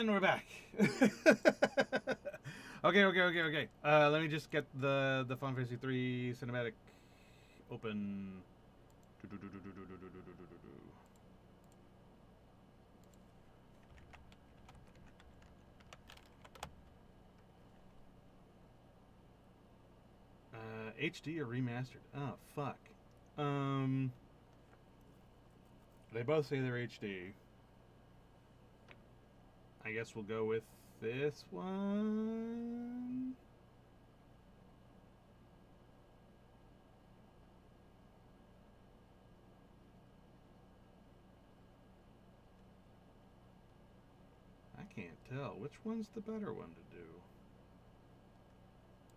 And we're back. Okay. Let me just get the Final Fantasy 3 cinematic open. HD or remastered? Oh, fuck. They both say they're HD. I guess we'll go with this one. I can't tell. Which one's the better one to do?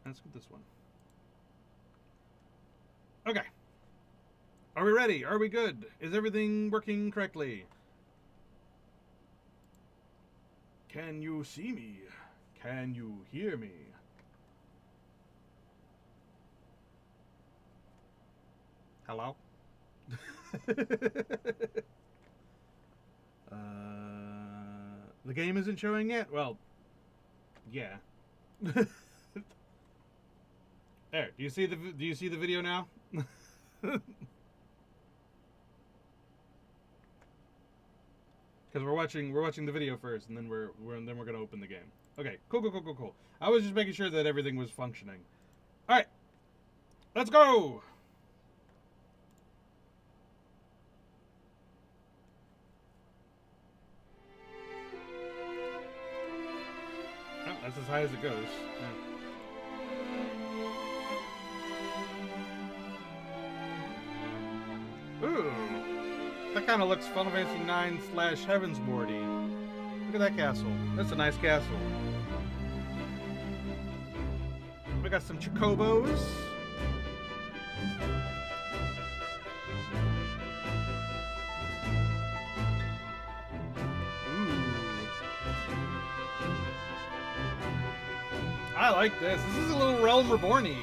Let's get this one. Okay. Are we ready? Are we good? Is everything working correctly? Can you see me? Can you hear me? Hello? The game isn't showing yet? Well, yeah. There. Do you see the video now? Because we're watching the video first, and then we're gonna open the game. Okay, cool. I was just making sure that everything was functioning. All right, let's go. Oh, that's as high as it goes. Yeah. Ooh, that kind of looks Final Fantasy 9 / Heavenswardy. Look at that castle. That's a nice castle. We got some chocobos. Ooh. I like this. This is a little Realm Reborn-y.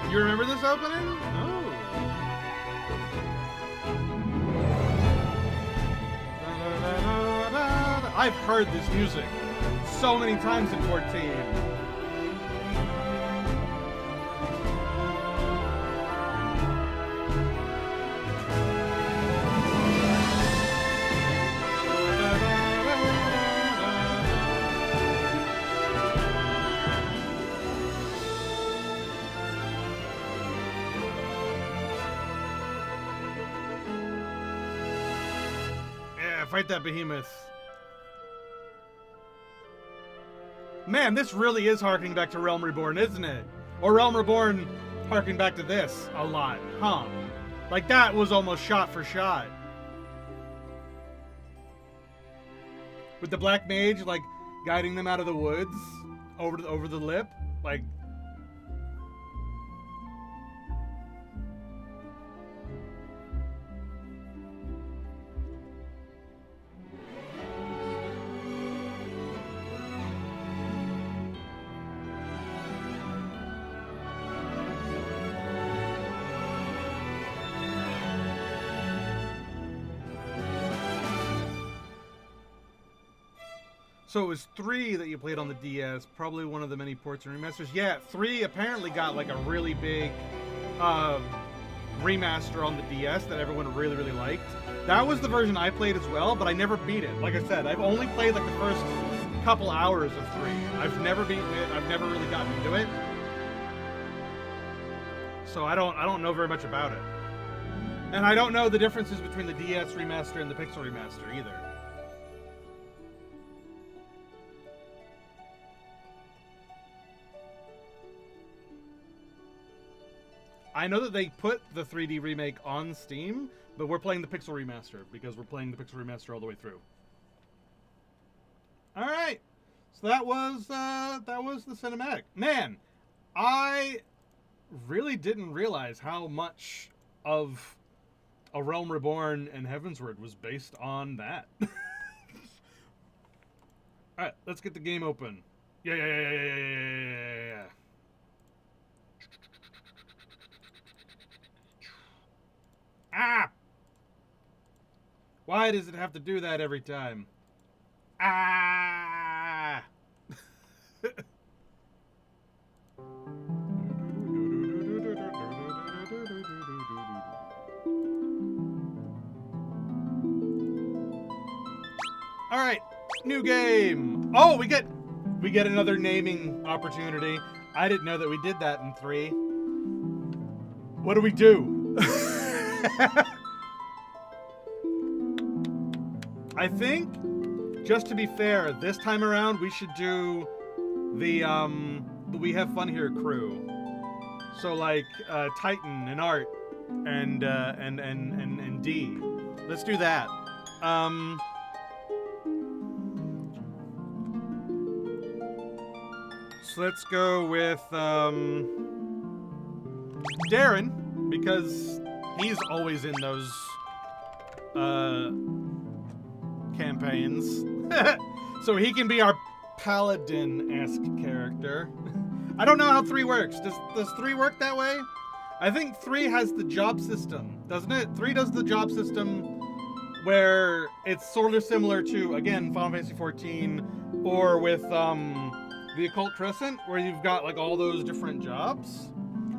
You remember this opening? Oh. I've heard this music so many times in 14. Fight that behemoth. Man, this really is harking back to Realm Reborn, isn't it? Or Realm Reborn harking back to this a lot, huh? Like that was almost shot for shot. With the Black Mage, like, guiding them out of the woods over the lip, like. So it was 3 that you played on the DS, probably one of the many ports and remasters. Yeah, 3 apparently got like a really big remaster on the DS that everyone really, really liked. That was the version I played as well, but I never beat it. Like I said, I've only played like the first couple hours of 3. I've never beaten it. I've never really gotten into it. So I don't know very much about it. And I don't know the differences between the DS remaster and the Pixel remaster either. I know that they put the 3D remake on Steam, but we're playing the Pixel remaster because we're playing the Pixel remaster all the way through. All right, so that was the cinematic. Man, I really didn't realize how much of A Realm Reborn and Heavensward was based on that. All right, let's get the game open. Yeah. Why does it have to do that every time? Ah! All right, new game. Oh, we get another naming opportunity. I didn't know that we did that in 3. What do we do? I think, just to be fair, this time around we should do the We Have Fun Here crew. So like Titan and Art and D. Let's do that. So let's go with Darren, because he's always in those campaigns. So he can be our paladin-esque character. I don't know how 3 works. Does 3 work that way? I think 3 has the job system, doesn't it? 3 does the job system where it's sort of similar to, again, Final Fantasy XIV, or with the Occult Crescent, where you've got like all those different jobs.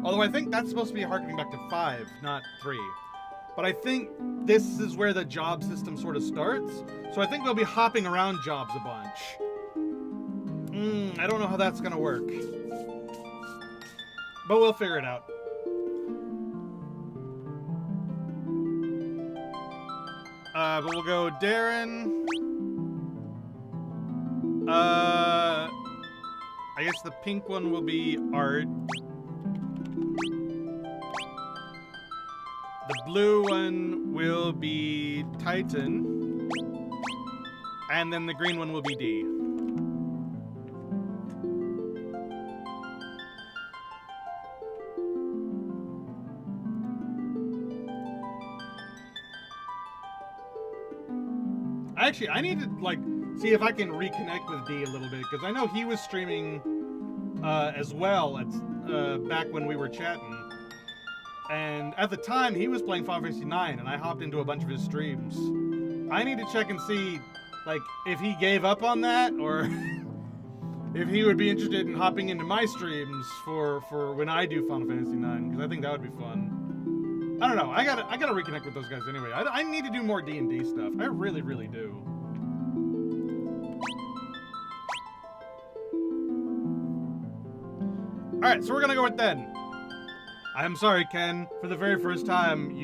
Although I think that's supposed to be harkening back to 5, not 3. But I think this is where the job system sort of starts. So I think we'll be hopping around jobs a bunch. I don't know how that's gonna work. But we'll figure it out. But we'll go Darren. I guess the pink one will be Art. The blue one will be Titan. And then the green one will be D. Actually, I need to, like, see if I can reconnect with D a little bit, because I know he was streaming as well at, back when we were chatting. And at the time, he was playing Final Fantasy IX, and I hopped into a bunch of his streams. I need to check and see, like, if he gave up on that, or if he would be interested in hopping into my streams for when I do Final Fantasy IX, because I think that would be fun. I don't know. I gotta reconnect with those guys anyway. I need to do more D&D stuff. I really, really do. All right, so we're gonna go with then. I'm sorry, Ken. For the very first time,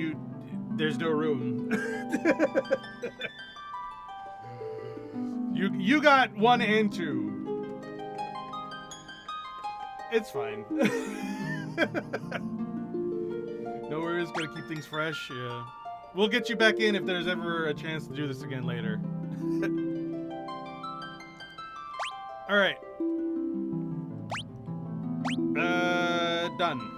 there's no room. you got 1 and 2. It's fine. No worries, gotta keep things fresh, yeah. We'll get you back in if there's ever a chance to do this again later. Alright. Done.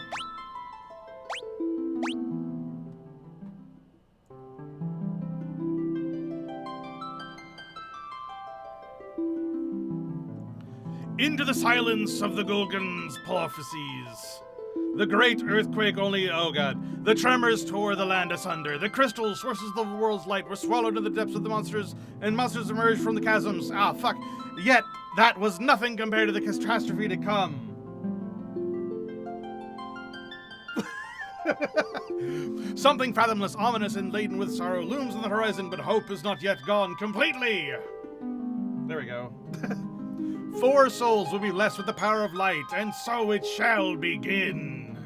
Into the silence of the Golgon's prophecies. The great earthquake only... Oh, God. The tremors tore the land asunder. The crystal sources of the world's light were swallowed in the depths of the monsters, and monsters emerged from the chasms. Ah, fuck. Yet, that was nothing compared to the catastrophe to come. Something fathomless, ominous, and laden with sorrow looms on the horizon, but hope is not yet gone completely. There we go. 4 souls will be blessed with the power of light, and so it shall begin.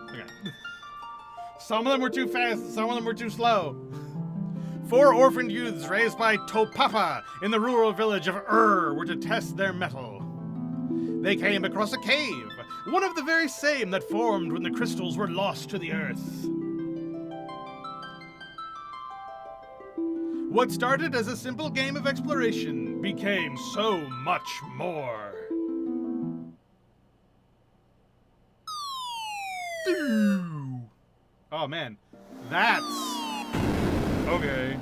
Okay. Some of them were too fast, some of them were too slow. 4 orphaned youths raised by Topapa in the rural village of were to test their mettle. They came across a cave, one of the very same that formed when the crystals were lost to the earth. What started as a simple game of exploration became so much more. Oh man, that's okay.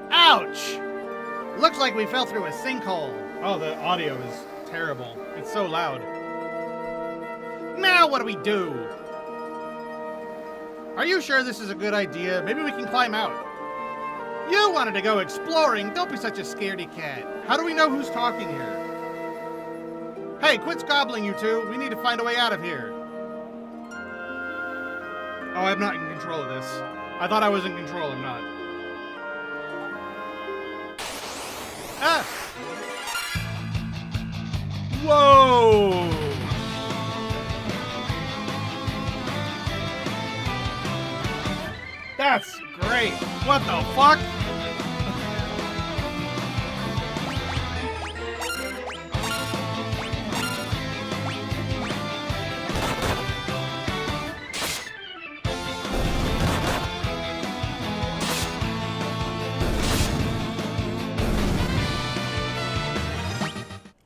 Ouch! Looks like we fell through a sinkhole. Oh, the audio is terrible. It's so loud. Now what do we do? Are you sure this is a good idea? Maybe we can climb out. You wanted to go exploring. Don't be such a scaredy cat. How do we know who's talking here? Hey, quit scobbling, you two. We need to find a way out of here. Oh, I'm not in control of this. I thought I was in control. I'm not. Ah! Whoa! That's great. What the fuck?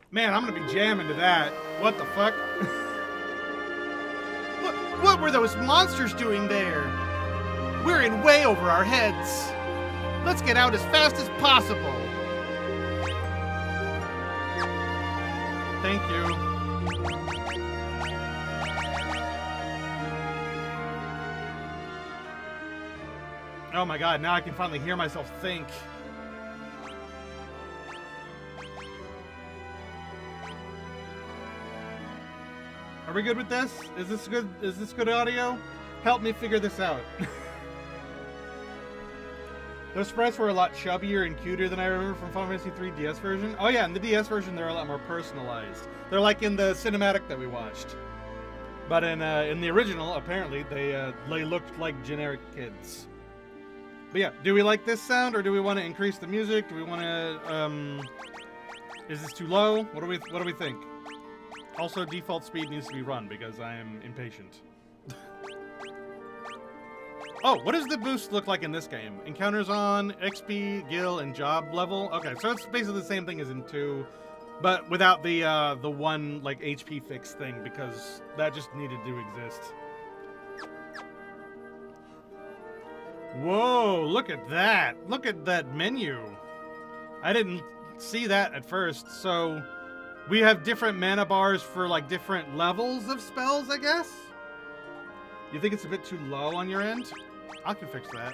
Man, I'm gonna be jamming to that. What the fuck? What were those monsters doing there? We're in way over our heads. Let's get out as fast as possible. Thank you. Oh my god, now I can finally hear myself think. Are we good with this? Is this good? Is this good audio? Help me figure this out. Those sprites were a lot chubbier and cuter than I remember from Final Fantasy 3 DS version. Oh yeah, in the DS version they're a lot more personalized. They're like in the cinematic that we watched. But in the original, apparently they looked like generic kids. But yeah, do we like this sound or do we want to increase the music? Do we want to is this too low? What do we think? Also, default speed needs to be run because I am impatient. Oh, what does the boost look like in this game? Encounters on XP, Gil, and job level. Okay, so it's basically the same thing as in 2, but without the one like HP fix thing because that just needed to exist. Whoa! Look at that! Look at that menu. I didn't see that at first. So we have different mana bars for like different levels of spells, I guess. You think it's a bit too low on your end? I can fix that.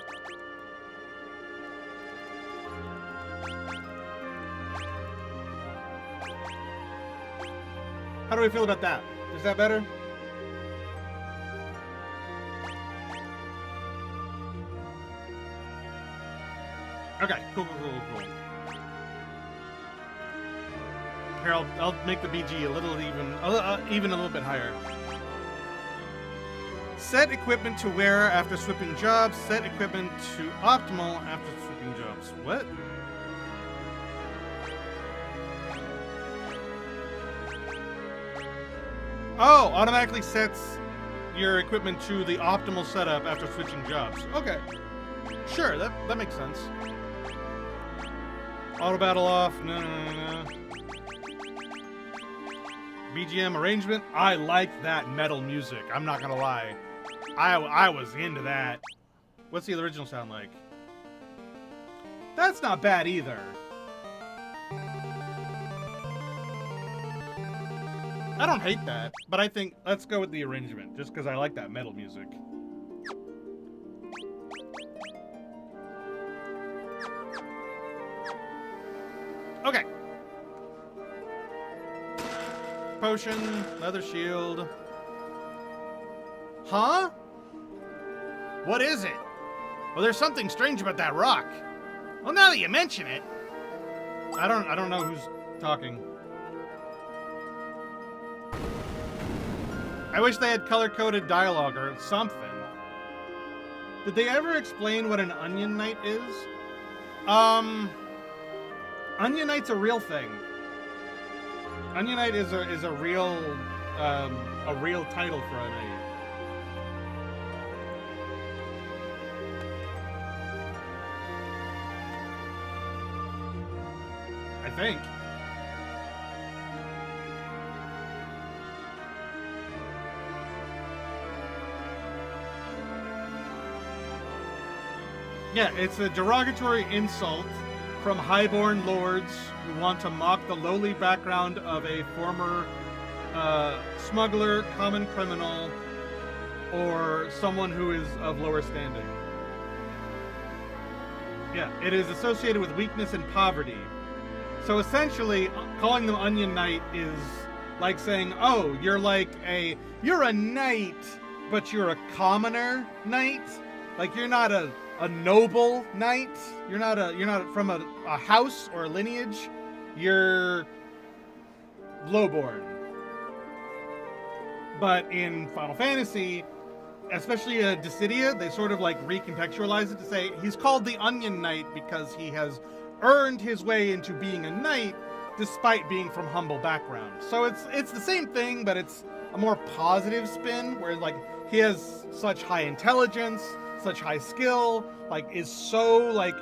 How do we feel about that? Is that better? Okay, cool. Here, I'll make the BG a little even a little bit higher. Set equipment to wear after switching jobs. Set equipment to optimal after switching jobs. What? Oh, automatically sets your equipment to the optimal setup after switching jobs. Okay. Sure, that makes sense. Auto battle off. No. BGM arrangement. I like that metal music. I'm not gonna lie. I was into that. What's the original sound like? That's not bad either. I don't hate that, but I think let's go with the arrangement, just because I like that metal music. Okay. Potion, leather shield. Huh? What is it? Well, there's something strange about that rock. Well, now that you mention it. I don't know who's talking. I wish they had color-coded dialogue or something. Did they ever explain what an Onion Knight is? Onion Knight's a real thing. Onion Knight is a real title for a knight. I think. Yeah, it's a derogatory insult from highborn lords who want to mock the lowly background of a former smuggler, common criminal, or someone who is of lower standing. Yeah, it is associated with weakness and poverty. So essentially, calling them Onion Knight is like saying, oh, you're a knight, but you're a commoner knight. Like, you're not a noble knight. You're not from a house or a lineage. You're lowborn. But in Final Fantasy, especially Dissidia, they sort of like recontextualize it to say he's called the Onion Knight because he has earned his way into being a knight despite being from humble background. So it's the same thing, but it's a more positive spin where like he has such high intelligence, such high skill, like is so like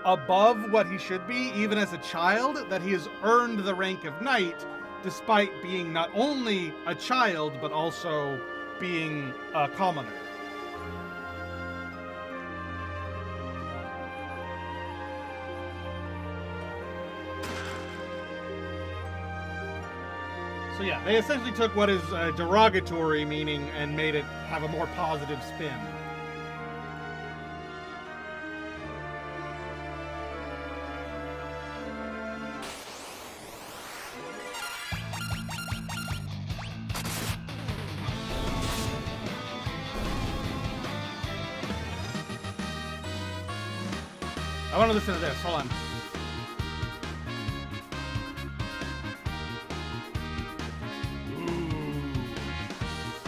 above what he should be even as a child that he has earned the rank of knight despite being not only a child but also being a commoner. So yeah, they essentially took what is a derogatory meaning and made it have a more positive spin. I want to listen to this. Hold on.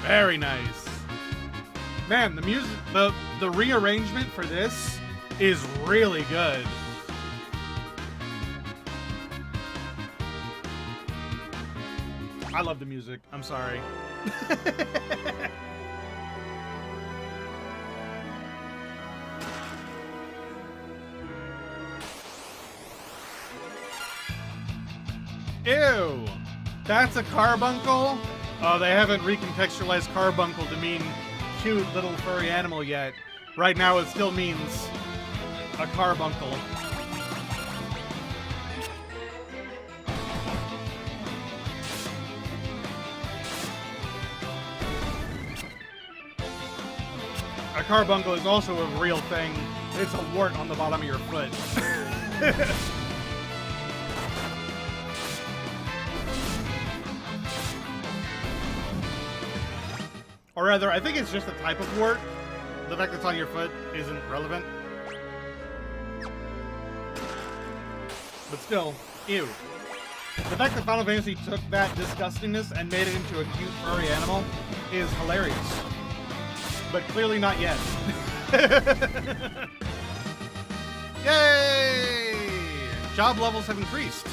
Very nice. Man, the music, the rearrangement for this is really good. I love the music. I'm sorry. Ew. That's a carbuncle? Oh, they haven't recontextualized carbuncle to mean cute little furry animal yet. Right now it still means a carbuncle. A carbuncle is also a real thing. It's a wart on the bottom of your foot. Or rather, I think it's just a type of wart. The fact that it's on your foot isn't relevant. But still, ew. The fact that Final Fantasy took that disgustingness and made it into a cute furry animal is hilarious. But clearly not yet. Yay! Job levels have increased.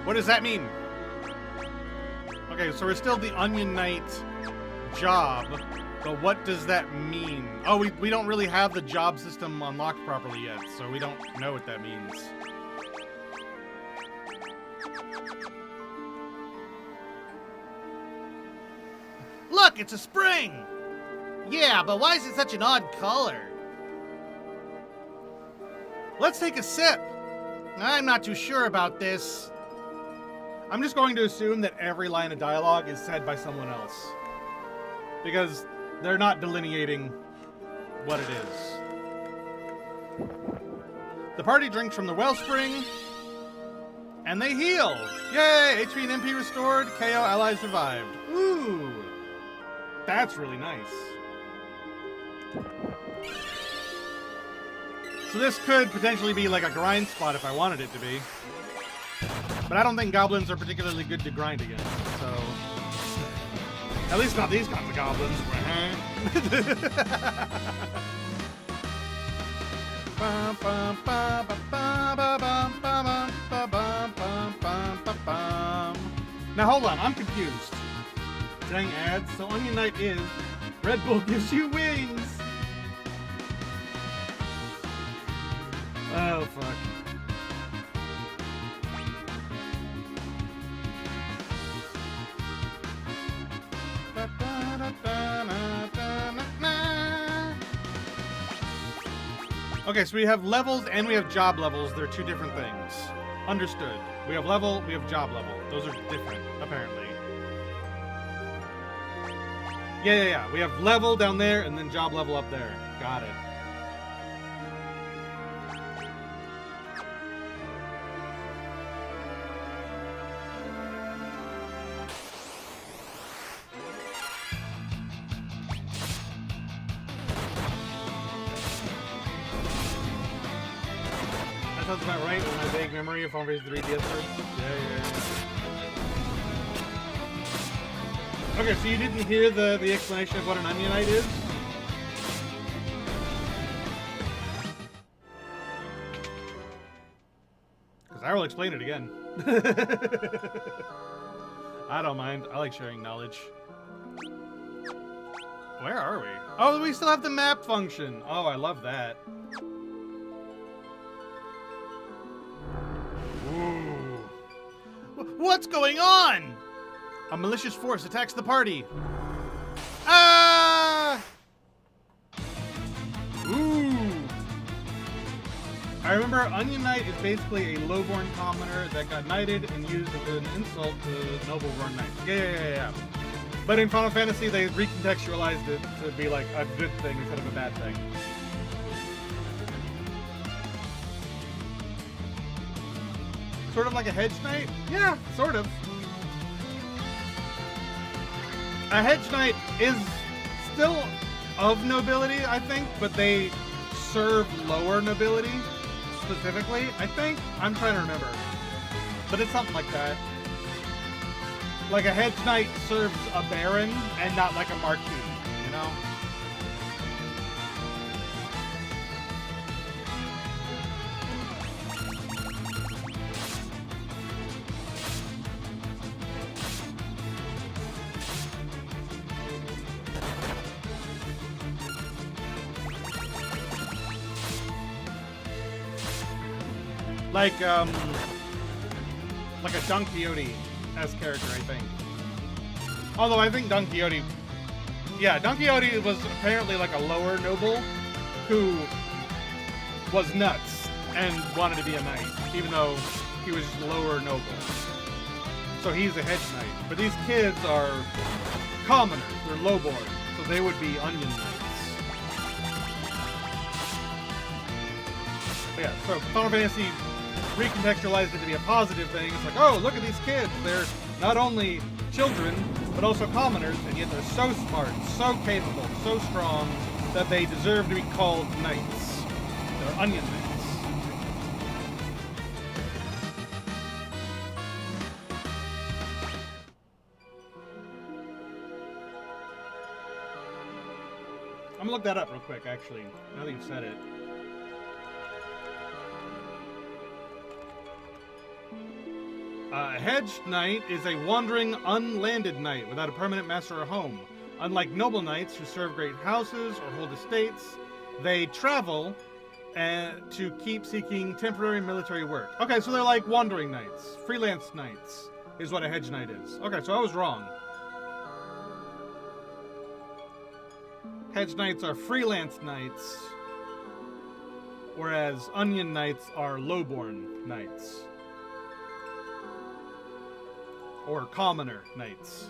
What does that mean? Okay, so we're still the Onion Knight job, but what does that mean? Oh, we don't really have the job system unlocked properly yet, so we don't know what that means. Look, it's a spring! Yeah, but why is it such an odd color? Let's take a sip. I'm not too sure about this. I'm just going to assume that every line of dialogue is said by someone else. Because they're not delineating what it is. The party drinks from the wellspring, and they heal! Yay! HP and MP restored, KO allies revived. Ooh! That's really nice. So this could potentially be like a grind spot if I wanted it to be. But I don't think goblins are particularly good to grind against, so... At least not these kinds of goblins. Now hold on, I'm confused. Dang ads. So Onion Knight is Red Bull gives you wings. Oh fuck. Okay, so we have levels and we have job levels. They're two different things. Understood. We have level, we have job level. Those are different, apparently. Yeah. We have level down there and then job level up there. Got it. That sounds about right with my vague memory of Final Fantasy 3 DS version. Yeah. Okay, so you didn't hear the explanation of what an Onionite is? Because I will explain it again. I don't mind. I like sharing knowledge. Where are we? Oh, we still have the map function. Oh, I love that. Ooh. What's going on? A malicious force attacks the party. Ah! Ooh. I remember Onion Knight is basically a lowborn commoner that got knighted and used as an insult to nobleborn knights. Yeah. But in Final Fantasy, they recontextualized it to be like a good thing instead of a bad thing. Sort of like a hedge knight? Yeah, sort of. A hedge knight is still of nobility, I think, but they serve lower nobility specifically, I think. I'm trying to remember. But it's something like that. Like a hedge knight serves a baron and not like a marquis, you know? Like a Don Quixote-esque character, I think. Although I think Don Quixote... Yeah, Don Quixote was apparently like a lower noble who was nuts and wanted to be a knight, even though he was lower noble. So he's a hedge knight. But these kids are commoners, they're lowborn, so they would be onion knights. But yeah, so Final Fantasy recontextualized it to be a positive thing. It's like, oh, look at these kids. They're not only children, but also commoners, and yet they're so smart, so capable, so strong, that they deserve to be called knights. They're onion knights. I'm gonna look that up real quick, actually, now that you've said it. A hedged knight is a wandering, unlanded knight without a permanent master or home. Unlike noble knights who serve great houses or hold estates, they travel to keep seeking temporary military work. Okay, so they're like wandering knights. Freelance knights is what a hedge knight is. Okay, so I was wrong. Hedge knights are freelance knights, whereas onion knights are lowborn knights. Or commoner knights.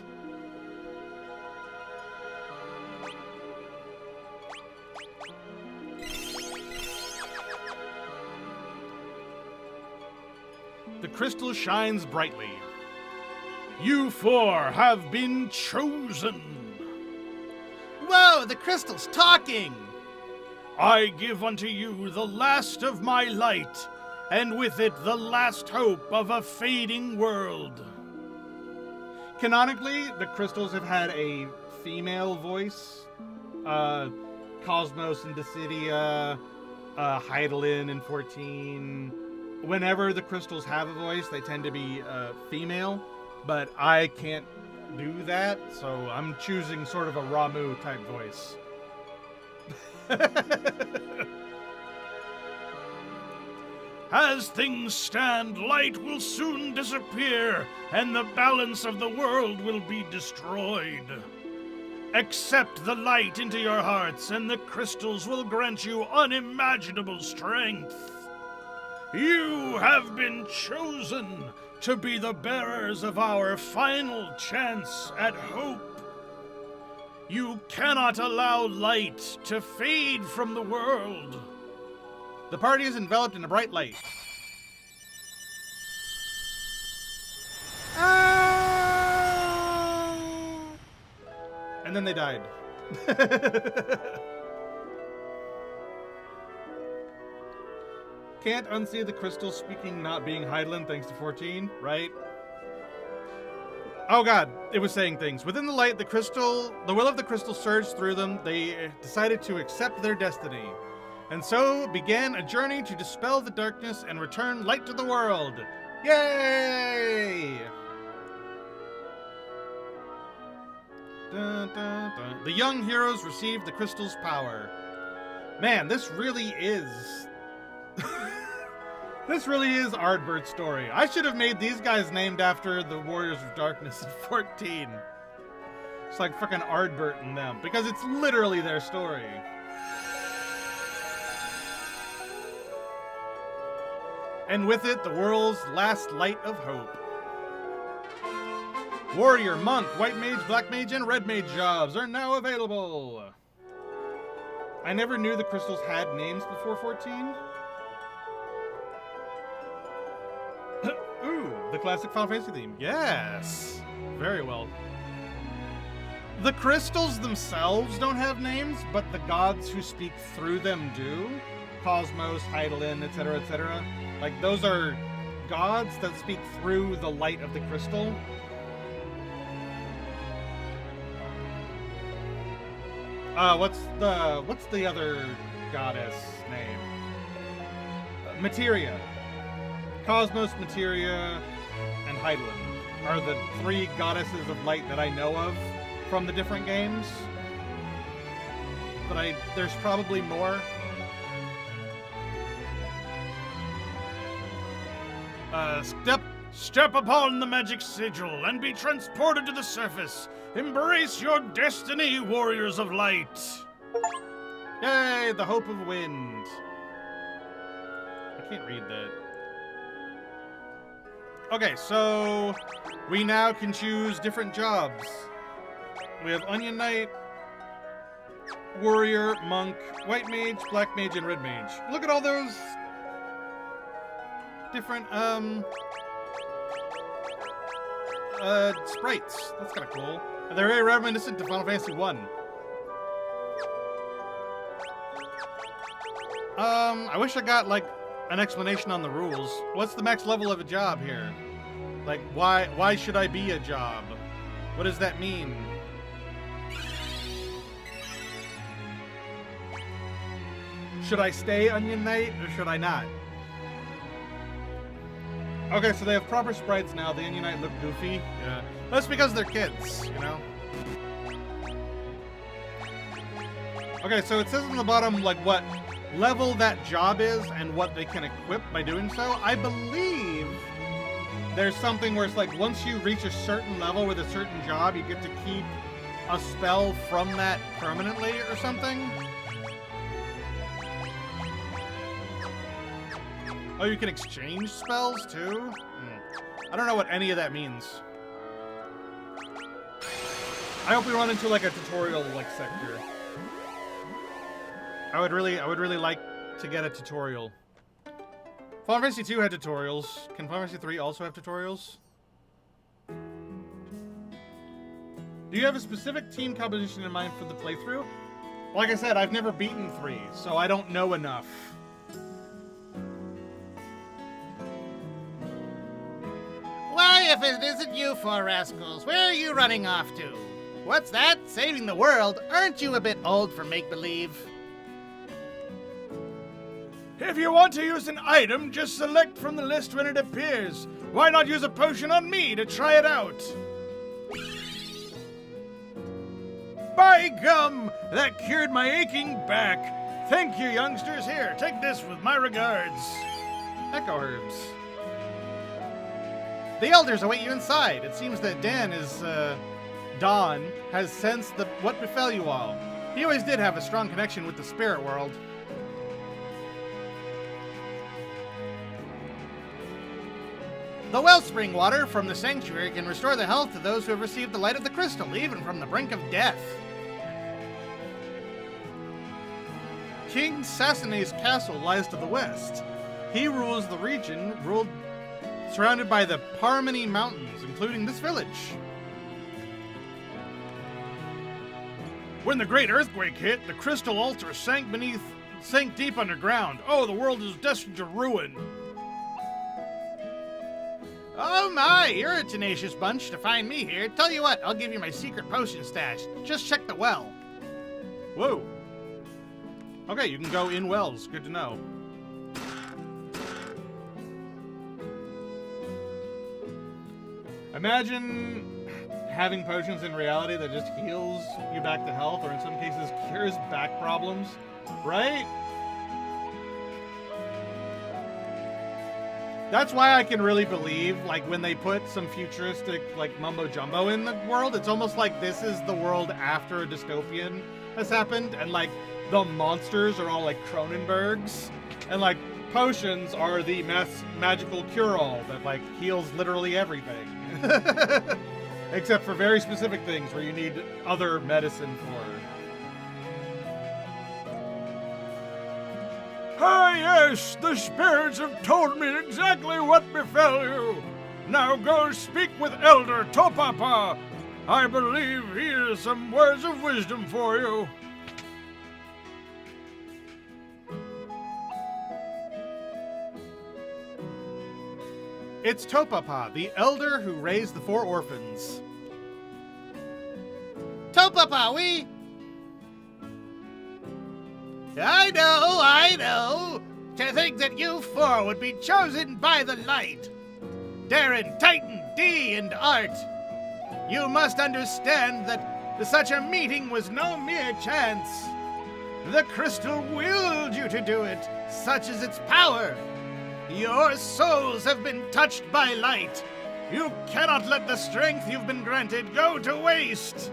The crystal shines brightly. You four have been chosen. Whoa, the crystal's talking! I give unto you the last of my light, and with it the last hope of a fading world. Canonically, the crystals have had a female voice. Cosmos and Dissidia, Hydaelyn and 14. Whenever the crystals have a voice, they tend to be female, but I can't do that, so I'm choosing sort of a Ramuh type voice. As things stand, light will soon disappear, and the balance of the world will be destroyed. Accept the light into your hearts, and the crystals will grant you unimaginable strength. You have been chosen to be the bearers of our final chance at hope. You cannot allow light to fade from the world. The party is enveloped in a bright light. And then they died. Can't unsee the crystal speaking not being Hydaelyn thanks to 14, right? Oh god, it was saying things. Within the light, the will of the crystal surged through them. They decided to accept their destiny. And so began a journey to dispel the darkness and return light to the world. Yay! Dun, dun, dun. The young heroes received the crystal's power. Man, this really is... This really is Ardbert's story. I should have made these guys named after the Warriors of Darkness in 14. It's like fucking Ardbert and them, because it's literally their story. And with it, the world's last light of hope. Warrior, Monk, White Mage, Black Mage, and Red Mage jobs are now available. I never knew the crystals had names before 14. Ooh, the classic Final Fantasy theme. Yes! Very well. The crystals themselves don't have names, but the gods who speak through them do. Cosmos, Hydaelyn, etc., etc. Like, those are gods that speak through the light of the crystal. What's the other goddess name? Materia. Cosmos, Materia, and Hydaelyn are the three goddesses of light that I know of from the different games. But there's probably more. Step upon the magic sigil and be transported to the surface. Embrace your destiny, warriors of light. Yay, the hope of wind. I can't read that. Okay, so we now can choose different jobs. We have Onion Knight, Warrior, Monk, White Mage, Black Mage, and Red Mage. Look at all those different, sprites. That's kind of cool. They're very reminiscent to Final Fantasy 1. I wish I got, like, an explanation on the rules. What's the max level of a job here? Like, why should I be a job? What does that mean? Should I stay Onion Knight, or should I not? Okay, so they have proper sprites now. The Onion Knight look goofy. Yeah. That's because they're kids, you know? Okay, so it says on the bottom, like, what level that job is and what they can equip by doing so. I believe there's something where it's like, once you reach a certain level with a certain job, you get to keep a spell from that permanently or something. Oh, you can exchange spells too? I don't know what any of that means. I hope we run into like a tutorial like sector. I would really like to get a tutorial. Final Fantasy 2 had tutorials. Can Final Fantasy 3 also have tutorials? Do you have a specific team composition in mind for the playthrough? Like I said, I've never beaten 3, so I don't know enough. Why, if it isn't you four rascals, where are you running off to? What's that? Saving the world? Aren't you a bit old for make-believe? If you want to use an item, just select from the list when it appears. Why not use a potion on me to try it out? By gum! That cured my aching back. Thank you, youngsters. Here, take this with my regards. Echo Herbs. The elders await you inside. It seems that Don has sensed what befell you all. He always did have a strong connection with the spirit world. The wellspring water from the sanctuary can restore the health of those who have received the light of the crystal, even from the brink of death. King Sassane's castle lies to the west. He rules the region, surrounded by the Parmeny Mountains, including this village. When the great earthquake hit, the crystal altar sank deep underground. Oh, the world is destined to ruin. Oh my, you're a tenacious bunch to find me here. Tell you what, I'll give you my secret potion stash. Just check the well. Whoa. Okay, you can go in wells. Good to know. Imagine having potions in reality that just heals you back to health, or in some cases cures back problems, right? That's why I can really believe, like, when they put some futuristic, like, mumbo-jumbo in the world, it's almost like this is the world after a dystopian has happened, and, like, the monsters are all, like, Cronenbergs, and, like, potions are the magical cure-all that, like, heals literally everything. Except for very specific things where you need other medicine for. Ah, yes, the spirits have told me exactly what befell you. Now go speak with Elder Topapa. I believe he has some words of wisdom for you. It's Topapa, the elder who raised the 4 orphans. Topapa, we... I know. To think that you 4 would be chosen by the light. Darren, Titan, D, and Art. You must understand that such a meeting was no mere chance. The crystal willed you to do it, such is its power. Your souls have been touched by light. You cannot let the strength you've been granted go to waste.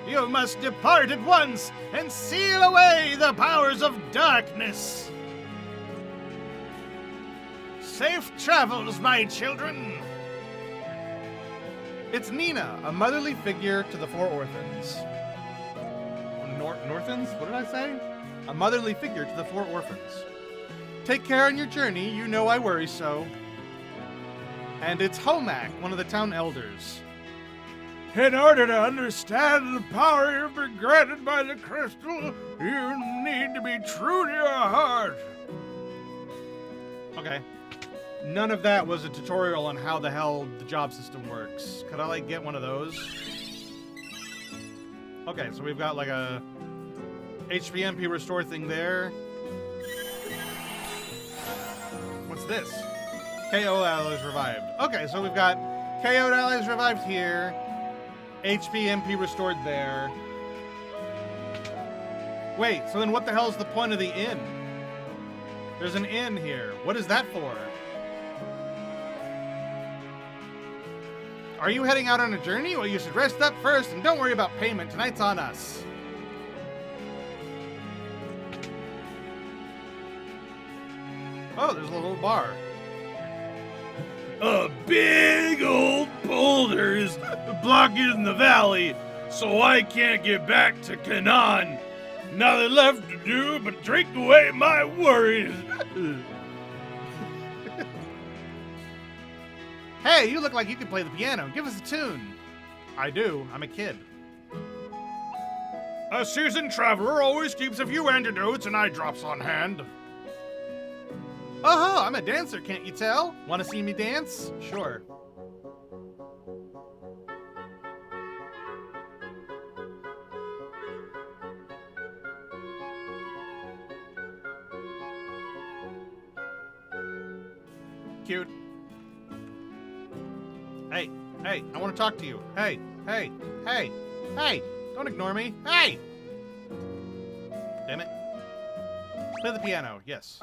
You must depart at once and seal away the powers of darkness. Safe travels, my children. It's Nina, a motherly figure to the 4 orphans. Northans? What did I say? A motherly figure to the 4 orphans. Take care on your journey, you know I worry so. And it's Homak, one of the town elders. In order to understand the power you've been granted by the crystal, you need to be true to your heart. Okay. None of that was a tutorial on how the hell the job system works. Could I, like, get one of those? Okay, so we've got, like, a HP restore thing there. What's this? KO allies revived. Okay, so we've got KO allies revived here. HP MP restored there. Wait, so then what the hell is the point of the inn? There's an inn here. What is that for? Are you heading out on a journey? Well, you should rest up first and don't worry about payment. Tonight's on us. Oh, there's a little bar. A big old boulders blocking the valley, so I can't get back to Canaan. Nothing left to do but drink away my worries. Hey, you look like you can play the piano. Give us a tune. I do. I'm a kid. A seasoned traveler always keeps a few antidotes and eye drops on hand. Oh, I'm a dancer, can't you tell? Want to see me dance? Sure. Cute. Hey, I want to talk to you. Hey, don't ignore me. Hey! Damn it. Play the piano, yes.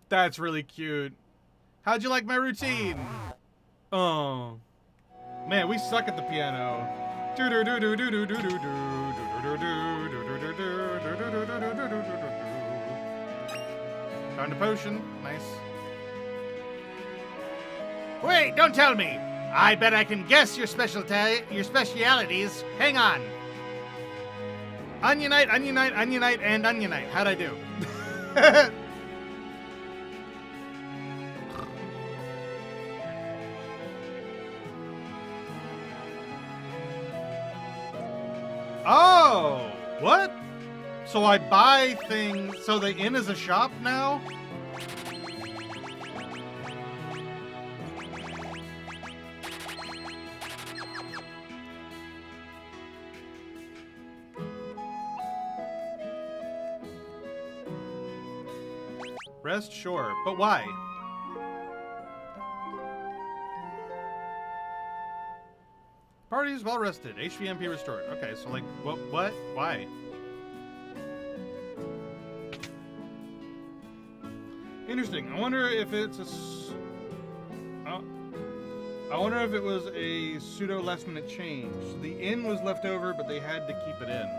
That's really cute. How'd you like my routine? Oh. Man, we suck at the piano. Found a potion. Nice. Wait, don't tell me. I bet I can guess your specialities. Hang on. Onionite, Onionite, Onionite, and Onionite. How'd I do? Oh, what? So I buy things. So the inn is a shop now? Rest, sure, but why? Party is well rested. HVMP restored. Okay, so like, what? Why? Interesting. I wonder if it's I wonder if it was a pseudo last-minute change. The inn was left over, but they had to keep it in.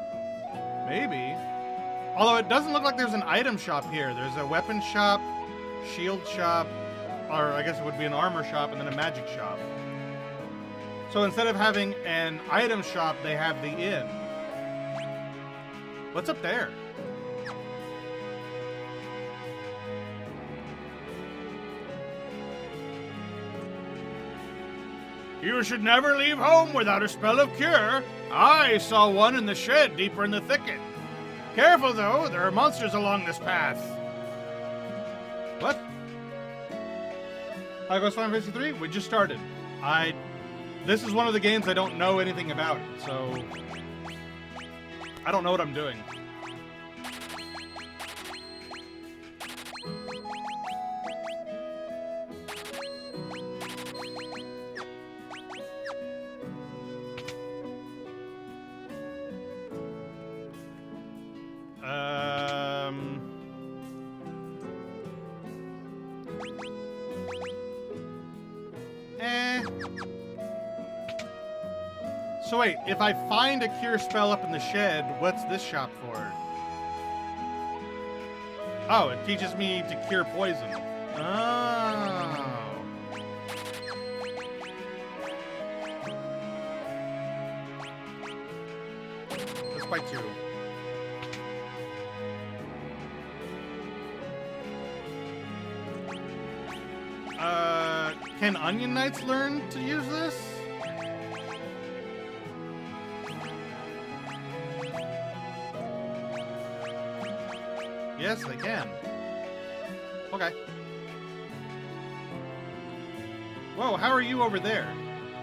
Maybe. Although it doesn't look like there's an item shop here. There's a weapon shop, shield shop, or I guess it would be an armor shop, and then a magic shop. So instead of having an item shop, they have the inn. What's up there? You should never leave home without a spell of cure. I saw one in the shed deeper in the thicket. Careful, though. There are monsters along this path. What? How goes Final Fantasy 3? We just started. This is one of the games I don't know anything about, so I don't know what I'm doing. So wait, if I find a cure spell up in the shed, what's this shop for? Oh, it teaches me to cure poison. Oh. Let's buy 2. Can Onion Knights learn to use this? Yes, they can. Okay. Whoa, how are you over there?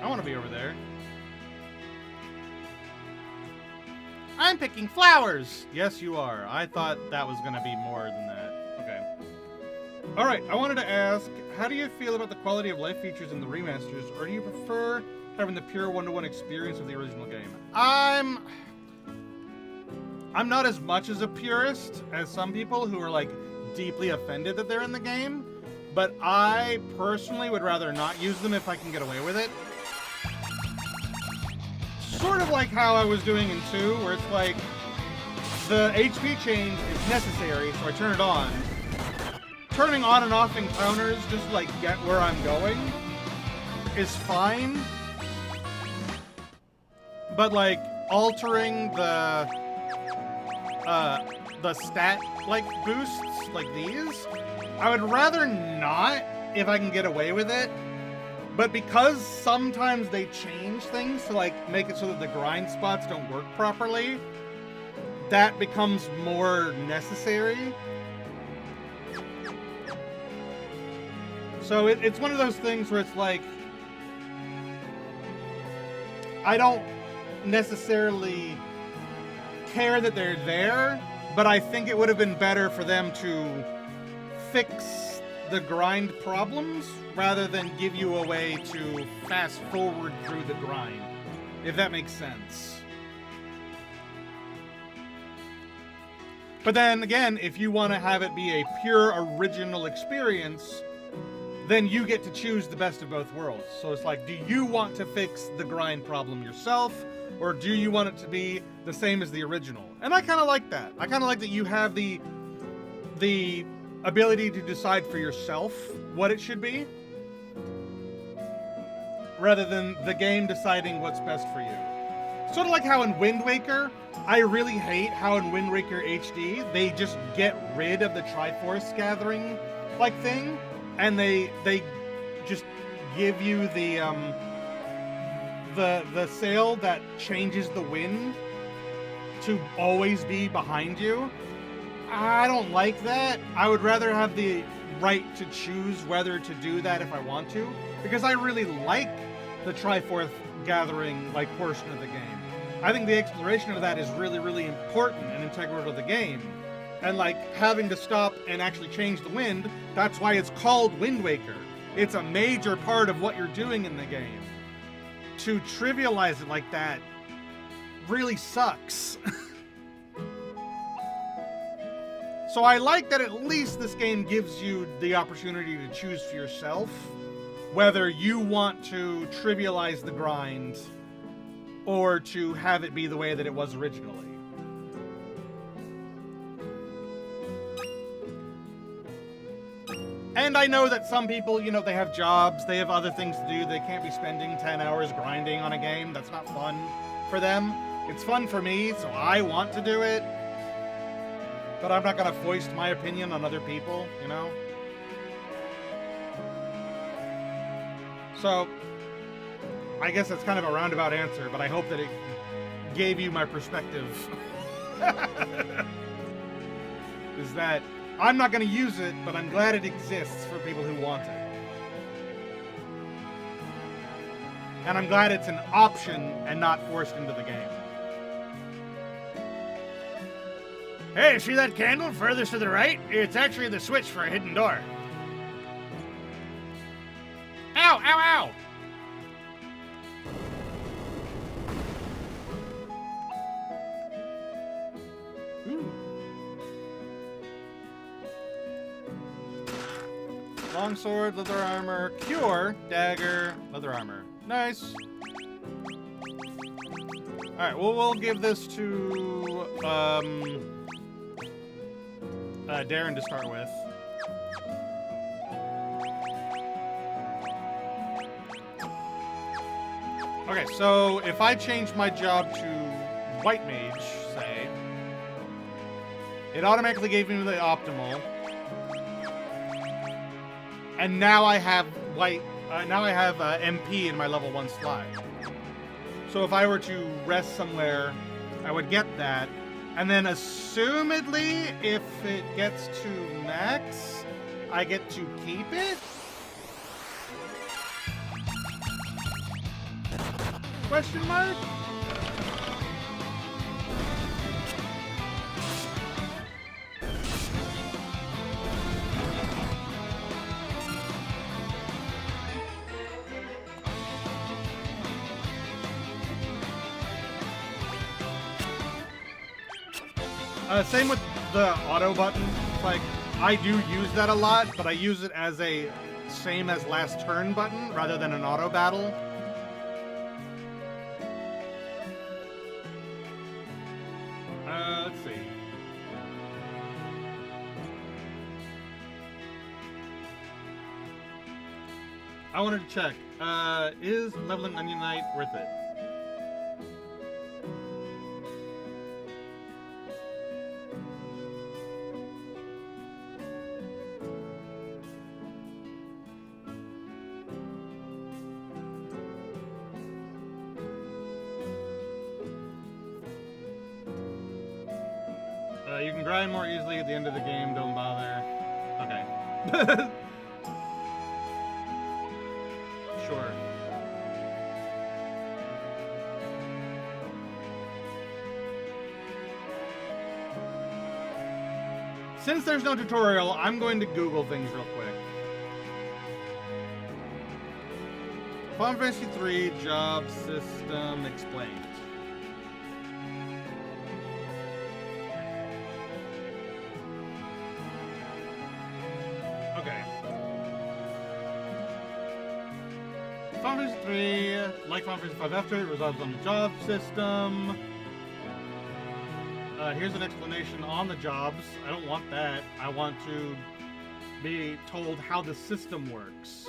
I want to be over there. I'm picking flowers! Yes, you are. I thought that was going to be more than that. Okay. Alright, I wanted to ask, how do you feel about the quality of life features in the remasters, or do you prefer having the pure one-to-one experience of the original game? I'm not as much as a purist as some people who are, like, deeply offended that they're in the game, but I personally would rather not use them if I can get away with it. Sort of like how I was doing in 2, where it's like, the HP change is necessary, so I turn it on. Turning on and off encounters just to, like, get where I'm going is fine. But, like, altering the stat, like, boosts, like these, I would rather not if I can get away with it. But because sometimes they change things to, like, make it so that the grind spots don't work properly, that becomes more necessary. So it's one of those things where it's like, I don't necessarily care that they're there, but I think it would have been better for them to fix the grind problems rather than give you a way to fast forward through the grind, if that makes sense. But then again, if you want to have it be a pure original experience, then you get to choose the best of both worlds. So it's like, do you want to fix the grind problem yourself, or do you want it to be the same as the original? And I kind of like that. I kind of like that you have the ability to decide for yourself what it should be. rather than the game deciding what's best for you. Sort of like how in Wind Waker, I really hate how in Wind Waker HD they just get rid of the Triforce gathering like thing, and they just give you the sail that changes the wind to always be behind you. I don't like that. I would rather have the right to choose whether to do that if I want to, because I really like the Triforce gathering like portion of the game. I think the exploration of that is really, really important and integral to the game. And like having to stop and actually change the wind, that's why it's called Wind Waker. It's a major part of what you're doing in the game. To trivialize it like that really sucks. So I like that at least this game gives you the opportunity to choose for yourself whether you want to trivialize the grind or to have it be the way that it was originally. And I know that some people, you know, they have jobs, they have other things to do, they can't be spending 10 hours grinding on a game. That's not fun for them. It's fun for me, so I want to do it. But I'm not gonna foist my opinion on other people, you know? So, I guess that's kind of a roundabout answer, but I hope that it gave you my perspective. Is that I'm not going to use it, but I'm glad it exists for people who want it. And I'm glad it's an option and not forced into the game. Hey, see that candle furthest to the right? It's actually the switch for a hidden door. Ow, ow, ow! Longsword, leather armor, cure, dagger, leather armor. Nice. Alright, well, we'll give this to, Darren to start with. Okay, so if I change my job to White Mage, say, it automatically gave me the optimal. And now I have MP in my level 1 slot. So if I were to rest somewhere, I would get that. And then assumedly, if it gets to max, I get to keep it? Question mark? Same with the auto button. Like, I do use that a lot, but I use it as a same as last turn button rather than an auto battle. Let's see. I wanted to check. Is leveling Onion Knight worth it? You can grind more easily at the end of the game, don't bother. Okay. Sure. Since there's no tutorial, I'm going to Google things real quick. Final Fantasy 3 job system explained. Okay. Final Fantasy 3, like Final Fantasy 5 after, it resolves on the job system. Here's an explanation on the jobs. I don't want that. I want to be told how the system works.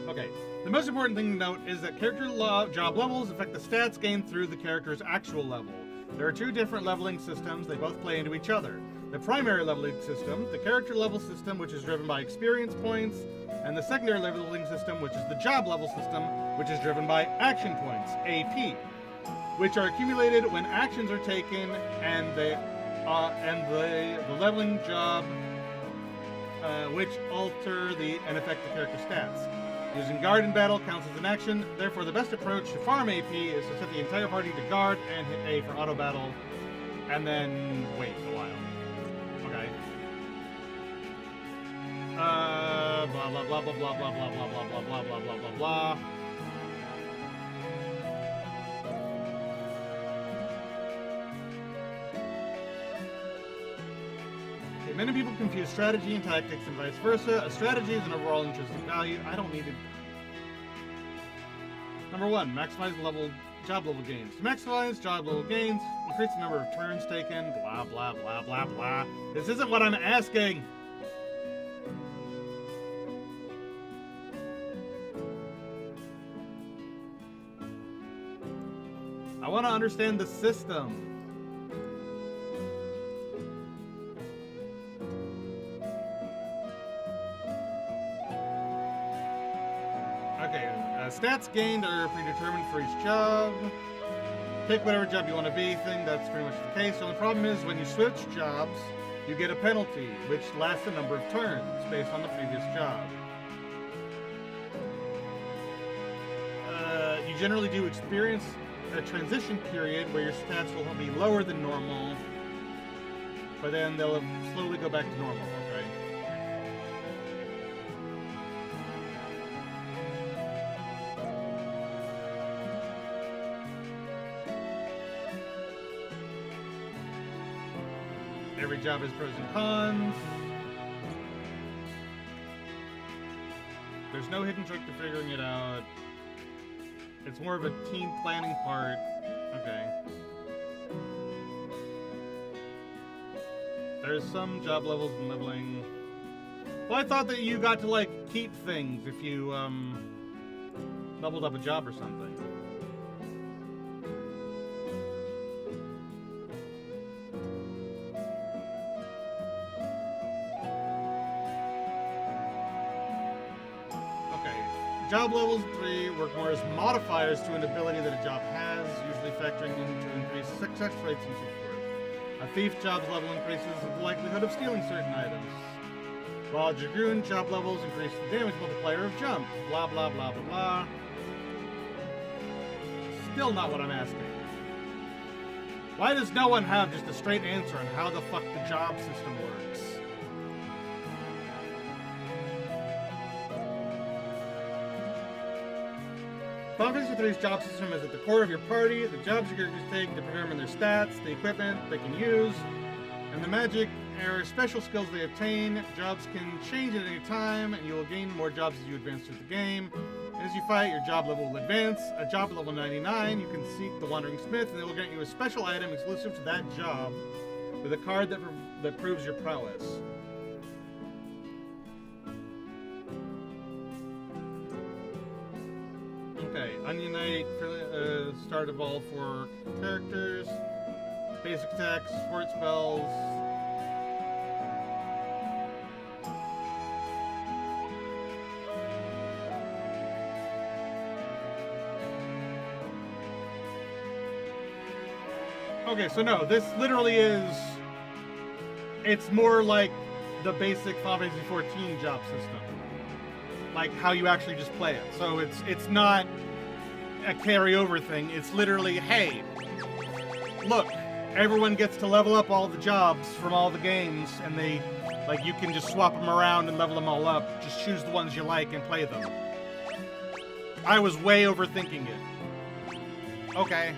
Okay, the most important thing to note is that character job levels affect the stats gained through the character's actual level. There are two different leveling systems, they both play into each other. The primary leveling system, the character level system, which is driven by experience points, and the secondary leveling system, which is the job level system, which is driven by action points, AP, which are accumulated when actions are taken and the leveling job, which alter and affect the character stats. Using guard in battle counts as an action, therefore the best approach to farm AP is to set the entire party to guard and hit A for auto battle, and then wait a while. Okay. Blah blah blah blah blah blah blah blah blah blah blah blah blah blah blah. Many people confuse strategy and tactics and vice versa. A strategy is an overall intrinsic value. I don't need it. Number 1, maximize job level gains. To maximize job level gains, increase the number of turns taken, blah, blah, blah, blah, blah. This isn't what I'm asking. I want to understand the system. Stats gained are predetermined for each job. Pick whatever job you want to be thing, that's pretty much the case. The only problem is when you switch jobs, you get a penalty, which lasts a number of turns based on the previous job. You generally do experience a transition period where your stats will be lower than normal, but then they'll slowly go back to normal, okay? Every job has pros and cons. There's no hidden trick to figuring it out. It's more of a team planning part. Okay. There's some job levels and leveling. Well, I thought that you got to, like, keep things if you, leveled up a job or something. Job levels 3 work more as modifiers to an ability that a job has, usually factoring in to increase success rates and so forth. A thief job's level increases the likelihood of stealing certain items, while a dragoon job levels increase the damage multiplier of jump. Blah blah blah blah blah. Still not what I'm asking. Why does no one have just a straight answer on how the fuck the job system works? Final Fantasy III's job system is at the core of your party. The jobs your characters take determine their stats, the equipment they can use, and the magic or special skills they obtain. Jobs can change at any time, and you will gain more jobs as you advance through the game. As you fight, your job level will advance. At job level 99, you can seek the Wandering Smith, and it will grant you a special item exclusive to that job with a card that proves your prowess. Okay, Onion Knight, start of all 4 characters, basic attacks, support spells. Okay, so no, this literally is, it's more like the basic Final Fantasy XIV job system. Like how you actually just play it. So it's not a carryover thing. It's literally, hey, look, everyone gets to level up all the jobs from all the games, and they, like, you can just swap them around and level them all up. Just choose the ones you like and play them. I was way overthinking it. Okay.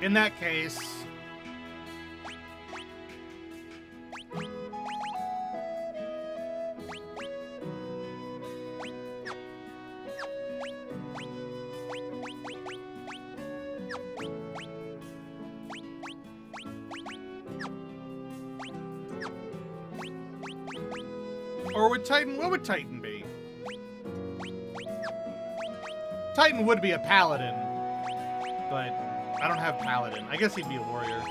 In that case, Or would Titan... What would Titan be? Titan would be a paladin. But I don't have paladin. I guess he'd be a warrior.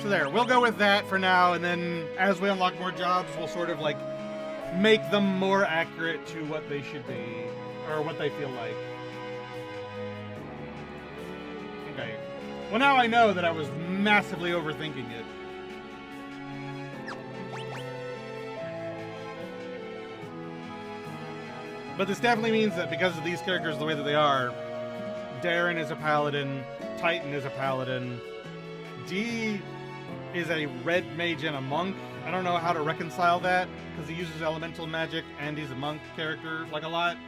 So there, we'll go with that for now, and then as we unlock more jobs, we'll sort of like make them more accurate to what they should be, or what they feel like. Okay. Well, now I know that I was massively overthinking it. But this definitely means that because of these characters the way that they are, Darren is a paladin, Titan is a paladin, D is a red mage and a monk. I don't know how to reconcile that, because he uses elemental magic and he's a monk character, like, a lot.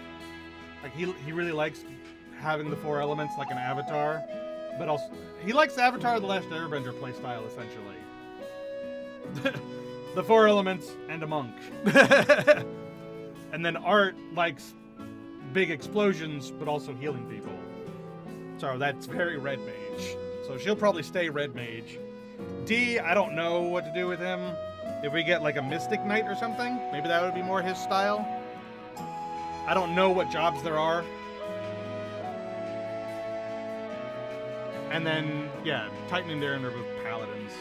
Like, he really likes having the 4 elements like an Avatar, but also, he likes Avatar The Last Airbender playstyle, essentially. The 4 elements and a monk. And then Art likes big explosions, but also healing people. So that's very red mage. So she'll probably stay red mage. D, I don't know what to do with him. If we get like a Mystic Knight or something, maybe that would be more his style. I don't know what jobs there are. And then, yeah, Titan and Darren are both paladins.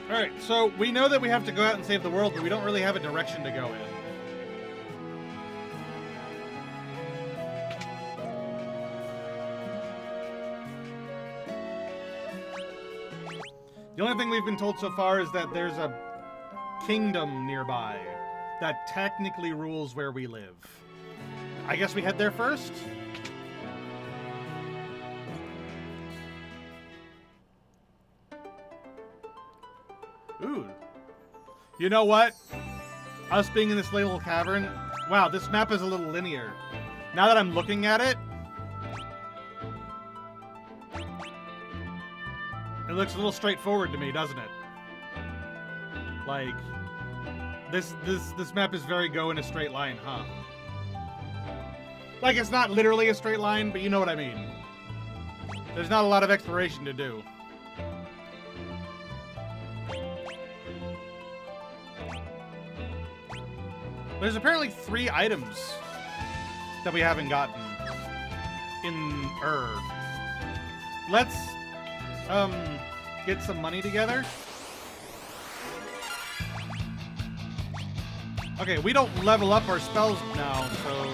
Alright, so we know that we have to go out and save the world, but we don't really have a direction to go in. The only thing we've been told so far is that there's a kingdom nearby that technically rules where we live. I guess we head there first? Ooh. You know what? Us being in this little cavern... Wow, this map is a little linear. Now that I'm looking at it... It looks a little straightforward to me, doesn't it? Like... This map is very go in a straight line, huh? Like, it's not literally a straight line, but you know what I mean. There's not a lot of exploration to do. There's apparently 3 items that we haven't gotten in Let's get some money together. Okay, we don't level up our spells now, so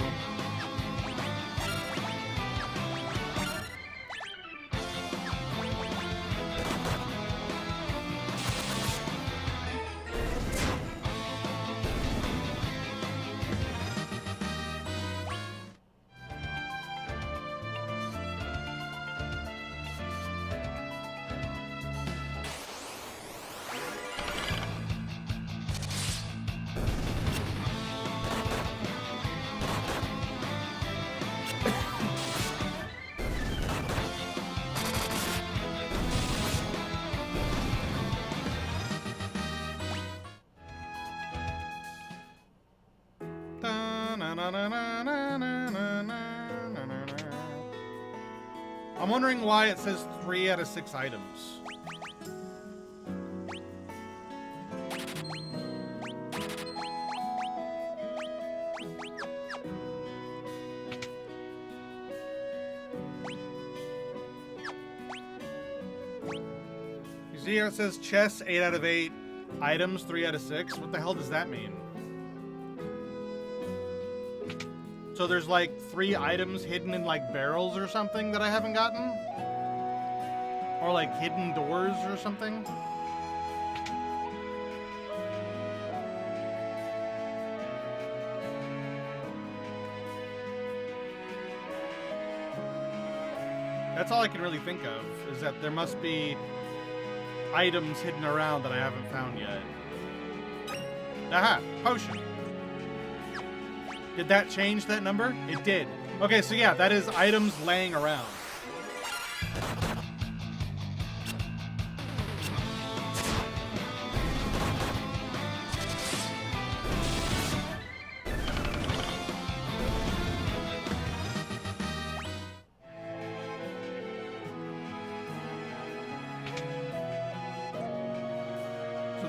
I'm wondering why it says 3 out of 6 items. You see here it says chests 8 out of 8, items 3 out of 6. What the hell does that mean? So there's like 3 items hidden in like barrels or something that I haven't gotten? Or like hidden doors or something? That's all I can really think of, is that there must be items hidden around that I haven't found yet. Aha! Potion! Did that change that number? It did. Okay, so yeah, that is items laying around.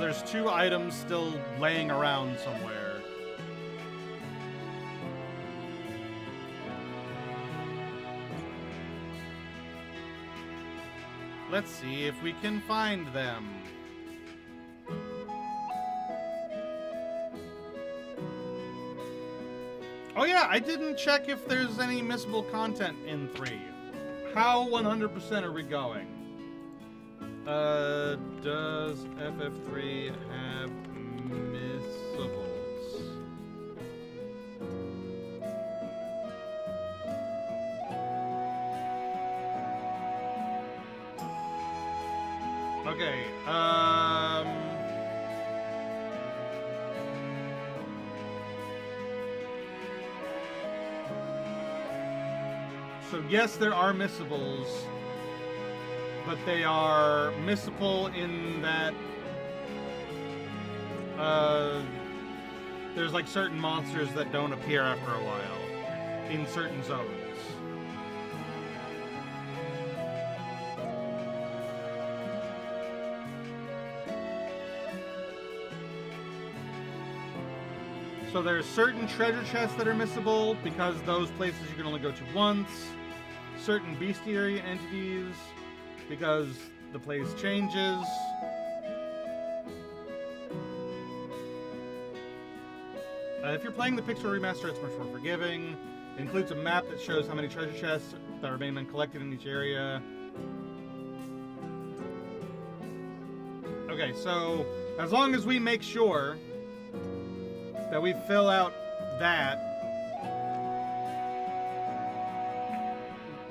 there's 2 items still laying around somewhere. Let's see if we can find them. Oh yeah, I didn't check if there's any missable content in 3. How 100% are we going? Does FF3 have missables? Okay, so yes, there are missables, but they are missable in that there's like certain monsters that don't appear after a while in certain zones. So there's certain treasure chests that are missable because those places you can only go to once. Certain bestiary entities because the place changes. If you're playing the Pixel Remaster, it's much more forgiving. It includes a map that shows how many treasure chests that remain uncollected in each area. Okay, so as long as we make sure that we fill out that,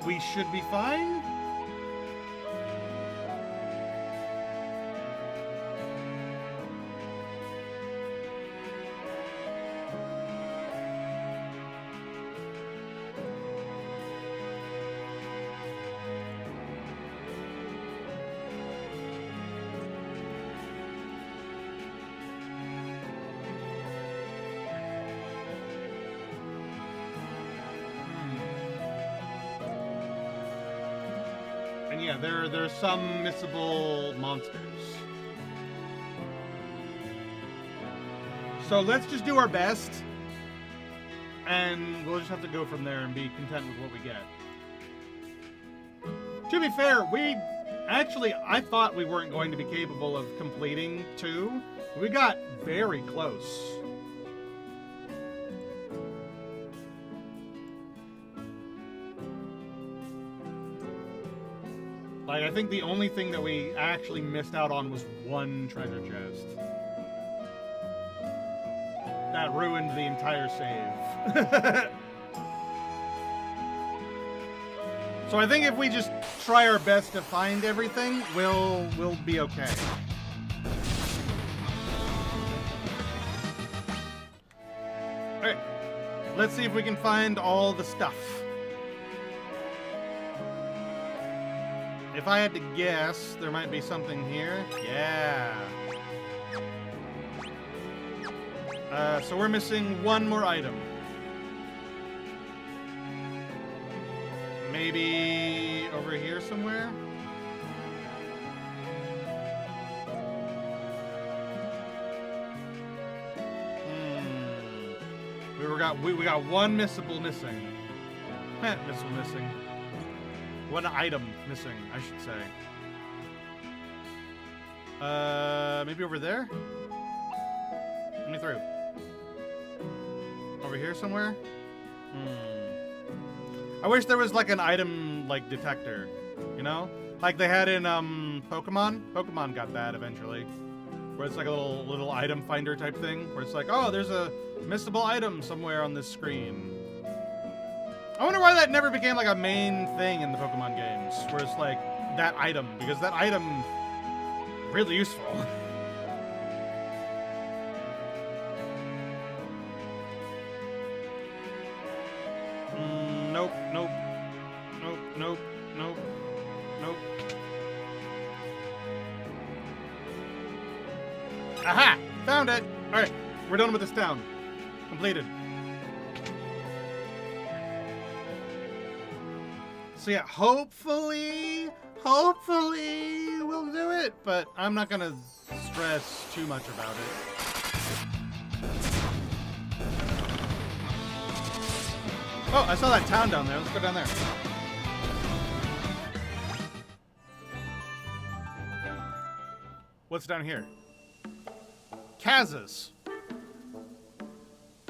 we should be fine. And yeah, there are some missable monsters. So let's just do our best, and we'll just have to go from there and be content with what we get. To be fair, I thought we weren't going to be capable of completing 2. We got very close. Like, I think the only thing that we actually missed out on was 1 treasure chest. That ruined the entire save. So I think if we just try our best to find everything, we'll be okay. Alright, let's see if we can find all the stuff. If I had to guess, there might be something here. Yeah. So we're missing 1 more item. Maybe over here somewhere? We got 1 missable missing. Missable missing. 1 item missing, I should say. Maybe over there? Let me through. Over here somewhere? I wish there was like an item like detector, you know? Like they had in Pokemon. Pokemon got that eventually. Where it's like a little item finder type thing. Where it's like, oh, there's a missable item somewhere on this screen. I wonder why that never became like a main thing in the Pokemon games, where it's like that item, because that item really useful. Nope, nope, nope, nope, nope, nope. Aha! Found it! Alright, we're done with this town. Completed. So yeah, hopefully we'll do it, but I'm not gonna stress too much about it. Oh, I saw that town down there. Let's go down there. What's down here? Kazas.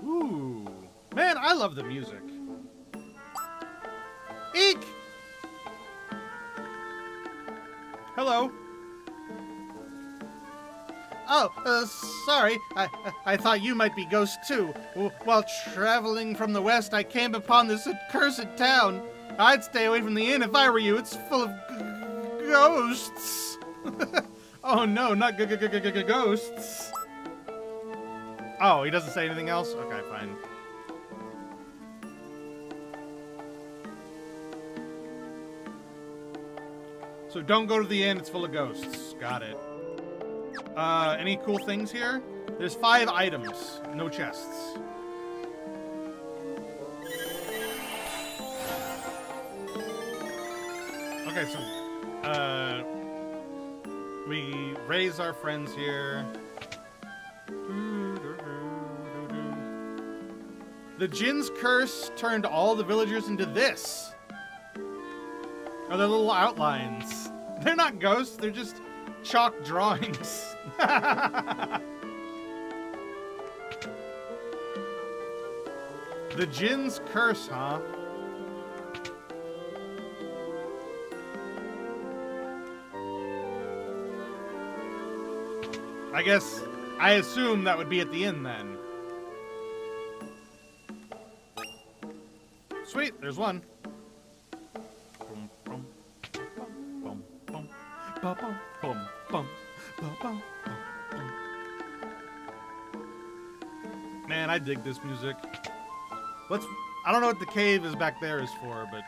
Ooh. Man, I love the music. Eek! Hello. Oh, sorry. I thought you might be Ghost too. While traveling from the west, I came upon this accursed town. I'd stay away from the inn if I were you. It's full of ghosts. Oh no, not ghosts. Oh, he doesn't say anything else? Okay, fine. So don't go to the inn, it's full of ghosts. Got it. Any cool things here? There's 5 items, no chests. Okay, so, we raise our friends here. The Jinn's curse turned all the villagers into this. Oh, they're little outlines. They're not ghosts, they're just chalk drawings. The Jinn's curse, huh? I assume that would be at the end then. Sweet, there's one. Man, I dig this music. I don't know what the cave is back there is for, but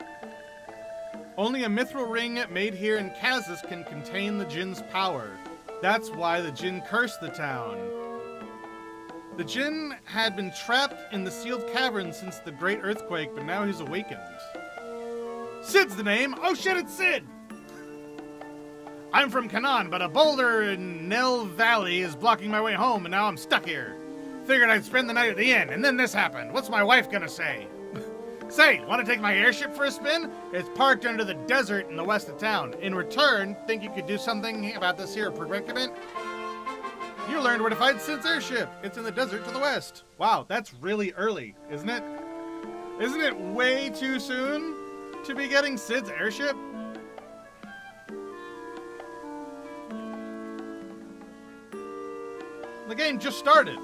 only a mithril ring made here in Kazas can contain the Jinn's power. That's why the Jinn cursed the town. The Jinn had been trapped in the sealed cavern since the great earthquake, but now he's awakened. Sid's the name. Oh shit, it's Sid! I'm from Canaan, but a boulder in Nell Valley is blocking my way home, and now I'm stuck here. Figured I'd spend the night at the inn, and then this happened. What's my wife gonna say? Say, want to take my airship for a spin? It's parked under the desert in the west of town. In return, think you could do something about this here predicament? You learned where to find Sid's airship. It's in the desert to the west. Wow, that's really early, isn't it? Isn't it way too soon to be getting Sid's airship? The game just started.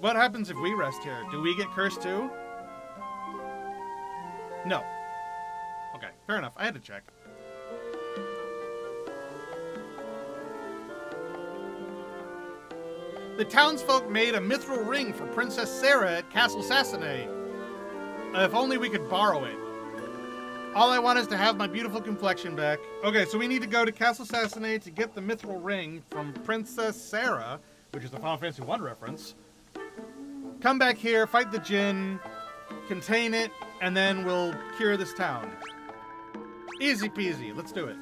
What happens if we rest here? Do we get cursed too? No. Okay, fair enough. I had to check. The townsfolk made a mithril ring for Princess Sarah at Castle Sassanay. If only we could borrow it. All I want is to have my beautiful complexion back. Okay, so we need to go to Castle Sassanay to get the mithril ring from Princess Sarah, which is a Final Fantasy I reference. Come back here, fight the Jinn, contain it, and then we'll cure this town. Easy peasy, let's do it.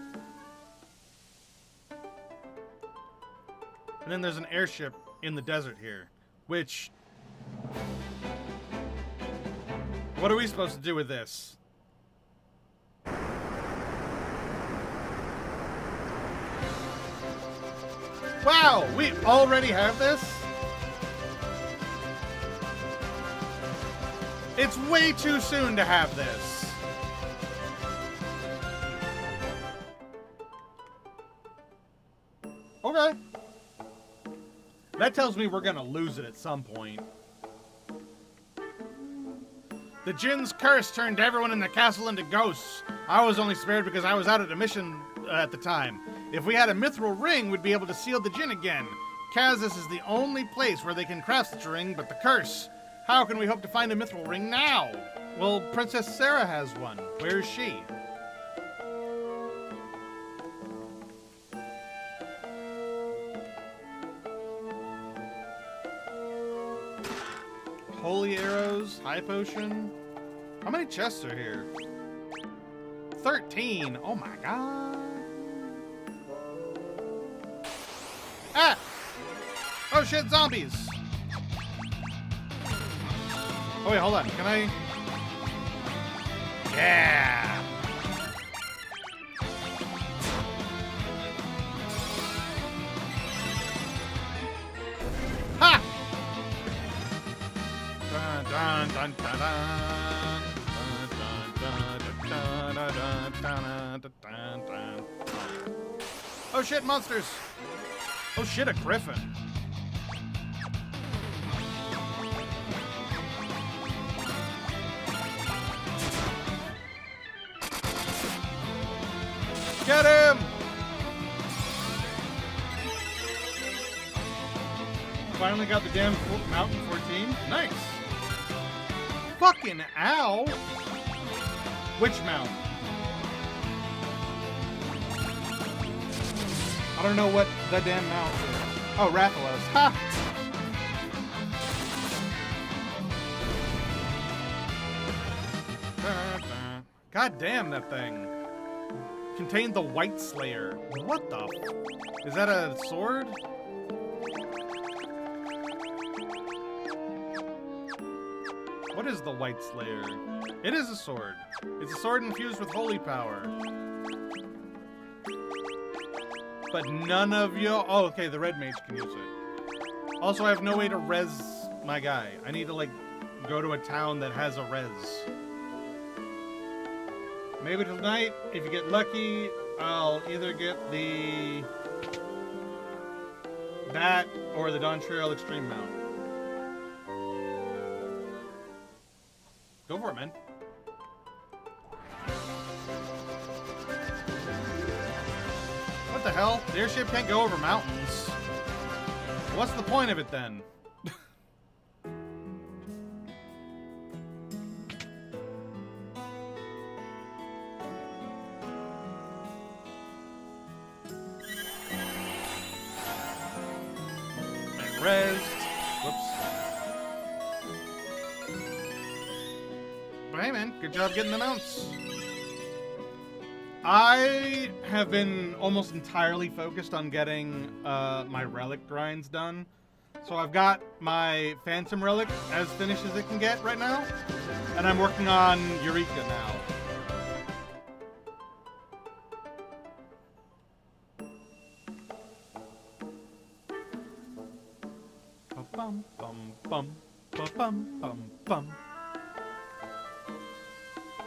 And then there's an airship in the desert here, which... What are we supposed to do with this? Wow, we already have this? It's way too soon to have this. Okay. That tells me we're gonna lose it at some point. The Jinn's curse turned everyone in the castle into ghosts. I was only spared because I was out at a mission at the time. If we had a mithril ring, we'd be able to seal the Jinn again. Kazas is the only place where they can craft such a ring, but the curse. How can we hope to find a mithril ring now? Well, Princess Sarah has one. Where is she? holy arrows, high potion. How many chests are here? 13. Oh my god. Ah! Oh shit, zombies! Oh wait, hold on. Can I? Yeah! Ha! Dun dun dun dun dun. Dun, dun, dun, dun, dun, dun, dun, dun. Oh shit, monsters! Oh shit, a griffin. Get him! Finally got the damn mountain 14. Nice. Fucking ow! Which mount? I don't know what the damn mount is. Oh, Rathalos. Ha! God damn that thing. Contained the White Slayer. What the? Is that a sword? What is the White Slayer? It is a sword. It's a sword infused with holy power. But none of you... Oh, okay, the red mage can use it. Also, I have no way to res my guy. I need to, like, go to a town that has a res. Maybe tonight, if you get lucky, I'll either get that or the Dawn Trail Extreme Mount. Go for it, man. What the hell? The airship can't go over mountains. What's the point of it then? Rezzed. Whoops. But hey, man, good job getting the mounts. I have been almost entirely focused on getting my relic grinds done. So I've got my Phantom Relic as finished as it can get right now. And I'm working on Eureka now. Bum bum bum bum bum bum.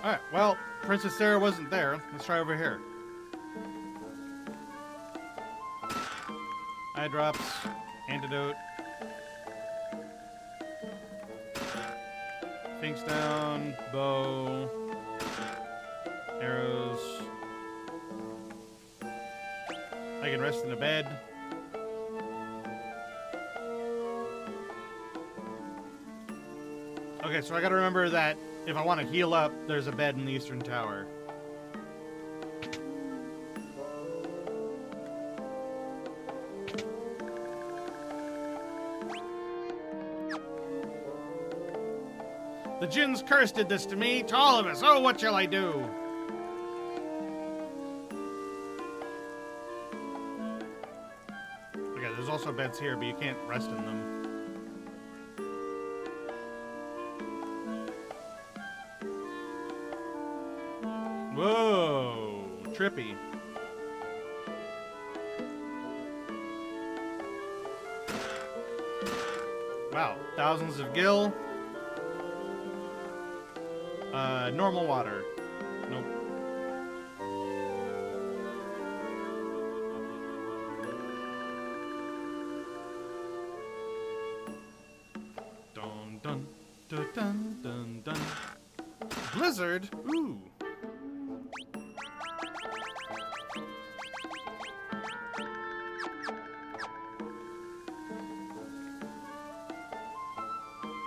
Alright, well, Princess Sarah wasn't there. Let's try over here. Eye drops, antidote. Finks down, bow, arrows. I can rest in a bed. Okay, so I gotta remember that if I want to heal up, there's a bed in the Eastern Tower. The Jinn's curse did this to me, to all of us. Oh, what shall I do? Okay, there's also beds here, but you can't rest in them. Whoa, trippy. Wow, thousands of gil. Normal water. Nope. Dun dun dun dun dun dun. Blizzard? Ooh.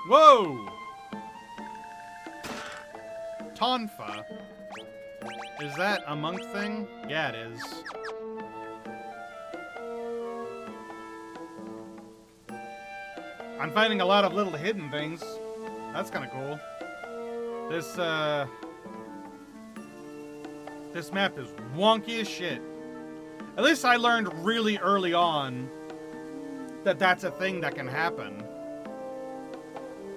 Whoa! Tonfa? Is that a monk thing? Yeah, it is. I'm finding a lot of little hidden things. That's kind of cool. This map is wonky as shit. At least I learned really early on that that's a thing that can happen.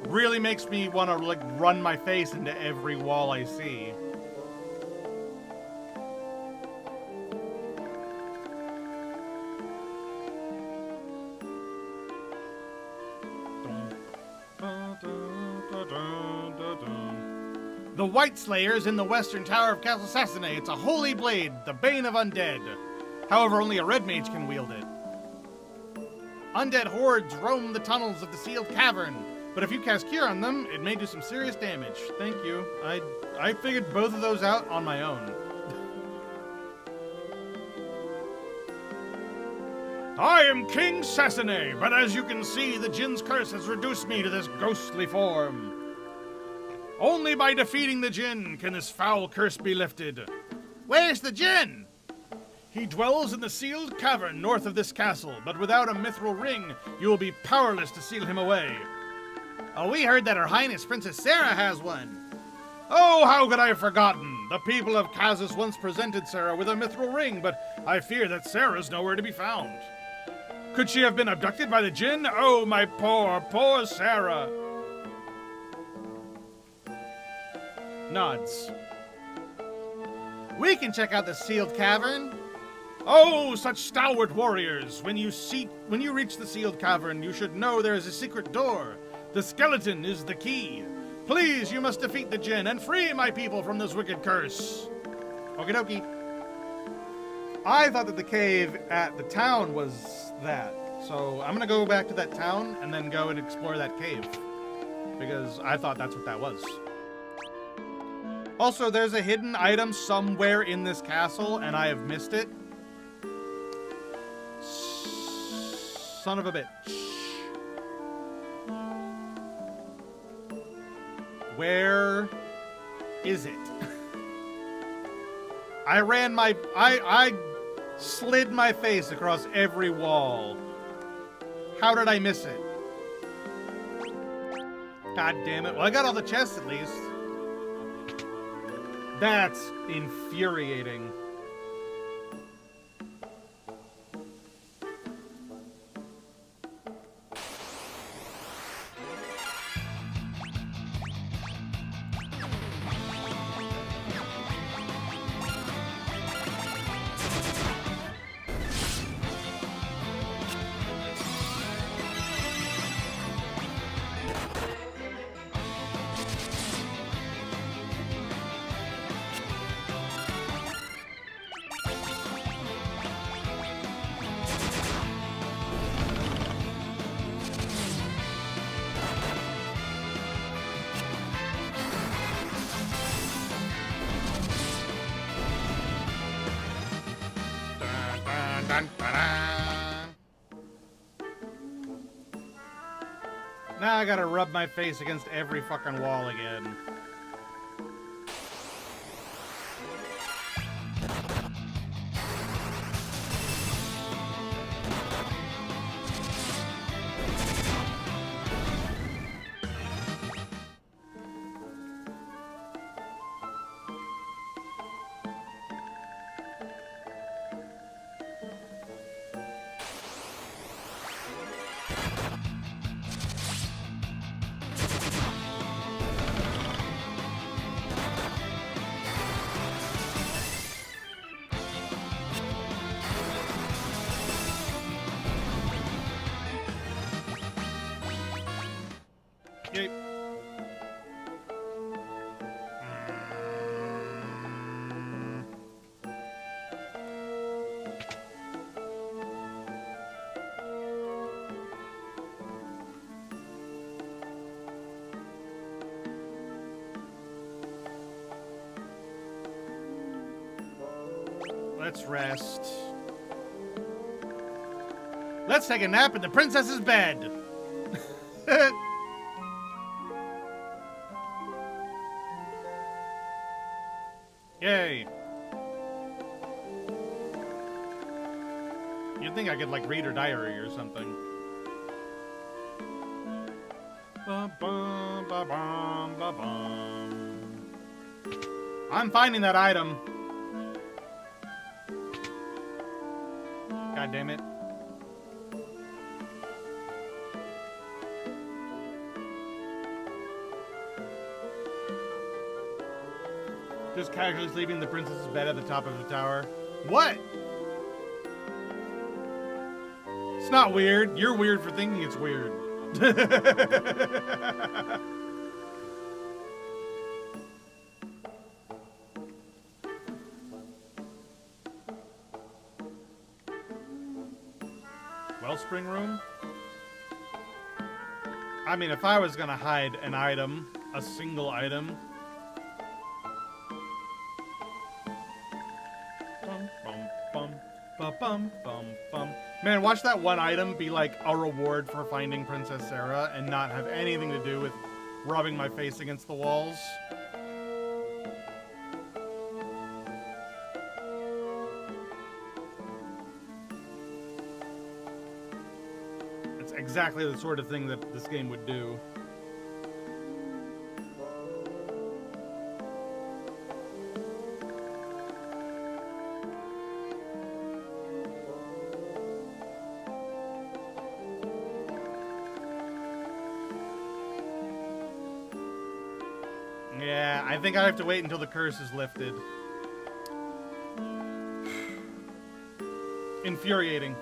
Really makes me want to like run my face into every wall I see. The White Slayers in the western tower of Castle Sassenay. It's a holy blade, the bane of undead. However, only a red mage can wield it. Undead hordes roam the tunnels of the sealed cavern, but if you cast Cure on them, it may do some serious damage. Thank you. I figured both of those out on my own. I am King Sassenay, but as you can see, the Jinn's curse has reduced me to this ghostly form. Only by defeating the Jinn can this foul curse be lifted. Where's the Jinn? He dwells in the sealed cavern north of this castle, but without a mithril ring, you will be powerless to seal him away. Oh, we heard that Her Highness Princess Sarah has one. Oh, how could I have forgotten? The people of Kazus once presented Sarah with a mithril ring, but I fear that Sarah's nowhere to be found. Could she have been abducted by the Jinn? Oh, my poor, poor Sarah. Nods. We can check out the sealed cavern. Oh, such stalwart warriors! When you reach the sealed cavern, you should know there is a secret door. The skeleton is the key. Please, you must defeat the Jinn and free my people from this wicked curse. Okie dokie. I thought that the cave at the town was that. So I'm gonna go back to that town and then go and explore that cave. Because I thought that's what that was. Also, there's a hidden item somewhere in this castle and I have missed it. Son of a bitch. Where is it? I slid my face across every wall. How did I miss it? God damn it. Well, I got all the chests at least. That's infuriating. Now I gotta rub my face against every fucking wall again. Yay. Let's rest. Let's take a nap in the princess's bed. Yay. You'd think I could, like, read her diary or something. Bum, bum, ba-bum, ba-bum. I'm finding that item. God damn it. Just casually sleeping in the princess's bed at the top of the tower. What? It's not weird. You're weird for thinking it's weird. Wellspring room? I mean, if I was gonna hide an item, a single item. Man, watch that one item be like a reward for finding Princess Sarah and not have anything to do with rubbing my face against the walls. It's exactly the sort of thing that this game would do. Yeah, I think I have to wait until the curse is lifted. Infuriating.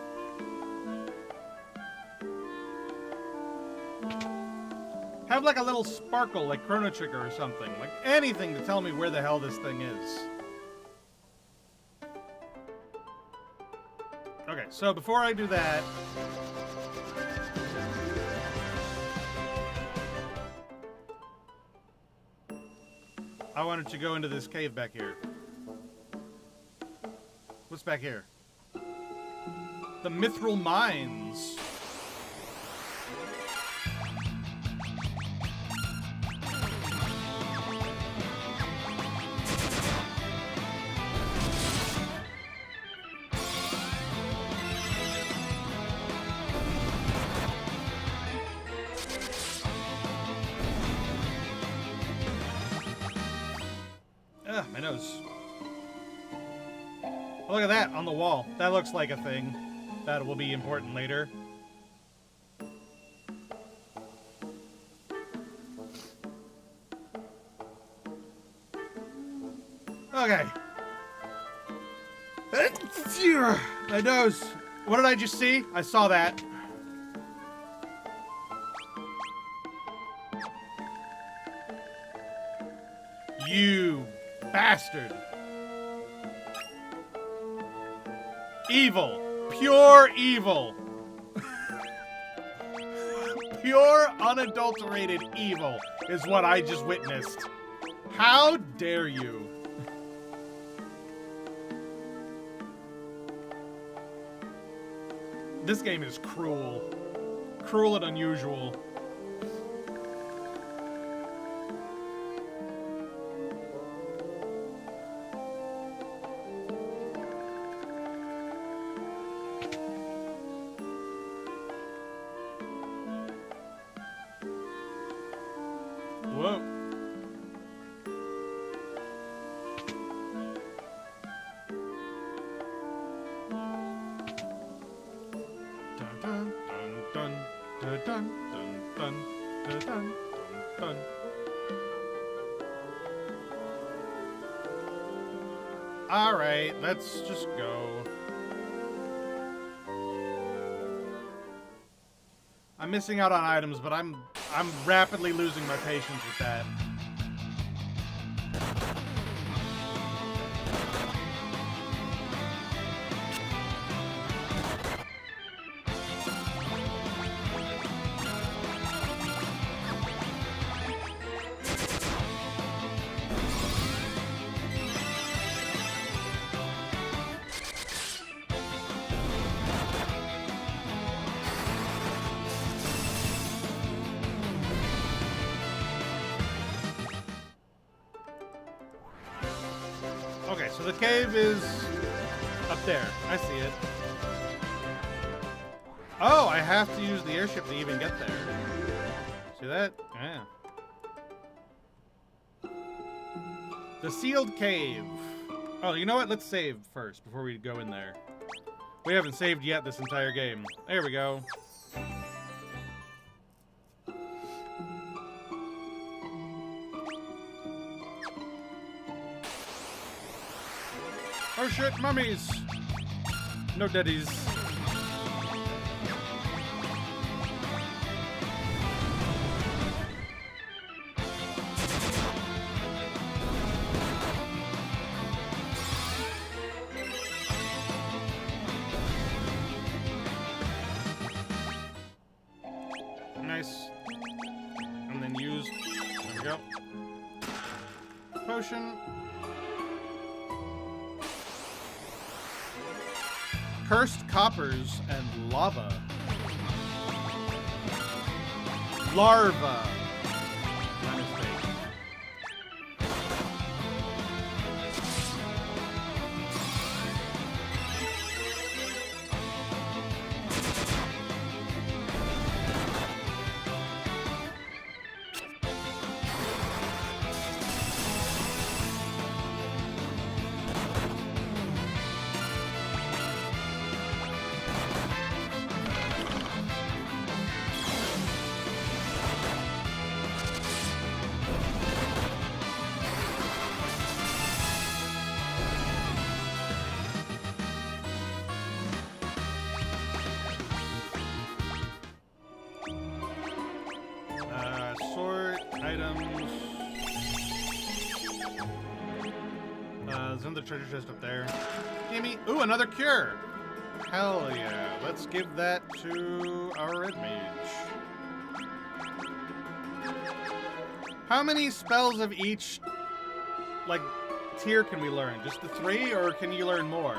Have like a little sparkle, like Chrono Trigger or something. Like anything to tell me where the hell this thing is. Okay, so before I do that... I wanted to go into this cave back here. What's back here? The Mithril Mines. Ugh, my nose. Oh, look at that on the wall. That looks like a thing that will be important later. Okay. My nose. What did I just see? I saw that. You bastard. Evil. Pure evil. Pure, unadulterated evil is what I just witnessed. How dare you? This game is cruel. Cruel and unusual. Whoa. Dun dun dun dun dun dun dun dun dun. All right, let's just go. I'm missing out on items, but I'm rapidly losing my patience with that. Okay, so the cave is up there. I see it. Oh, I have to use the airship to even get there. See that? Yeah. The sealed cave. Oh, you know what? Let's save first before we go in there. We haven't saved yet this entire game. There we go. Oh shit, mummies! No daddies. Nice. And then use... There we go. Potion. Cursed coppers and lava. Larva. My mistake. Sort items. There's another treasure chest up there. Gimme. Ooh, another cure. Hell yeah. Let's give that to our red mage. How many spells of each, like, tier can we learn? Just the 3, or can you learn more?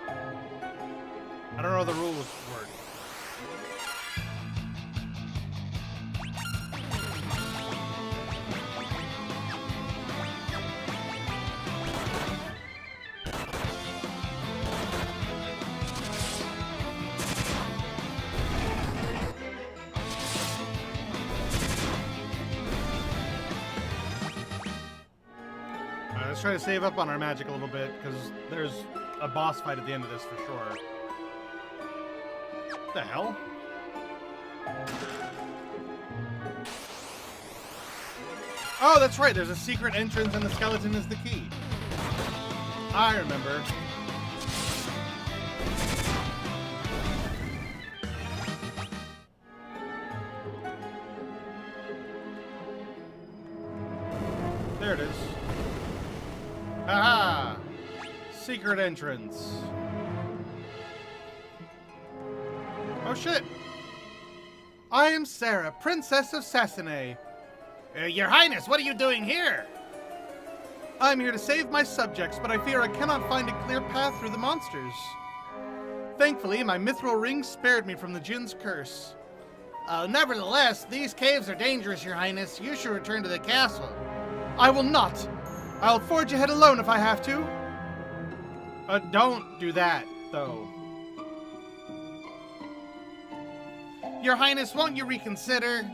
I don't know how the rules work. Let's try to save up on our magic a little bit, because there's a boss fight at the end of this for sure. What the hell? Oh, that's right, there's a secret entrance and the skeleton is the key. I remember. There it is. Aha! Secret entrance. Oh shit! I am Sarah, Princess of Sassenay. Your Highness, what are you doing here? I'm here to save my subjects, but I fear I cannot find a clear path through the monsters. Thankfully, my mithril ring spared me from the Jinn's curse. Nevertheless, these caves are dangerous, Your Highness. You should return to the castle. I will not! I'll forge ahead alone if I have to. Don't do that, though. Your Highness, won't you reconsider?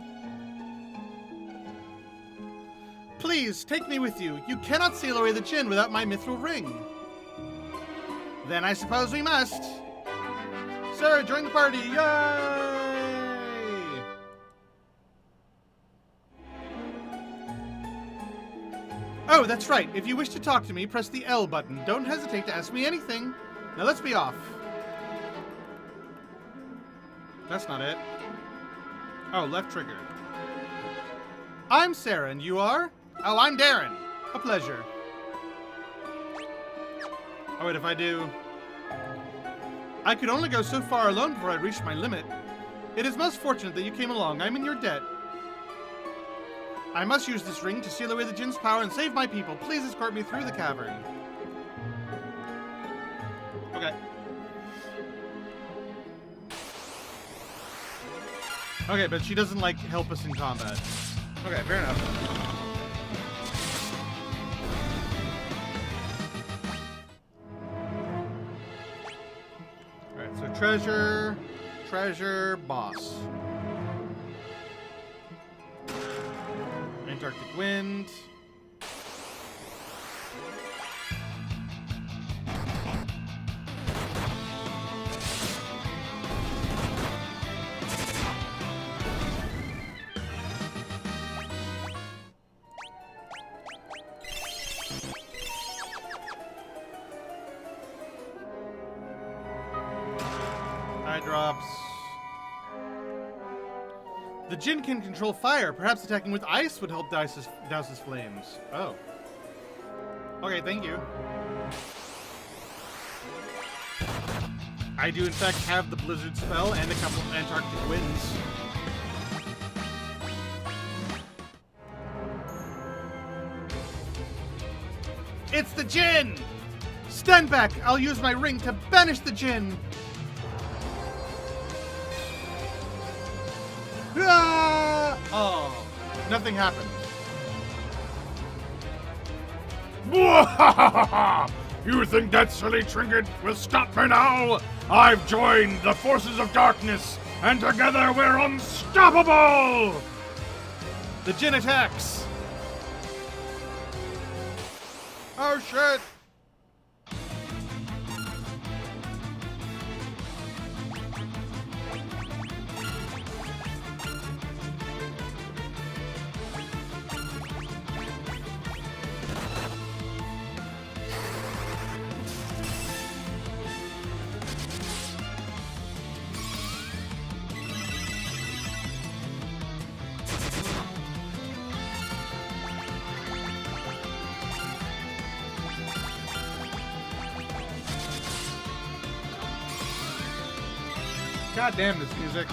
Please, take me with you. You cannot seal away the Jinn without my mithril ring. Then I suppose we must. Sarah, join the party! Yay! Oh, that's right. If you wish to talk to me, press the L button. Don't hesitate to ask me anything. Now let's be off. That's not it. Oh, left trigger. I'm Sarah, and you are? Oh, I'm Darren. A pleasure. Oh, wait, if I do... I could only go so far alone before I'd reached my limit. It is most fortunate that you came along. I'm in your debt. I must use this ring to seal away the Jinn's power and save my people. Please escort me through the cavern. Okay. Okay, but she doesn't, like, help us in combat. Okay, fair enough. Alright, so treasure, boss. Antarctic wind. drops. The Djinn can control fire. Perhaps attacking with ice would help douse his flames. Oh. Okay, thank you. I do in fact have the blizzard spell and a couple Antarctic winds. It's the Djinn! Stand back! I'll use my ring to banish the Djinn! Ah! Oh, nothing happened. You think that silly trinket will stop me now? I've joined the forces of darkness, and together we're unstoppable! The Djinn attacks! Oh shit! God damn this music.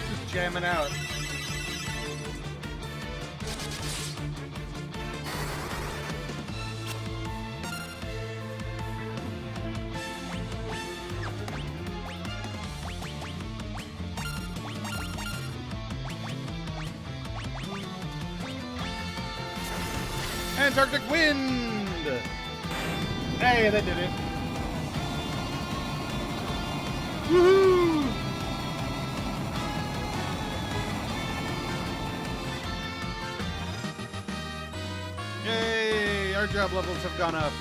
Just jamming out. Antarctic wind! Hey, that did it. Woohoo! Yay! Our job levels have gone up.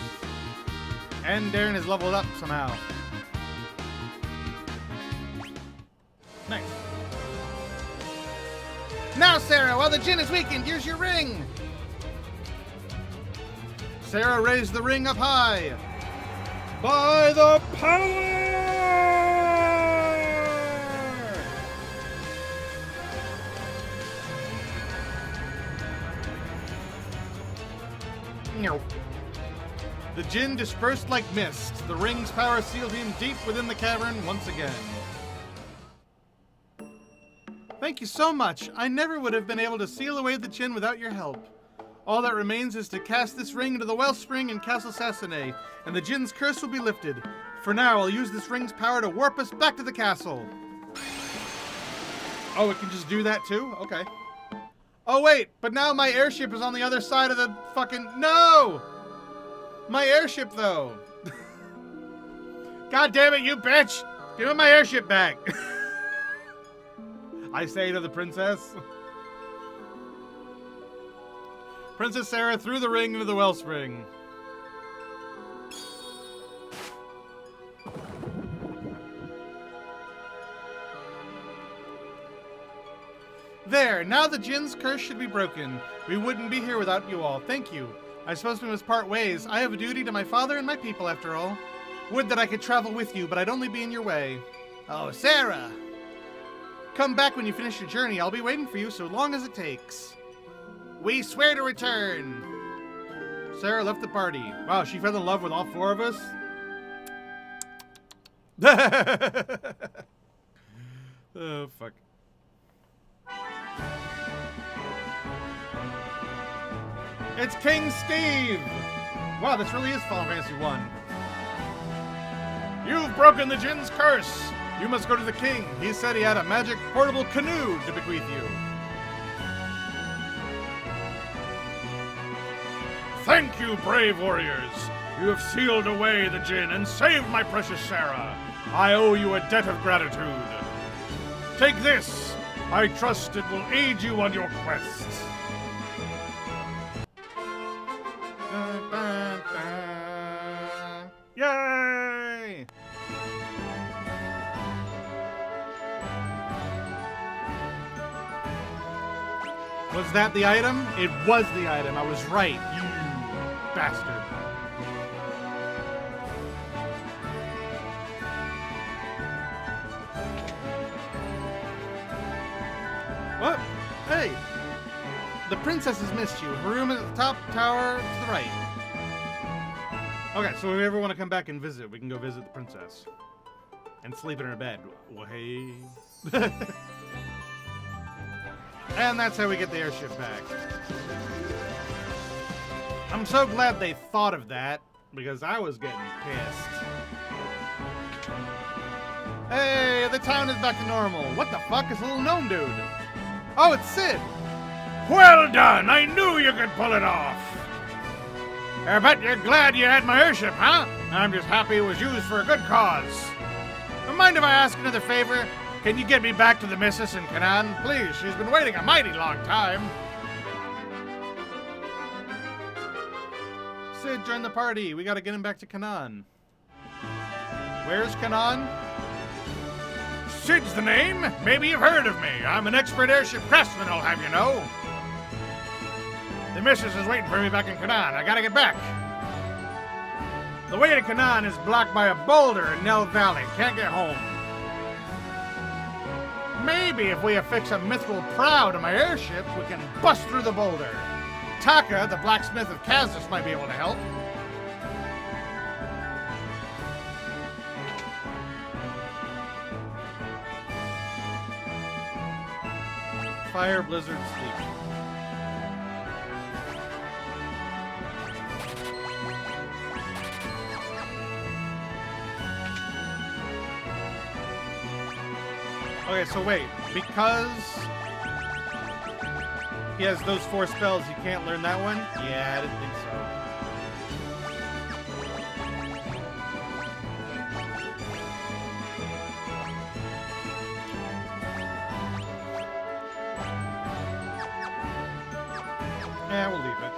And Darren has leveled up somehow. Nice. Now, Sarah, while the Djinn is weakened, use your ring! Sarah raised the ring up high. By the power! No. The Djinn dispersed like mist. The ring's power sealed him deep within the cavern once again. Thank you so much. I never would have been able to seal away the Djinn without your help. All that remains is to cast this ring into the wellspring in Castle Sassenay, and the Djinn's curse will be lifted. For now, I'll use this ring's power to warp us back to the castle. Oh, it can just do that too? Okay. Oh wait, but now my airship is on the other side of the fucking... No! My airship, though. God damn it, you bitch! Give me my airship back! I say to the princess. Princess Sarah threw the ring into the wellspring. There, now the Djinn's curse should be broken. We wouldn't be here without you all. Thank you. I suppose we must part ways. I have a duty to my father and my people, after all. Would that I could travel with you, but I'd only be in your way. Oh, Sarah! Come back when you finish your journey. I'll be waiting for you so long as it takes. We swear to return! Sarah left the party. Wow, she fell in love with all four of us? Oh, fuck. It's King Steve! Wow, this really is Final Fantasy 1. You've broken the Djinn's curse! You must go to the king. He said he had a magic portable canoe to bequeath you. Thank you, brave warriors. You have sealed away the Djinn and saved my precious Sarah. I owe you a debt of gratitude. Take this. I trust it will aid you on your quest. Was that the item? It was the item. I was right. You bastard. What? Hey! The princess has missed you. Her room is at the top tower to the right. Okay, so if we ever want to come back and visit, we can go visit the princess. And sleep in her bed. Well, hey. And that's how we get the airship back. I'm so glad they thought of that, because I was getting pissed. Hey, the town is back to normal. What the fuck is little gnome dude? Oh, it's Sid. Well done! I knew you could pull it off! I bet you're glad you had my airship, huh? I'm just happy it was used for a good cause. Mind if I ask another favor? Can you get me back to the missus in Canaan? Please, she's been waiting a mighty long time. Sid, join the party. We gotta get him back to Canaan. Where's Canaan? Sid's the name? Maybe you've heard of me. I'm an expert airship craftsman, I'll have you know. The missus is waiting for me back in Canaan. I gotta get back. The way to Canaan is blocked by a boulder in Nell Valley. Can't get home. Maybe if we affix a mithril prow to my airship, we can bust through the boulder. Taka, the blacksmith of Kazus, might be able to help. Fire, blizzard, sleep. Okay, so wait, because he has those 4 spells, you can't learn that one? Yeah, I didn't think so. Yeah, we'll leave it.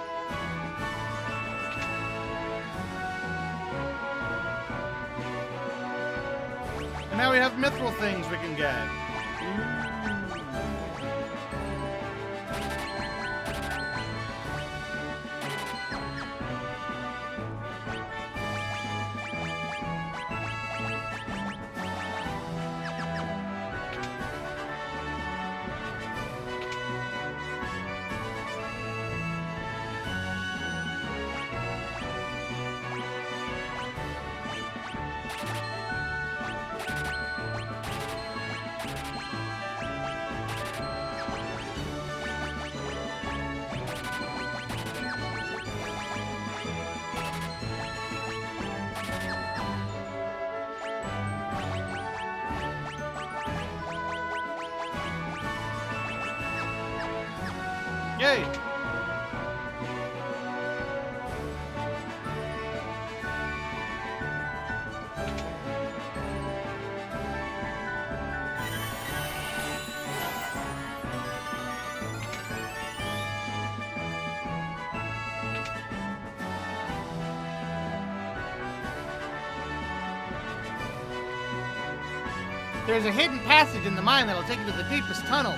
And now we have mithril things we can get. Yay! There's a hidden passage in the mine that'll take you to the deepest tunnels.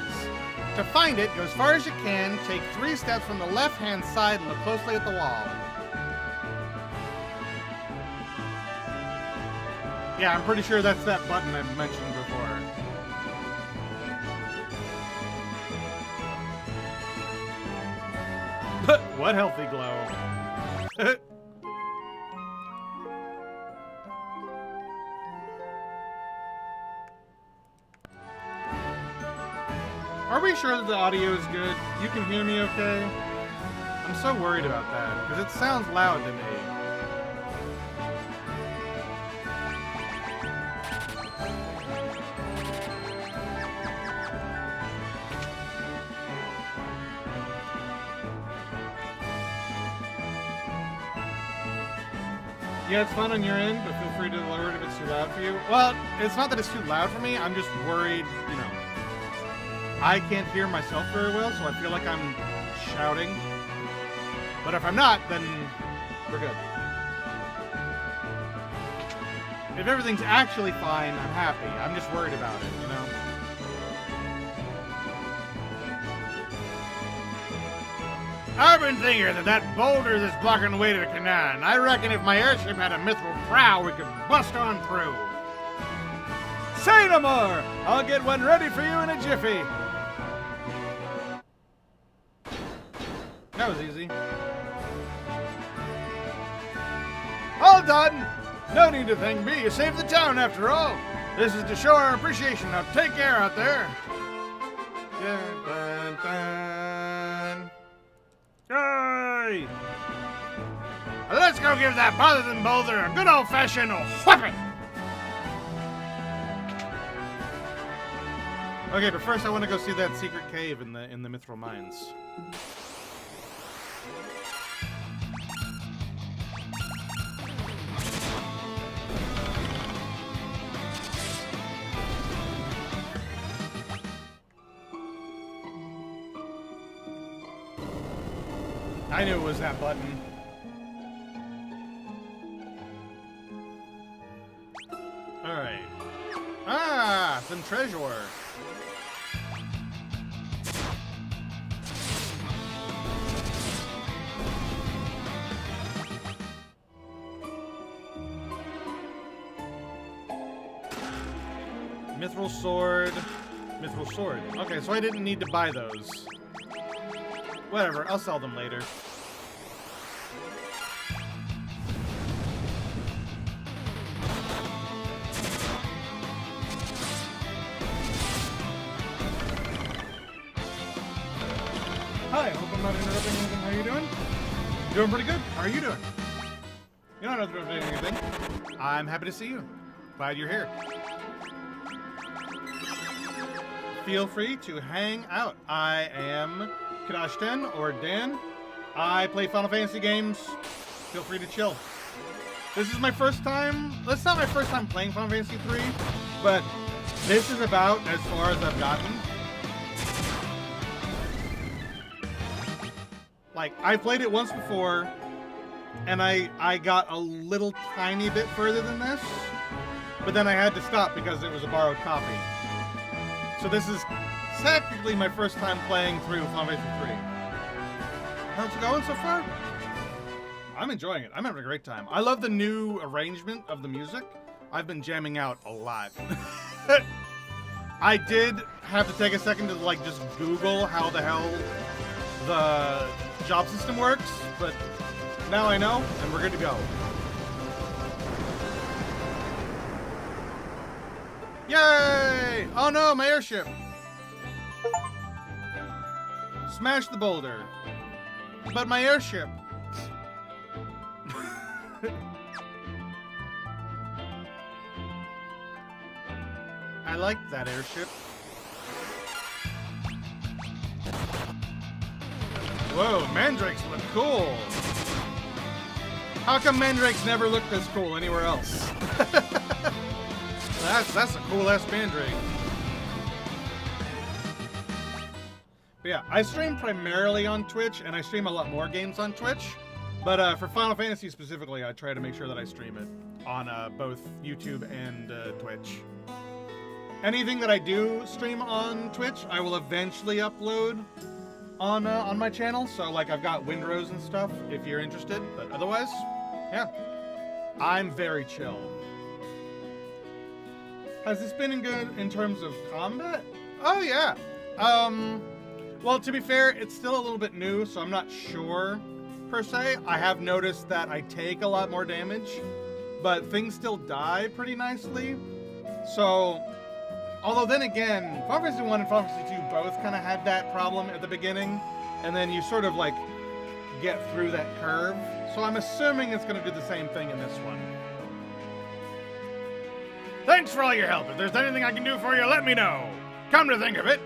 To find it, go as far as you can, take 3 steps from the left-hand side and look closely at the wall. Yeah, I'm pretty sure that's that button I mentioned before. What healthy glow. Are we sure that the audio is good? You can hear me okay? I'm so worried about that, because it sounds loud to me. Yeah, it's fun on your end, but feel free to lower it if it's too loud for you. Well, it's not that it's too loud for me, I'm just worried, you know. I can't hear myself very well, so I feel like I'm shouting. But if I'm not, then we're good. If everything's actually fine, I'm happy. I'm just worried about it, you know? I've been thinking that boulder that's blocking the way to the canal. I reckon if my airship had a mithril prow, we could bust on through. Say no more! I'll get one ready for you in a jiffy. That was easy. All done! No need to thank me. You saved the town after all. This is to show our appreciation. Now take care out there. Dun, dun, dun. Yay! Let's go give that bothersome boulder a good old-fashioned whooping. Okay, but first I want to go see that secret cave in the Mithril Mines. I knew it was that button. Alright. Ah, some treasure. Mithril sword. Mithril sword. Okay, so I didn't need to buy those. Whatever, I'll sell them later. Hi, hope I'm not interrupting anything. How are you doing? Doing pretty good. How are you doing? You don't have to do anything. I'm happy to see you. Glad you're here. Feel free to hang out. I am Kadashten or Dan. I play Final Fantasy games. Feel free to chill. This is my first time. That's not my first time playing Final Fantasy 3, but this is about as far as I've gotten. Like, I played it once before, and I got a little tiny bit further than this, but then I had to stop because it was a borrowed copy. So this is technically my first time playing through Final Fantasy 3. How's it going so far? I'm enjoying it. I'm having a great time. I love the new arrangement of the music. I've been jamming out a lot. I did have to take a second to like just Google how the hell the job system works, but now I know, and we're good to go. Yay! Oh no, my airship! Smash the boulder. But my airship. I like that airship. Whoa, mandrakes look cool. How come mandrakes never look this cool anywhere else? That's a cool-ass mandrake. But yeah, I stream primarily on Twitch, and I stream a lot more games on Twitch. But for Final Fantasy specifically, I try to make sure that I stream it on both YouTube and Twitch. Anything that I do stream on Twitch, I will eventually upload on my channel. So like I've got Windrose and stuff if you're interested. But otherwise, yeah, I'm very chill. Has this been good in terms of combat? Oh yeah. Well, to be fair, it's still a little bit new, so I'm not sure per se. I have noticed that I take a lot more damage, but things still die pretty nicely. So, although then again, Final Fantasy 1 and Final Fantasy 2 both kind of had that problem at the beginning, and then you sort of like get through that curve. So I'm assuming it's going to do the same thing in this one. Thanks for all your help. If there's anything I can do for you, let me know. Come to think of it,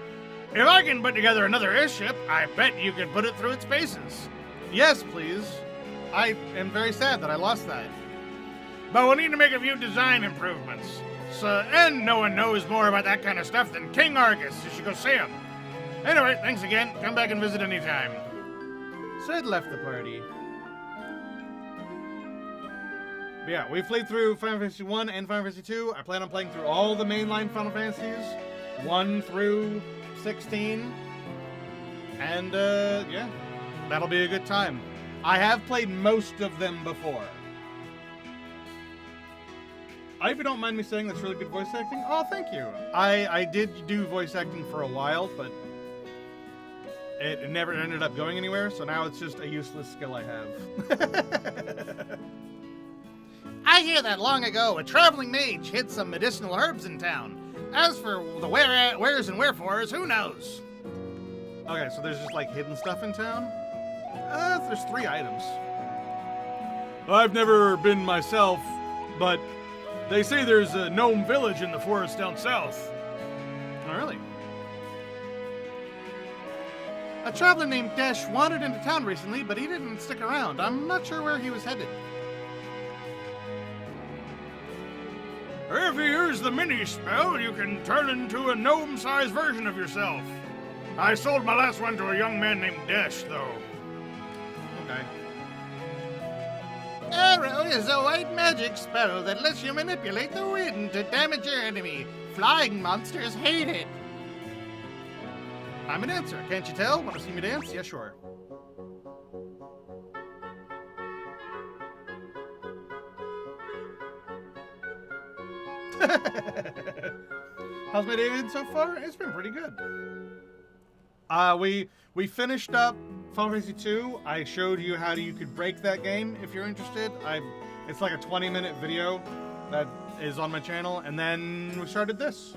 if I can put together another airship, I bet you could put it through its paces. Yes, please. I am very sad that I lost that. But we'll need to make a few design improvements. So, and no one knows more about that kind of stuff than King Argus. You should go see him. Anyway, thanks again. Come back and visit anytime. Sid left the party. But yeah, we played through Final Fantasy 1 and Final Fantasy 2. I plan on playing through all the mainline Final Fantasies, 1 through 16. And, yeah. That'll be a good time. I have played most of them before. I hope you don't mind me saying that's really good voice acting. Oh, thank you. I did do voice acting for a while, but it never ended up going anywhere, so now it's just a useless skill I have. I hear that long ago a traveling mage hid some medicinal herbs in town. As for the wheres and wherefores, who knows? Okay, so there's just like hidden stuff in town? There's 3 items. I've never been myself, but they say there's a gnome village in the forest down south. Oh, really? A traveler named Desh wandered into town recently, but he didn't stick around. I'm not sure where he was headed. If you use the mini spell, you can turn into a gnome-sized version of yourself. I sold my last one to a young man named Desh, though. Okay. Arrow is a white magic spell that lets you manipulate the wind to damage your enemy. Flying monsters hate it. I'm a dancer, can't you tell? Want to see me dance? Yeah, sure. How's my day been so far? It's been pretty good. We finished up Final Fantasy 2. I showed you how you could break that game if you're interested. It's like a 20-minute video that is on my channel, and then we started this.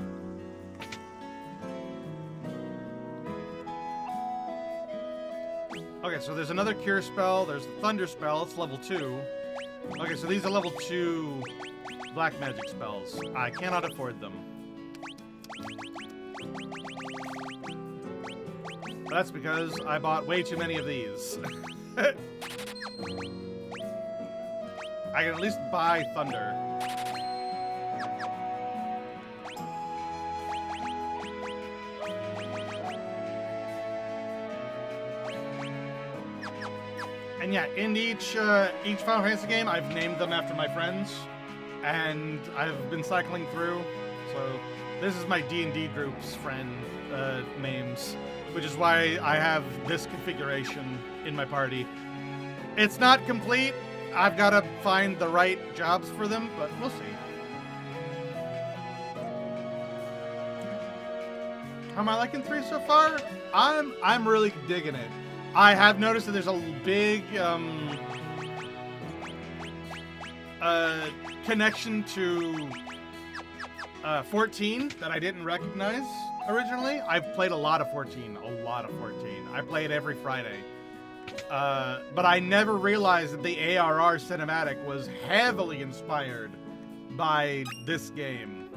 Okay, so there's another cure spell. There's the thunder spell. It's level 2. Okay, so these are level 2 black magic spells. I cannot afford them. That's because I bought way too many of these. I can at least buy thunder. And yeah, in each Final Fantasy game, I've named them after my friends, and I've been cycling through. So this is my D&D group's friend names, which is why I have this configuration in my party. It's not complete. I've got to find the right jobs for them, but we'll see. How am I liking 3 so far? I'm really digging it. I have noticed that there's a big connection to 14 that I didn't recognize originally. I've played a lot of 14. I play it every Friday. But I never realized that the ARR cinematic was heavily inspired by this game.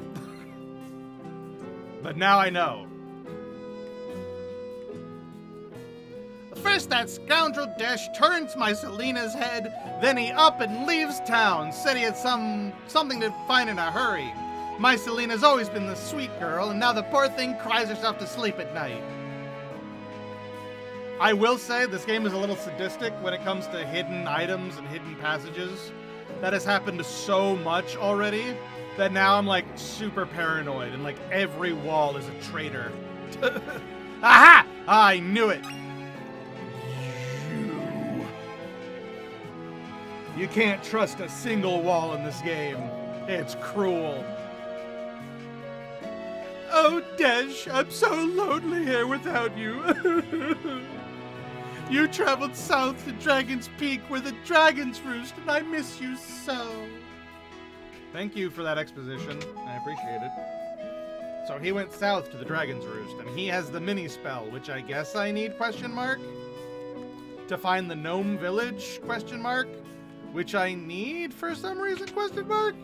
But now I know. First, that scoundrel Desh turns my Selina's head, then he up and leaves town. Said he had something to find in a hurry. My Selina's always been the sweet girl, and now the poor thing cries herself to sleep at night. I will say this game is a little sadistic when it comes to hidden items and hidden passages. That has happened so much already that now I'm like super paranoid and like every wall is a traitor. Aha! I knew it. You can't trust a single wall in this game. It's cruel. Oh, Desh, I'm so lonely here without you. You traveled south to Dragon's Peak where the dragons roost, and I miss you so. Thank you for that exposition. I appreciate it. So he went south to the Dragon's Roost, and he has the mini spell, which I guess I need, question mark? To find the gnome village, question mark? Which I need for some reason, question mark?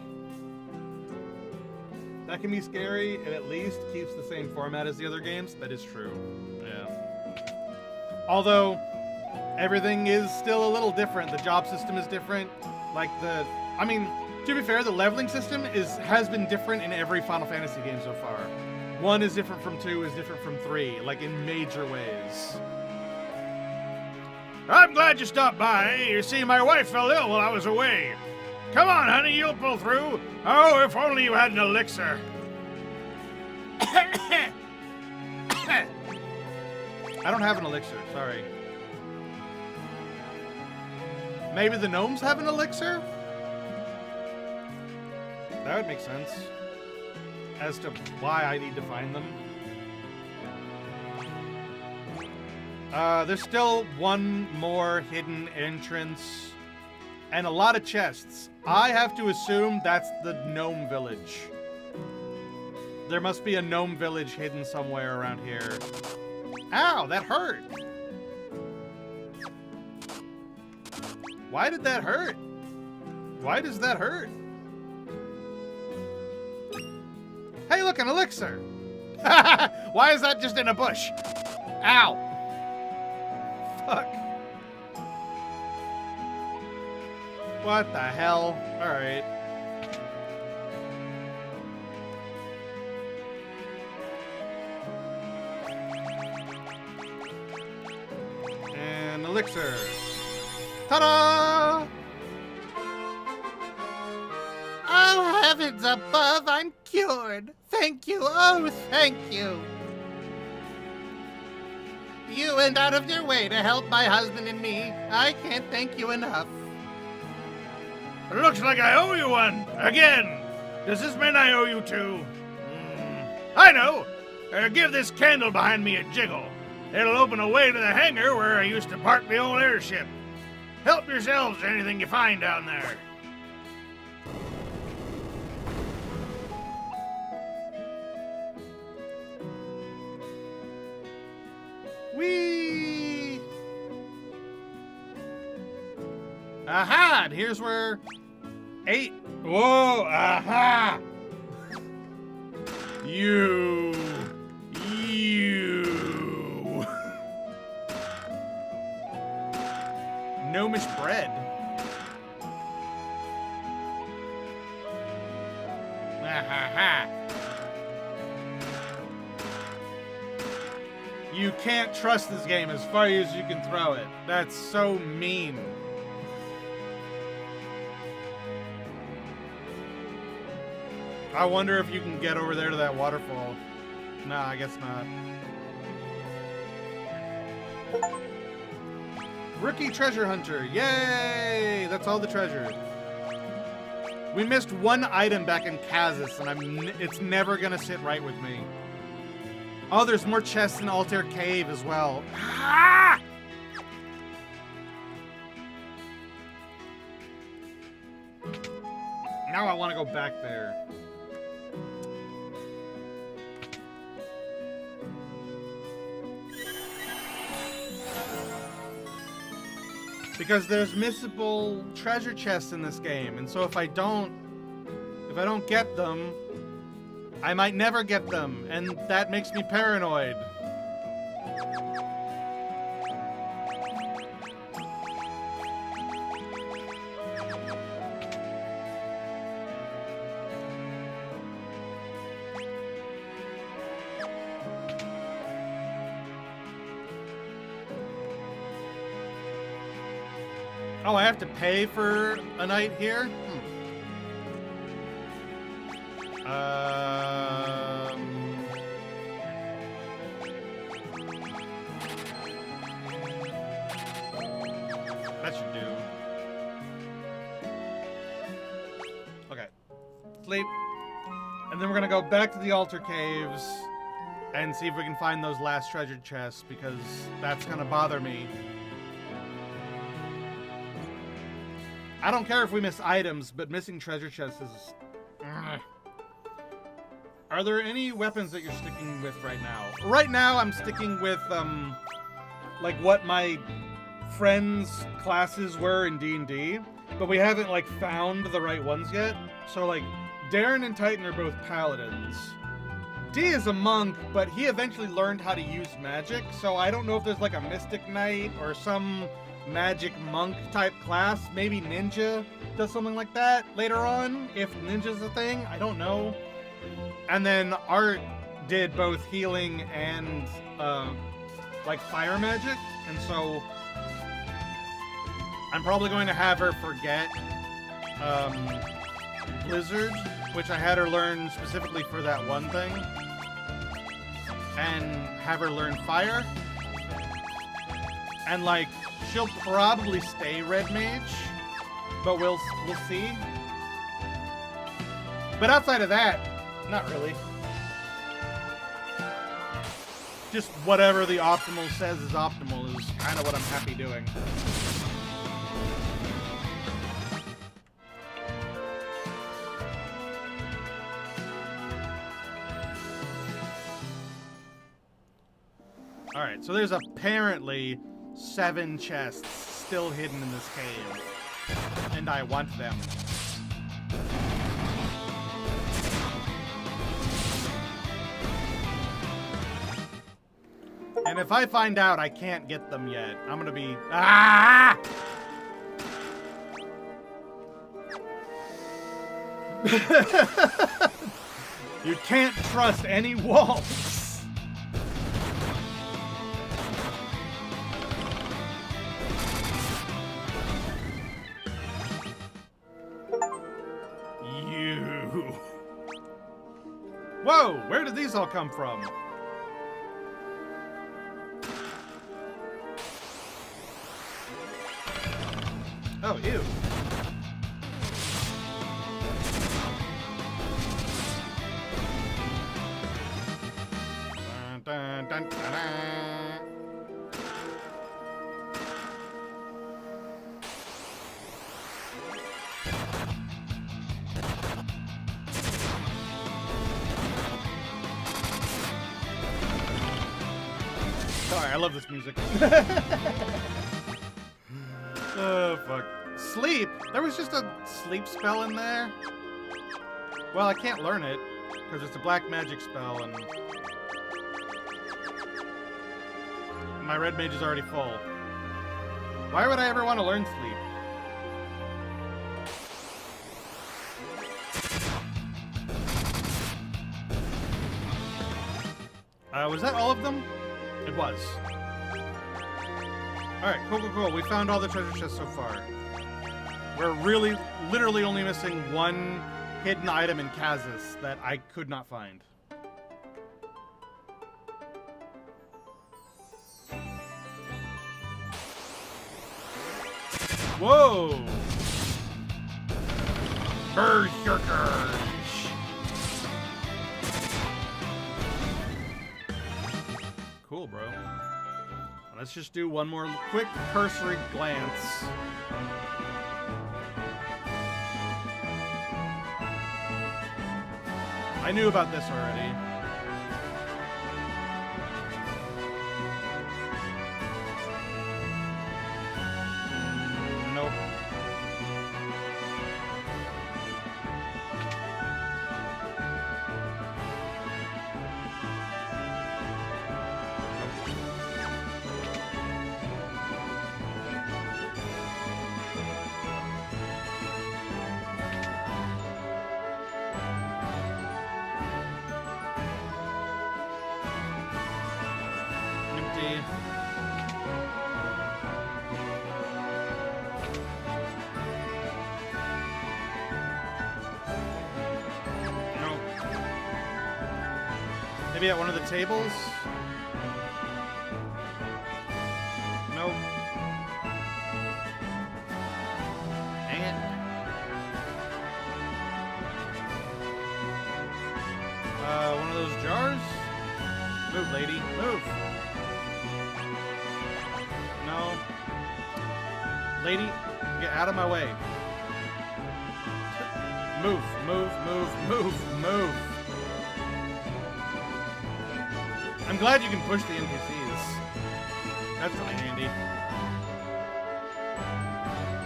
That can be scary. It at least keeps the same format as the other games. That is true. Yeah. Although, everything is still a little different. The job system is different. Like to be fair, the leveling system has been different in every Final Fantasy game so far. 1 is different from 2, is different from 3, like in major ways. I'm glad you stopped by. You see, my wife fell ill while I was away. Come on, honey, you'll pull through. Oh, if only you had an elixir. I don't have an elixir, sorry. Maybe the gnomes have an elixir? That would make sense. As to why I need to find them. There's still one more hidden entrance. And a lot of chests. I have to assume that's the gnome village. There must be a gnome village hidden somewhere around here. Ow, that hurt! Why did that hurt? Why does that hurt? Hey, look, an elixir! Why is that just in a bush? Ow! Fuck. What the hell? Alright. And elixir. Ta-da! Oh, heavens above, I'm cured. Thank you, oh, thank you. You went out of your way to help my husband and me. I can't thank you enough. Looks like I owe you one. Again. Does this mean I owe you two? I know. Give this candle behind me a jiggle. It'll open a way to the hangar where I used to park the old airship. Help yourselves to anything you find down there. Whee! Aha! And here's where 8. Whoa! Aha! You. Gnomish bread. Ahaha. You can't trust this game as far as you can throw it. That's so mean. I wonder if you can get over there to that waterfall. No, I guess not. Rookie treasure hunter. Yay! That's all the treasure. We missed one item back in Kazis, and it's never gonna sit right with me. Oh, there's more chests in Altair Cave as well. Ah! Now I want to go back there. Because there's missable treasure chests in this game, and so if I don't get them, I might never get them, and that makes me paranoid. Oh, I have to pay for a night here? That should do. Okay. Sleep. And then we're gonna go back to the altar caves and see if we can find those last treasure chests, because that's gonna bother me. I don't care if we miss items, but missing treasure chests is... Are there any weapons that you're sticking with right now? Right now, I'm sticking with, like, what my friends' classes were in D&D, but we haven't, like, found the right ones yet. So, like, Darren and Titan are both paladins. D is a monk, but he eventually learned how to use magic, so I don't know if there's, like, a Mystic Knight or some magic monk type class. Maybe ninja does something like that later on, if ninja's a thing. I don't know. And then Art did both healing and like fire magic, and so I'm probably going to have her forget Blizzard, which I had her learn specifically for that one thing, and have her learn fire, and like she'll probably stay red mage, but we'll see. But outside of that, not really. Just whatever the optimal says is optimal is kind of what I'm happy doing. Alright, so there's apparently 7 chests still hidden in this cave. And I want them. And if I find out I can't get them yet, I'm gonna be... Ah! You can't trust any walls. Whoa! Where did these all come from? Oh, ew. Dun, dun, dun, dun, dun. Sorry, I love this music. Oh, fuck. Sleep? There was just a sleep spell in there? Well, I can't learn it, because it's a black magic spell, and... my red mage is already full. Why would I ever want to learn sleep? Was that all of them? It was. Alright, cool. We found all the treasure chests so far. We're really, literally only missing one hidden item in Kazis that I could not find. Whoa! Berserkers! Cool, bro. Let's just do one more quick cursory glance. I knew about this already. Nope. Maybe at one of the tables? Nope. Dang it. One of those jars? Move, lady. Move. No. Lady, get out of my way. Move, move, move, move, move. I'm glad you can push the NPCs. That's really handy.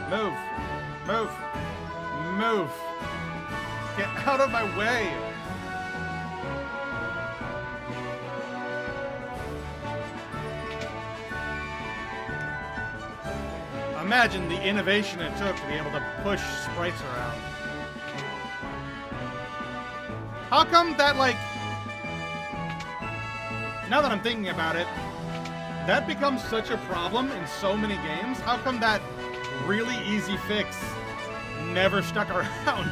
Move. Move. Move. Get out of my way. Imagine the innovation it took to be able to push sprites around. How come that, like... Now that I'm thinking about it, that becomes such a problem in so many games. How come that really easy fix never stuck around?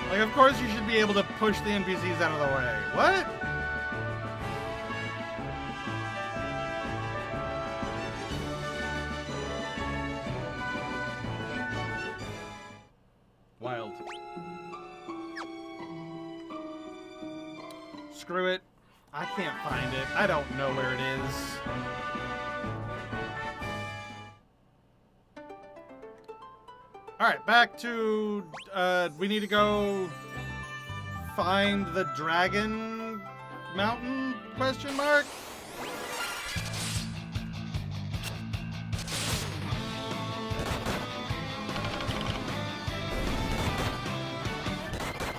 Like, of course you should be able to push the NPCs out of the way. What? screw it. I can't find it. I don't know where it is. Alright, back to... we need to go... find the dragon mountain? Question mark?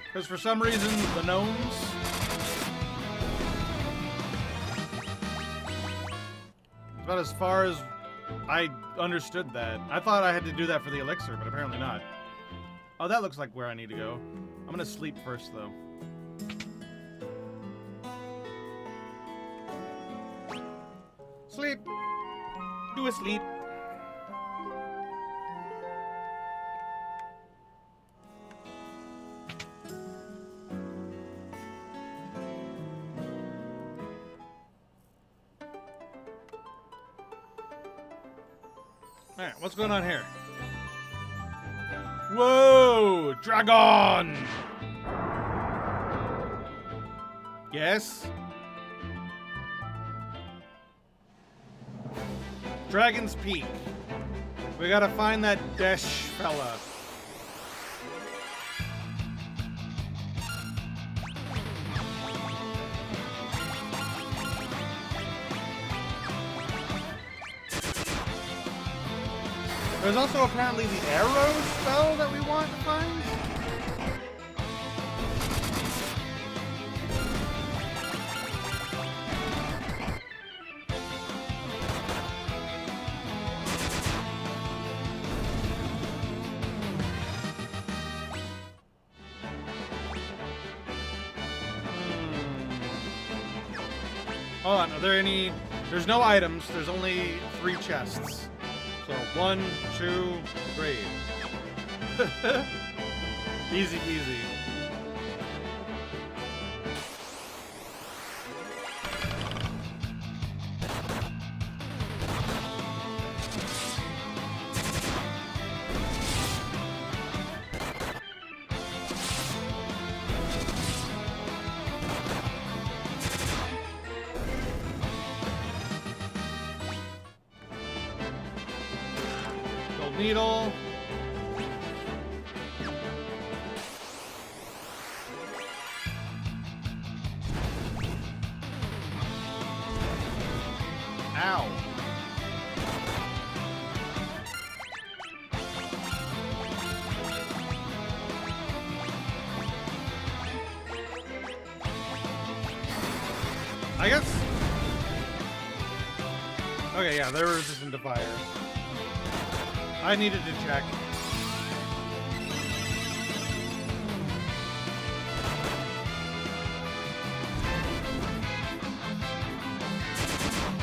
Because for some reason, the gnomes... about as far as I understood that. I thought I had to do that for the elixir, but apparently not. Oh, that looks like where I need to go. I'm gonna sleep first, though. Sleep. Do a sleep. Alright, what's going on here? Whoa! Dragon! Yes? Dragon's Peak. We gotta find that Desh fella. There's also apparently the arrow spell that we want to find. Hold on, are there any... There's no items, there's only 3 chests. So 1, 2, 3. Easy peasy. Needle. Ow. I guess. Okay, yeah, they're resistant to fire. I needed to check.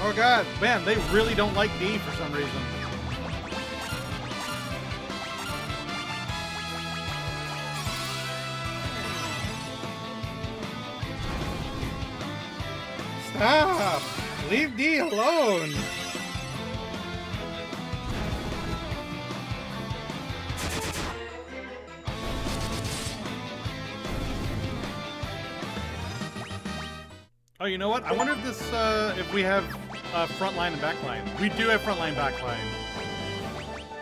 Oh god, man, they really don't like D for some reason. Stop! Leave D alone! Oh, you know what? I wonder if this, if we have front line and back line. We do have front line, back line.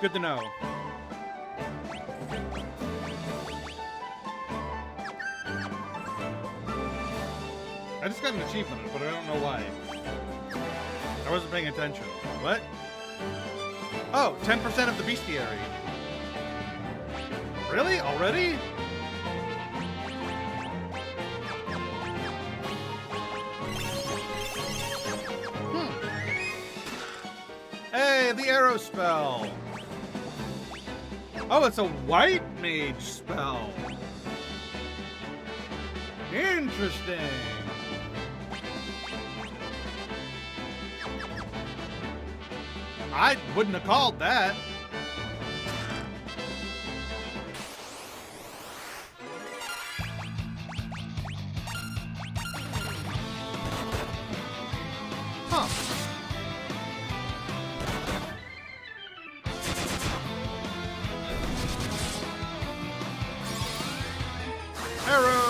Good to know. I just got an achievement, but I don't know why. I wasn't paying attention. What? Oh, 10% of the bestiary. Really? Already? Hey, the arrow spell. Oh, it's a white mage spell. Interesting. I wouldn't have called that. Huh. Arrow!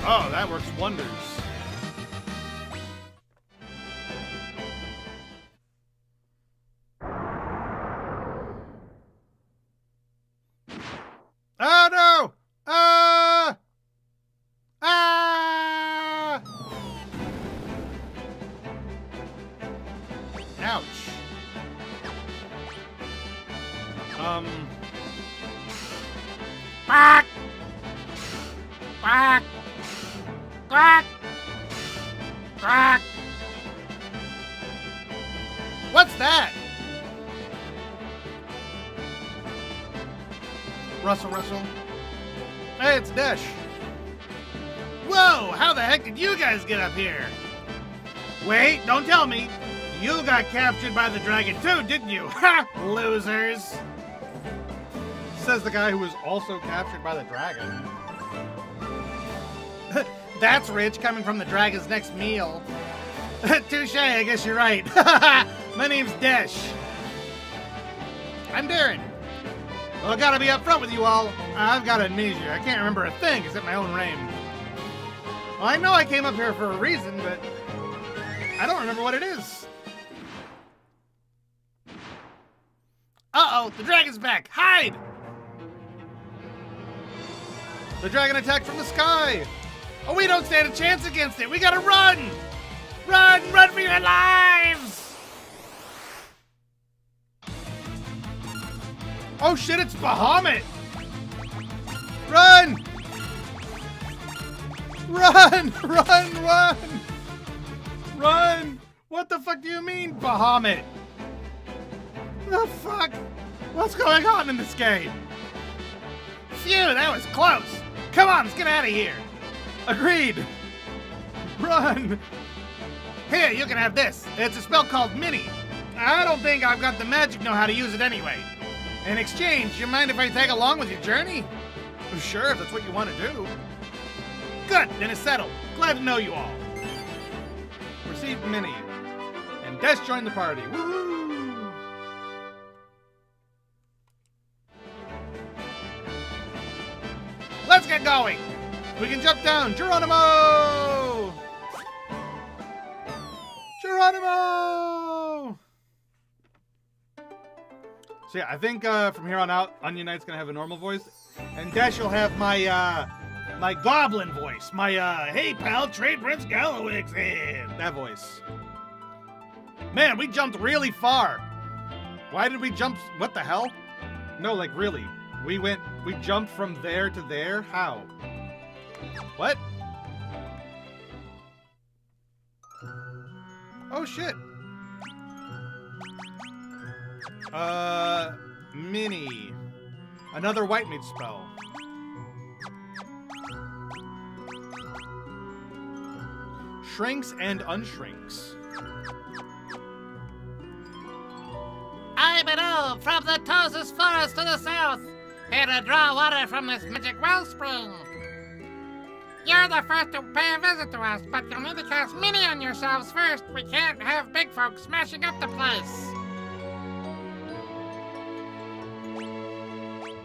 Oh, that works wonders. Oh no! Ouch. Quack! Quack! Quack! Quack! What's that? Russell. Hey, it's Dash. Whoa! How the heck did you guys get up here? Wait, don't tell me. You got captured by the dragon too, didn't you? Ha! Losers! Says the guy who was also captured by the dragon. That's rich coming from the dragon's next meal. Touche, I guess you're right. My name's Desh. I'm Darren. Well, I gotta be upfront with you all. I've got amnesia. I can't remember a thing except my own name. Well, I know I came up here for a reason, but I don't remember what it is. Uh-oh, the dragon's back. Hide! The dragon attacked from the sky. Oh, we don't stand a chance against it. We gotta run! Run! Run for your lives! Oh shit, it's Bahamut! Run! Run! Run! Run! Run! What the fuck do you mean, Bahamut? The fuck? What's going on in this game? Phew, that was close. Come on, let's get out of here. Agreed. Run. Here, you can have this. It's a spell called Mini. I don't think I've got the magic know how to use it anyway. In exchange, you mind if I tag along with your journey? Sure, if that's what you want to do. Good, then it's settled. Glad to know you all. Received Mini. And Desh joined the party. Woohoo! Let's get going. We can jump down. Geronimo! Geronimo! So yeah, I think from here on out, Onion Knight's gonna have a normal voice. And Dash will have my, my goblin voice. My, hey pal, Trade Prince Gallowig's in. That voice. Man, we jumped really far. Why did we jump? What the hell? No, like really. We jumped from there to there? How? What? Oh shit. Mini. Another white mage spell. Shrinks and unshrinks. I'm an elf from the Tosus Forest to the south, here to draw water from this magic wellspring. You're the first to pay a visit to us, but you'll need to cast Mini on yourselves first. We can't have big folks smashing up the place.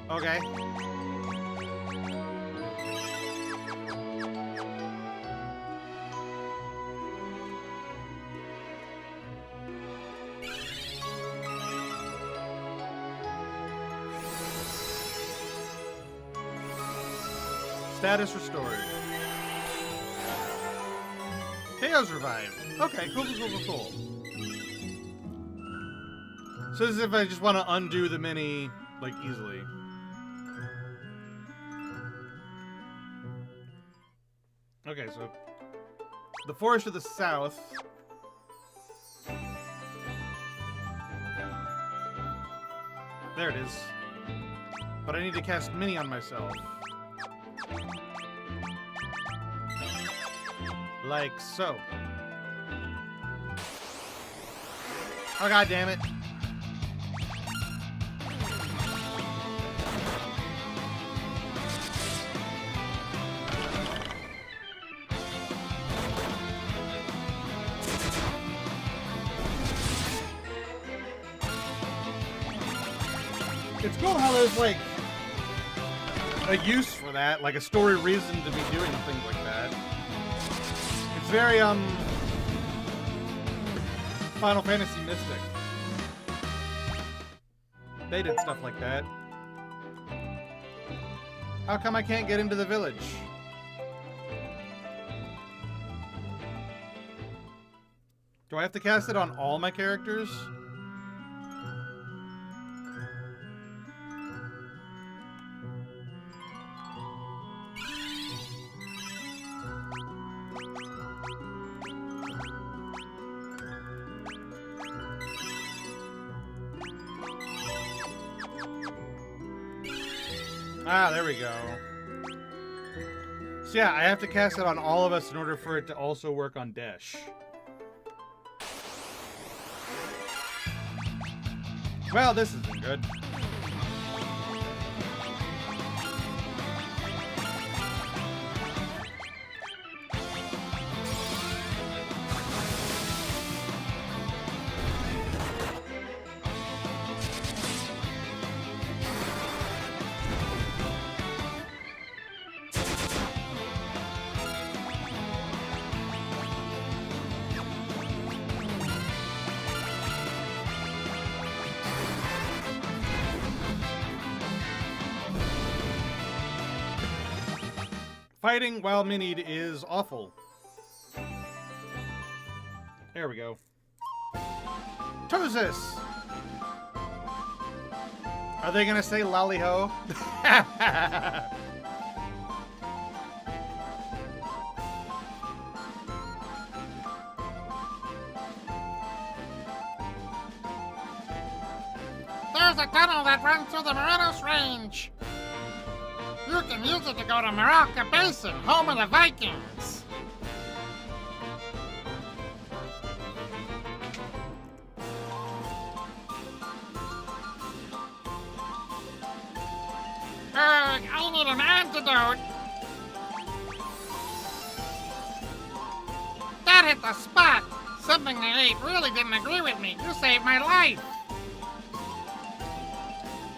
Okay. Status restored. KO's revived. Okay, cool. So this is if I just want to undo the mini, like, easily. Okay, so the forest to the south. There it is. But I need to cast Mini on myself. Like so. Oh, god damn it. It's cool how there's like a use for that, like a story reason to be doing things like that. It's very, Final Fantasy Mystic. They did stuff like that. How come I can't get into the village? Do I have to cast it on all my characters? Ah, there we go. So yeah, I have to cast it on all of us in order for it to also work on Desh. Well, this isn't good. Fighting while minied is awful. There we go. Tozus! Are they gonna say lolly-ho? There's a tunnel that runs through the Morelos Range. You can use it to go to Maralka Basin, home of the Vikings. I need an antidote. That hit the spot. Something I ate really didn't agree with me. You saved my life.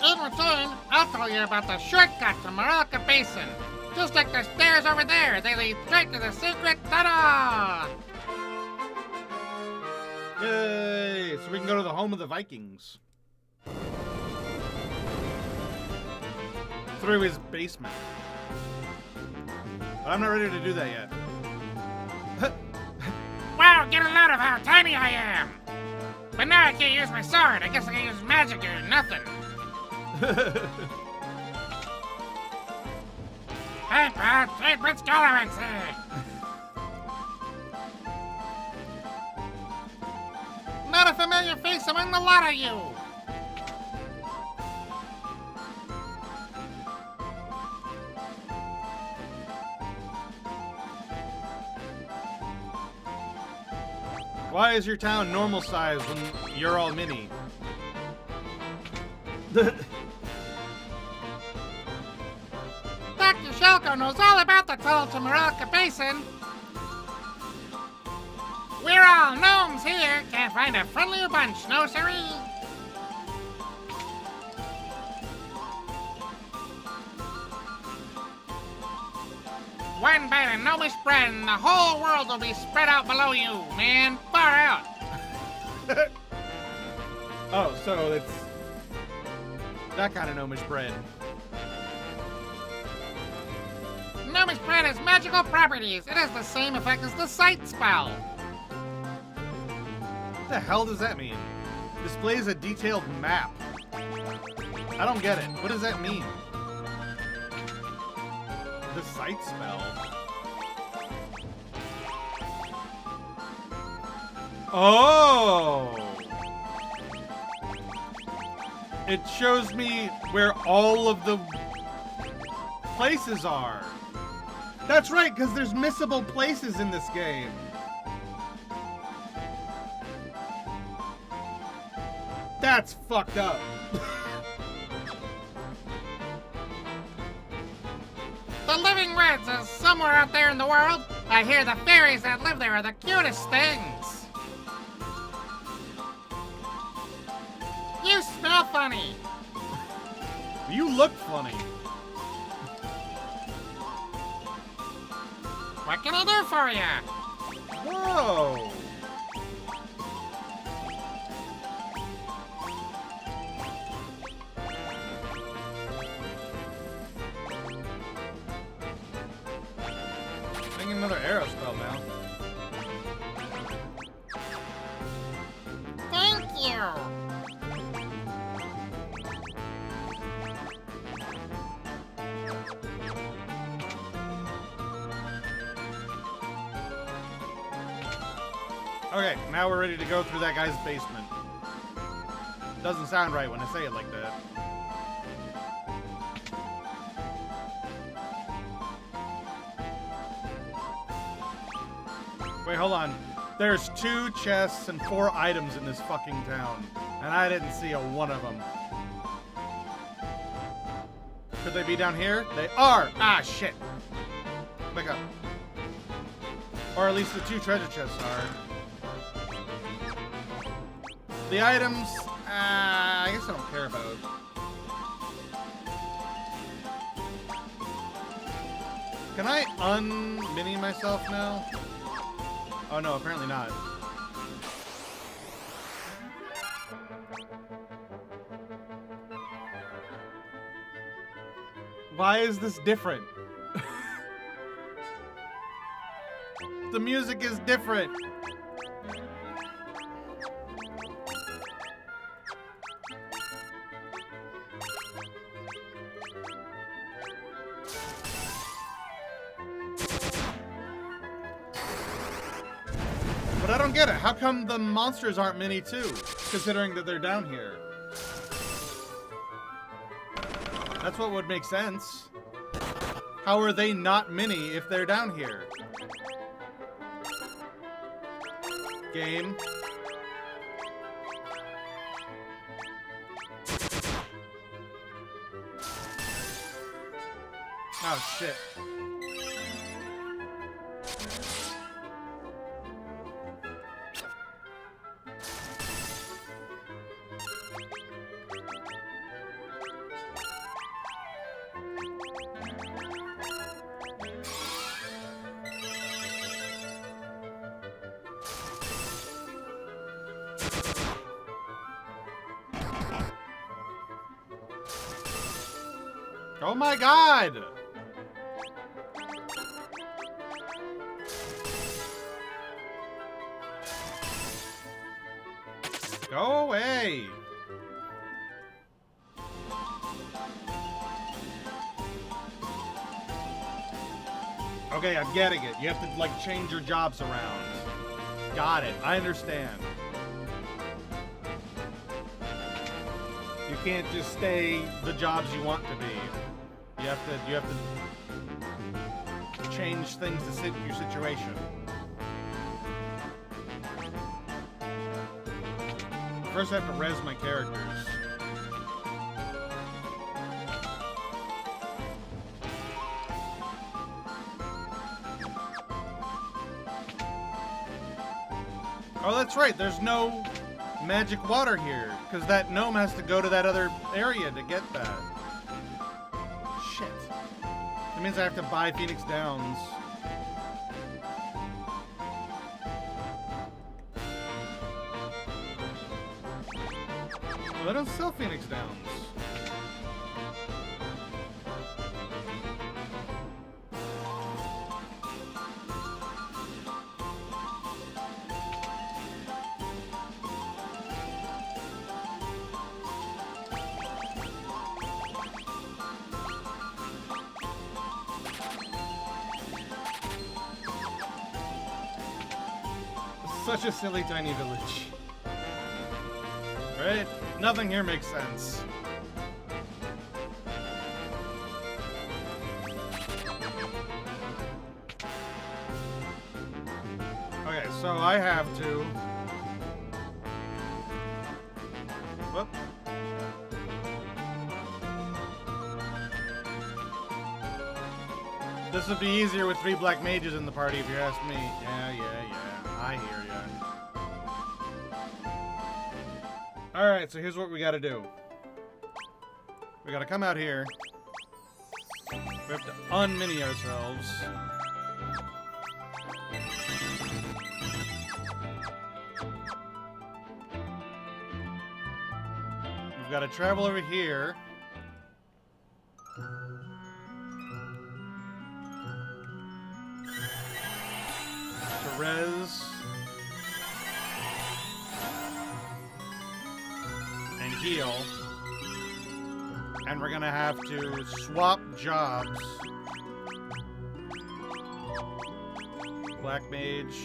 In return, I'll tell you about the shortcut to Maralka Basin. Just like the stairs over there, they lead straight to the secret tunnel. Yay! So we can go to the home of the Vikings. Through his basement. But I'm not ready to do that yet. Wow, get a load of how tiny I am. But now I can't use my sword. I guess I can use magic or nothing. Hey, Pat. Hey, Prince Golovitz here. Not a familiar face among the lot of you. Why is your town normal size when you're all mini? Dr. Shelko knows all about the tunnel to Maralka Basin. We're all gnomes here. Can't find a friendlier bunch, no siree. One bite of gnomish bread and the whole world will be spread out below you, man. Far out. Oh, so it's that kind of gnomish bread. Gnomish bread has magical properties. It has the same effect as the sight spell. What the hell does that mean? Displays a detailed map. I don't get it. What does that mean? The sight spell. Oh! It shows me where all of the places are. That's right, because there's missable places in this game. That's fucked up. The Living Reds is somewhere out there in the world. I hear the fairies that live there are the cutest things. You smell funny. You look funny. What can I do for you? Whoa! I think another arrow spell now. Thank you. Okay, now we're ready to go through that guy's basement. Doesn't sound right when I say it like that. Wait, hold on. There's 2 chests and 4 items in this fucking town, and I didn't see a one of them. Could they be down here? They are! Ah, shit! Back up. Or at least the 2 treasure chests are. The items, I guess I don't care about. Can I un-mini myself now? Oh no, apparently not. Why is this different? The music is different. But I don't get it. How come the monsters aren't mini too? Considering that they're down here. That's what would make sense. How are they not mini if they're down here? Game. Oh shit. Oh my god! Go away! Okay, I'm getting it. You have to, like, change your jobs around. Got it. I understand. You can't just stay the jobs you want to be. You have to change things to fit your situation. First I have to res my characters. Oh, that's right. There's no magic water here, because that gnome has to go to that other area to get that. Shit. That means I have to buy Phoenix Downs. Well, they don't sell Phoenix Downs. Such a silly tiny village. Right? Nothing here makes sense. Okay, so I have to... Whoop. This would be easier with 3 black mages in the party if you ask me. Yeah. I hear ya. Alright, so here's what we gotta do. We gotta come out here. We have to un-mini ourselves. We've got to travel over here. To res. And heal. And we're gonna have to swap jobs. Black Mage.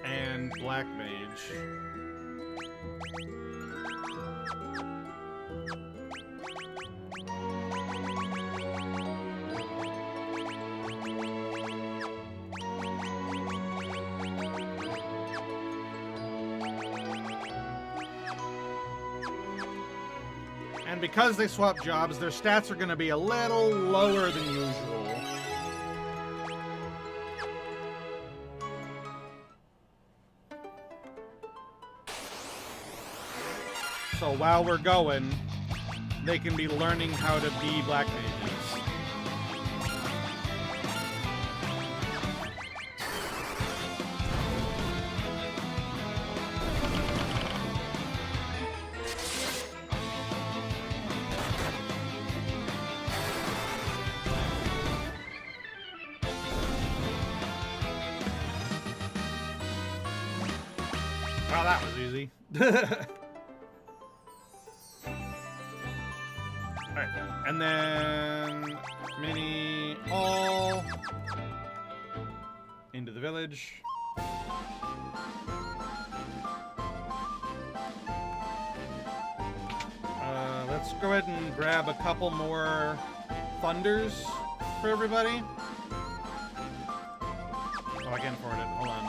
And Black Mage. And because they swap jobs, their stats are going to be a little lower than usual. So while we're going, they can be learning how to be Black Mages. Well, that was easy. Alright, and then mini all into the village. Let's go ahead and grab a couple more thunders for everybody. Oh, I can't afford it. Hold on.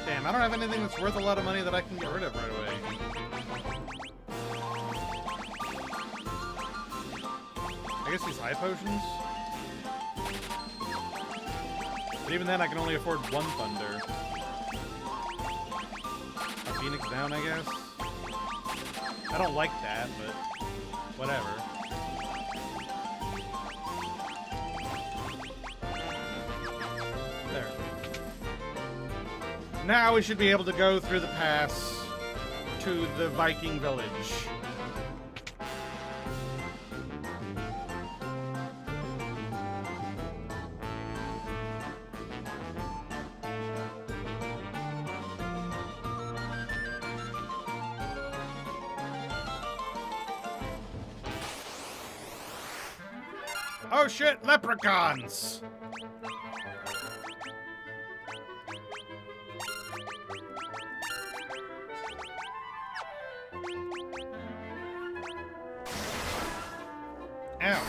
Damn, I don't have anything that's worth a lot of money that I can get rid of right away. I guess these high potions? But even then, I can only afford one thunder. A Phoenix down, I guess? I don't like that, but whatever. There. Now we should be able to go through the pass to the Viking village. Oh shit, leprechauns! Ouch.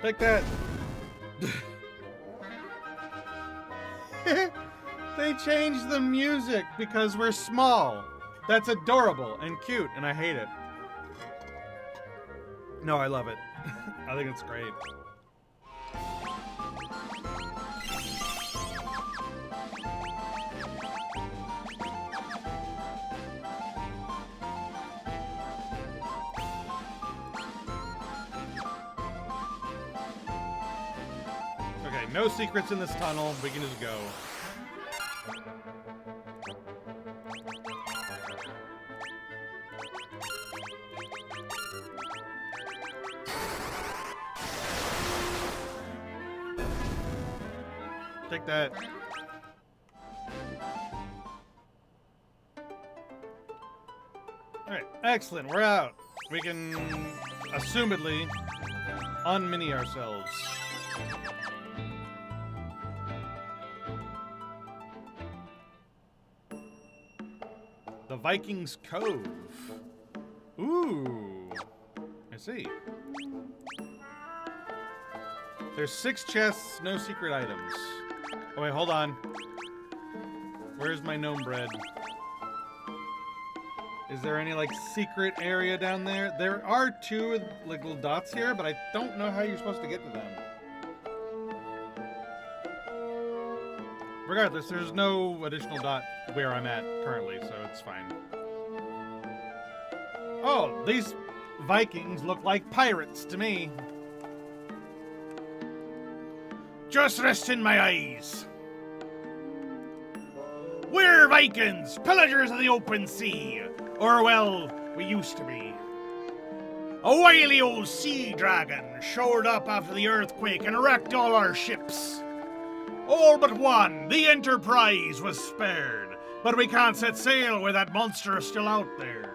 Take that. They changed the music because we're small. That's adorable and cute, and I hate it. No, I love it. I think it's great. Okay, no secrets in this tunnel. We can just go. Take that. Alright, excellent. We're out. We can, assumedly, unmini ourselves. The Vikings Cove. Ooh. I see. There's 6 chests, no secret items. Oh wait, hold on. Where's my gnome bread? Is there any, like, secret area down there? There are 2, like, little dots here, but I don't know how you're supposed to get to them. Regardless, there's no additional dot where I'm at currently, so it's fine. Oh, these Vikings look like pirates to me. Just rest in my eyes. We're Vikings, pillagers of the open sea. Or, well, we used to be. A wily old sea dragon showed up after the earthquake and wrecked all our ships. All but one, the Enterprise, was spared, but we can't set sail where that monster is still out there.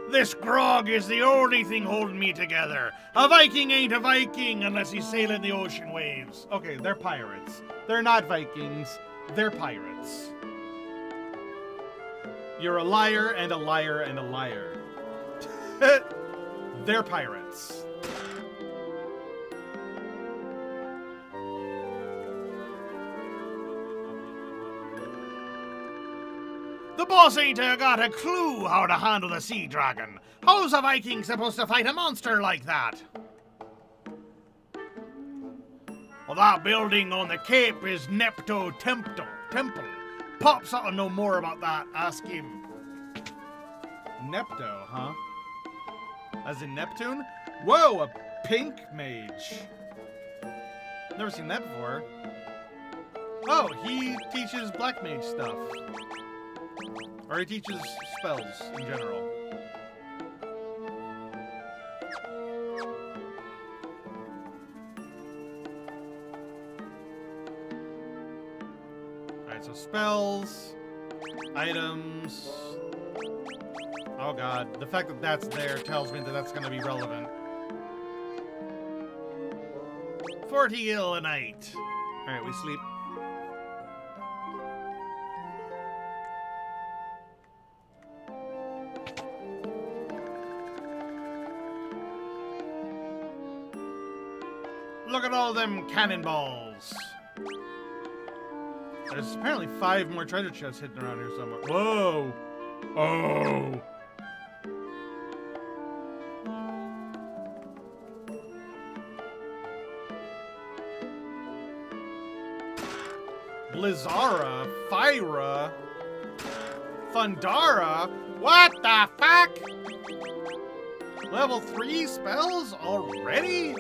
This grog is the only thing holding me together. A Viking ain't a Viking unless he's sailing the ocean waves. Okay, they're pirates. They're not Vikings. They're pirates. You're a liar and a liar and a liar. They're pirates. The boss ain't got a clue how to handle a sea dragon. How's a Viking supposed to fight a monster like that? Well, that building on the cape is Nepto Temple. Pops ought to know more about that. Ask him. Nepto, huh? As in Neptune? Whoa, a pink mage. Never seen that before. Oh, he teaches black mage stuff. Or he teaches spells in general. Alright, so spells, items. Oh god, the fact that that's there tells me that that's going to be relevant. 40 ill a night. Alright, we sleep. Look at all them cannonballs. There's apparently 5 more treasure chests hidden around here somewhere. Whoa! Oh! Blizzara, Fyra, Thundara. What the fuck? Level 3 spells already?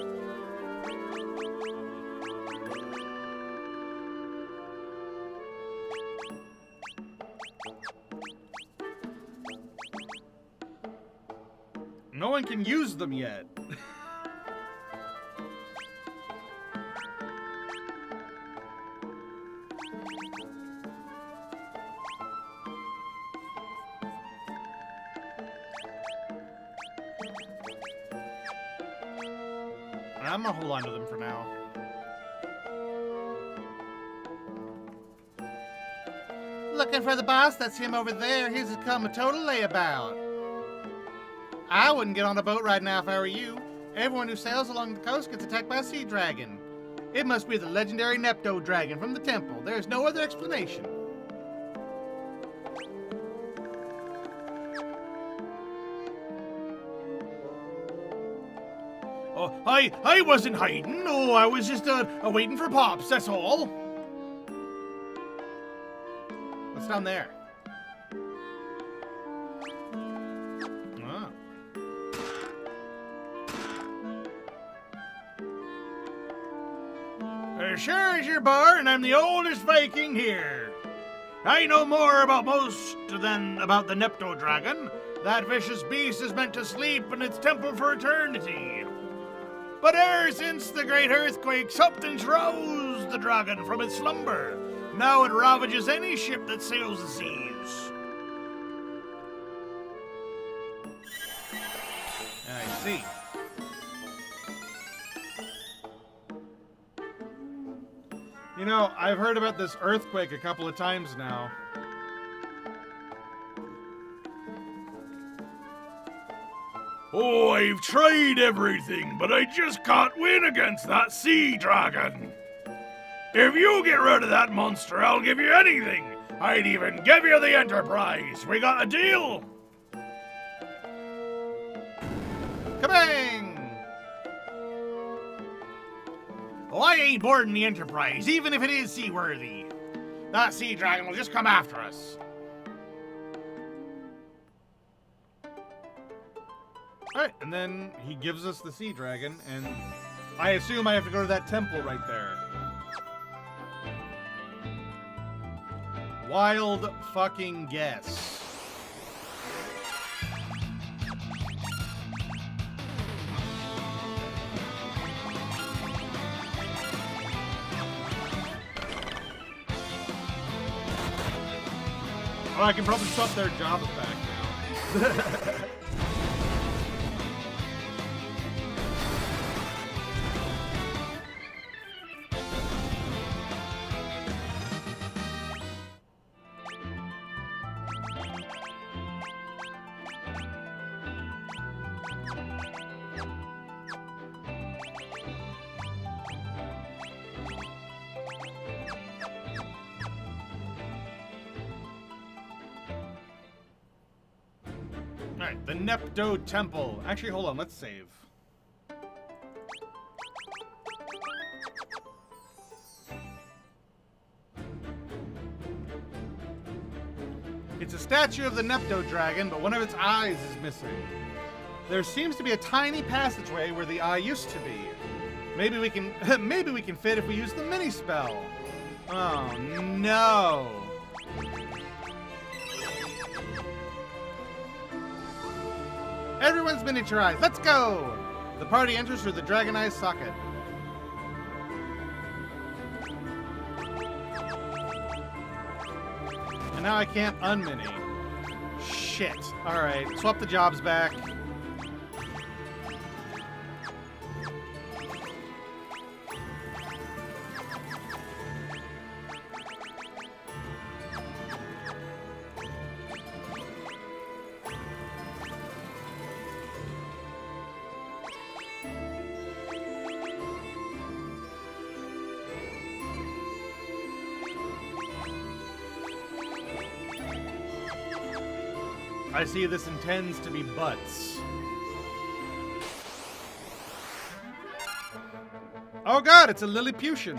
No one can use them yet. I'm gonna hold on to them for now. Looking for the boss? That's him over there. He's come a total layabout. I wouldn't get on a boat right now if I were you. Everyone who sails along the coast gets attacked by a sea dragon. It must be the legendary Nepto dragon from the temple. There's no other explanation. Oh, I wasn't hiding. No, I was just waiting for Pops, that's all. What's down there? Sure as your bar, and I'm the oldest Viking here. I know more about most than about the Nepto dragon. That vicious beast is meant to sleep in its temple for eternity. But ever since the great earthquake, something's roused the dragon from its slumber. Now it ravages any ship that sails the seas. I see. You know, I've heard about this earthquake a couple of times now. Oh, I've tried everything, but I just can't win against that sea dragon. If you get rid of that monster, I'll give you anything. I'd even give you the Enterprise. We got a deal? Kabang! Oh, I ain't boarding the Enterprise, even if it is seaworthy. That sea dragon will just come after us. Alright, and then he gives us the sea dragon, and I assume I have to go to that temple right there. Wild fucking guess. Oh, I can probably swap their jobs back now. Alright, the Nepto Temple. Actually, hold on, let's save. It's a statue of the Nepto dragon, but one of its eyes is missing. There seems to be a tiny passageway where the eye used to be. Maybe we can maybe we can fit if we use the mini spell. Oh no. Everyone's miniaturized. Let's go! The party enters through the Dragon Eye socket. And now I can't unmini. Shit. Alright, swap the jobs back. I see this intends to be butts. Oh god, it's a Lilliputian.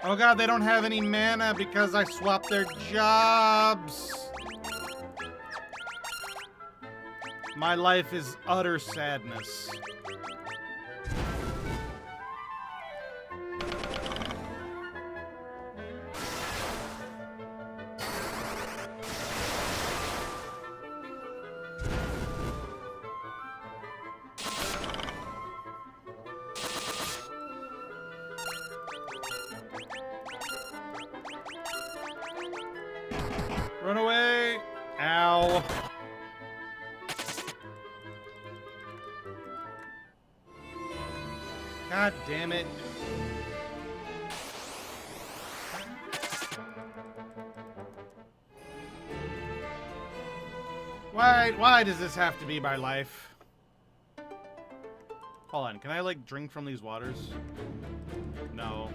Oh god, they don't have any mana because I swapped their jobs. My life is utter sadness. Run away! Ow. God damn it. Why does this have to be my life? Hold on, can I like drink from these waters? No.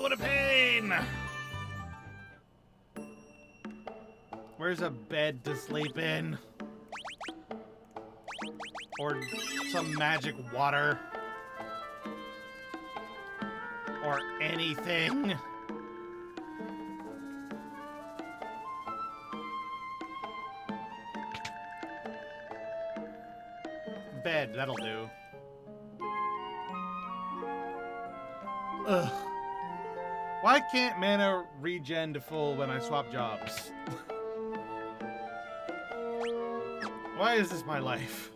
What a pain! Where's a bed to sleep in? Or some magic water? Or anything? Bed, that'll do. Ugh. Why can't mana regen to full when I swap jobs? Why is this my life?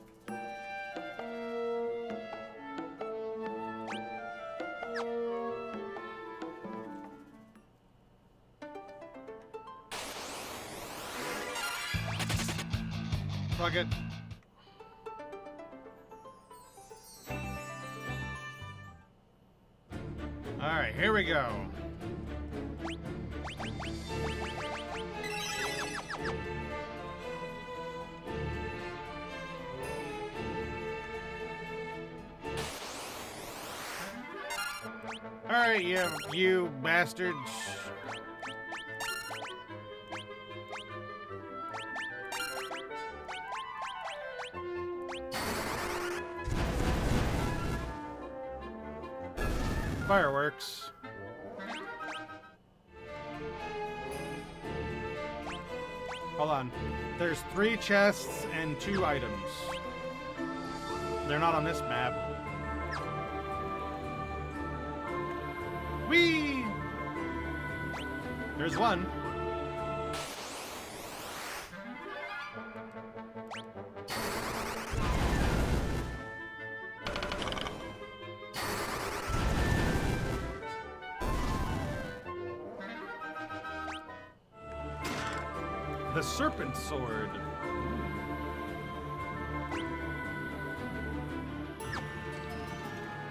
Fuck it. Alright, here we go. Alright, you bastards. fireworks. Hold on. There's 3 chests and 2 items. They're not on this map. Whee! There's one. The Serpent Sword.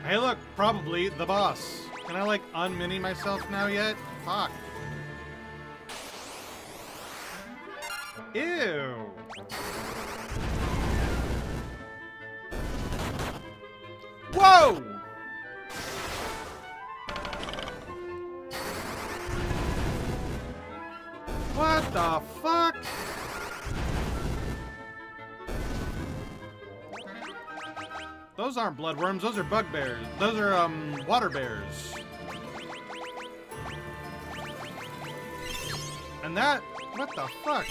Hey look, probably the boss. Can I like unmini myself now yet? Fuck. Ew. Whoa! What the fuck? Those aren't bloodworms, those are bugbears. Those are, water bears. And that, what the fuck?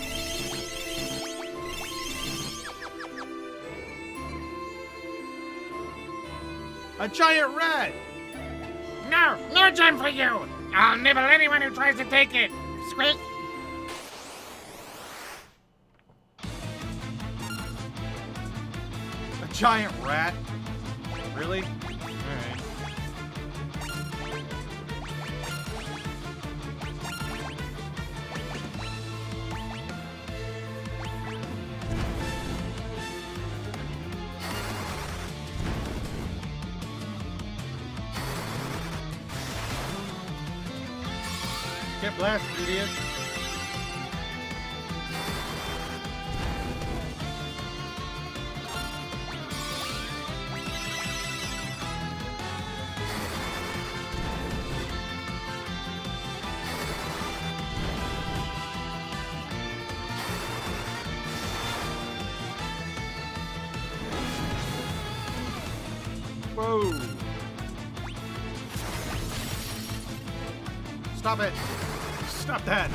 A giant rat! No, no gem for you! I'll nibble anyone who tries to take it! Squeak! A giant rat? Really? Alright. Get blasted, idiot. Whoa. Stop it. Stop that.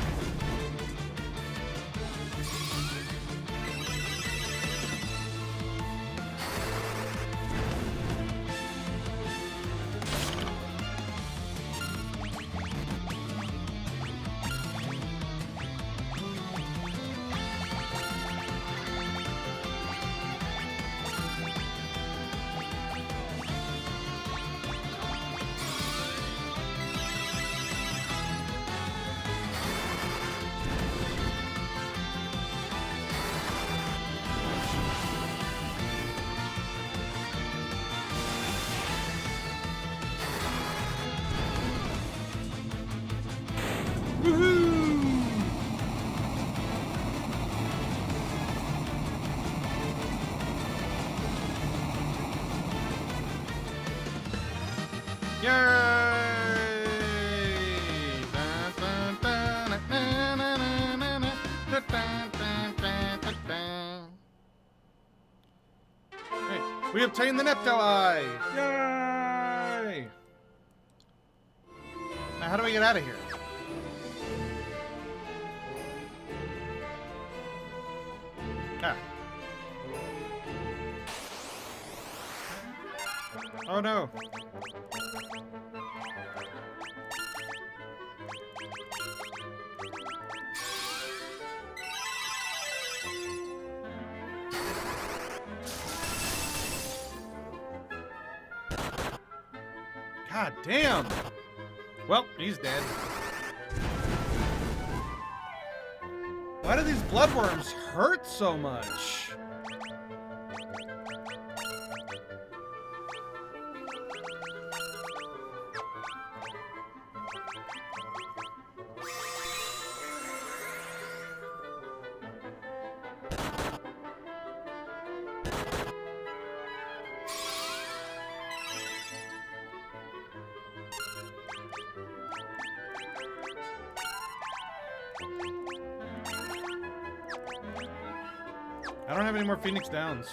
We obtained the Nepto Eye! Yay! Now, how do we get out of here? Ah. Oh no! God damn! Well, he's dead. Why do these bloodworms hurt so much? I don't have any more Phoenix Downs.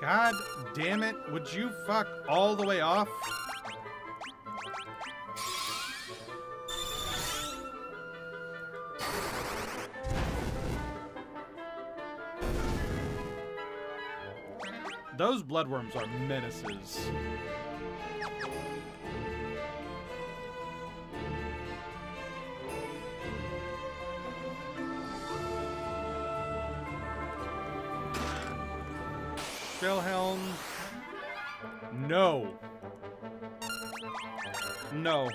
God damn it. Would you fuck all the way off? Those bloodworms are menaces. Shellhelm. No. No.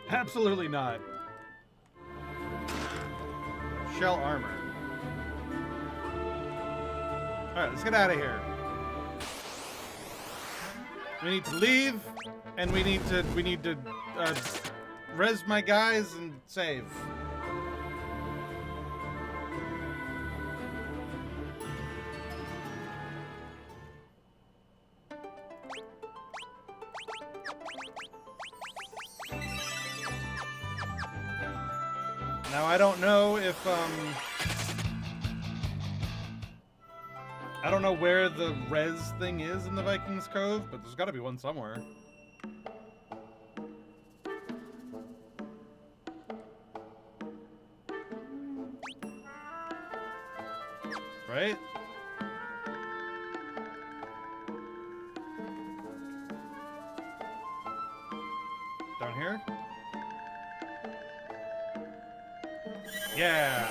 Absolutely not. Shell armor. Alright, let's get out of here. We need to leave, and we need to res my guys and save. Now I don't know if I don't know where the res thing is in the Vikings Cove, but there's got to be one somewhere. Right? Down here? Yeah.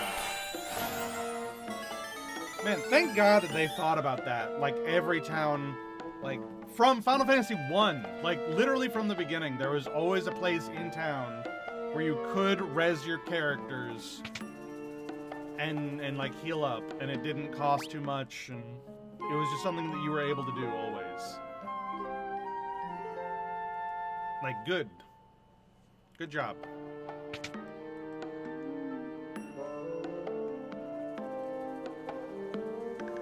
Man, thank God that they thought about that. Like, every town, like, from Final Fantasy 1, like, literally from the beginning, there was always a place in town where you could res your characters and like, heal up, and it didn't cost too much, and it was just something that you were able to do always. Like, good. Good job.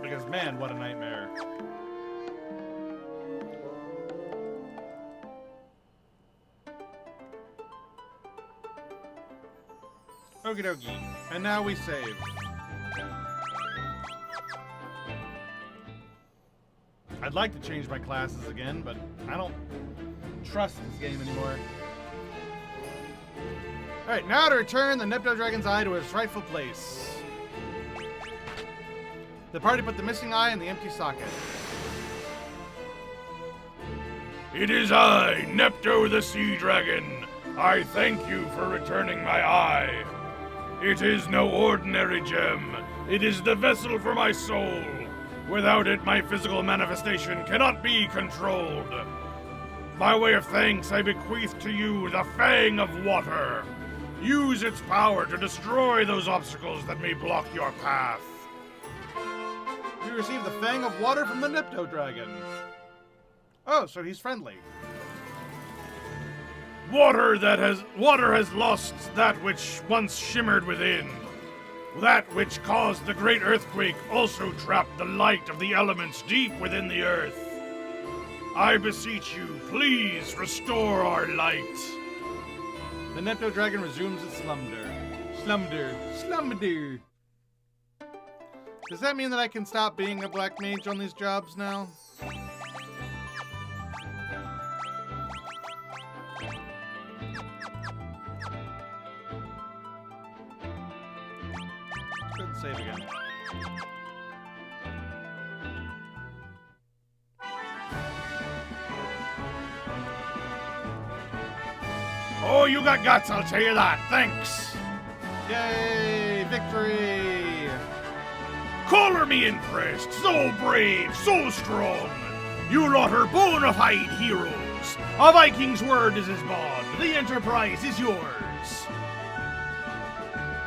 Because, man, what a nightmare. Okie dokie. And now we save. I'd like to change my classes again, but I don't trust this game anymore. Alright, now to return the Nepto Dragon's eye to its rightful place. The party put the missing eye in the empty socket. It is I, Nepto the Sea Dragon. I thank you for returning my eye. It is no ordinary gem. It is the vessel for my soul. Without it, my physical manifestation cannot be controlled. By way of thanks, I bequeath to you the Fang of Water. Use its power to destroy those obstacles that may block your path. You receive the Fang of Water from the Nepto Dragon. Oh, so he's friendly. Water has lost that which once shimmered within. That which caused the great earthquake also trapped the light of the elements deep within the earth. I beseech you, please restore our light. The Nepto Dragon resumes its slumber. Slumber. Does that mean that I can stop being a black mage on these jobs now? Couldn't save again. Oh, you got guts, I'll tell you that. Thanks. Yay! Victory! Color me impressed. So brave, so strong. You lot are bona fide heroes. A Viking's word is his bond. The Enterprise is yours.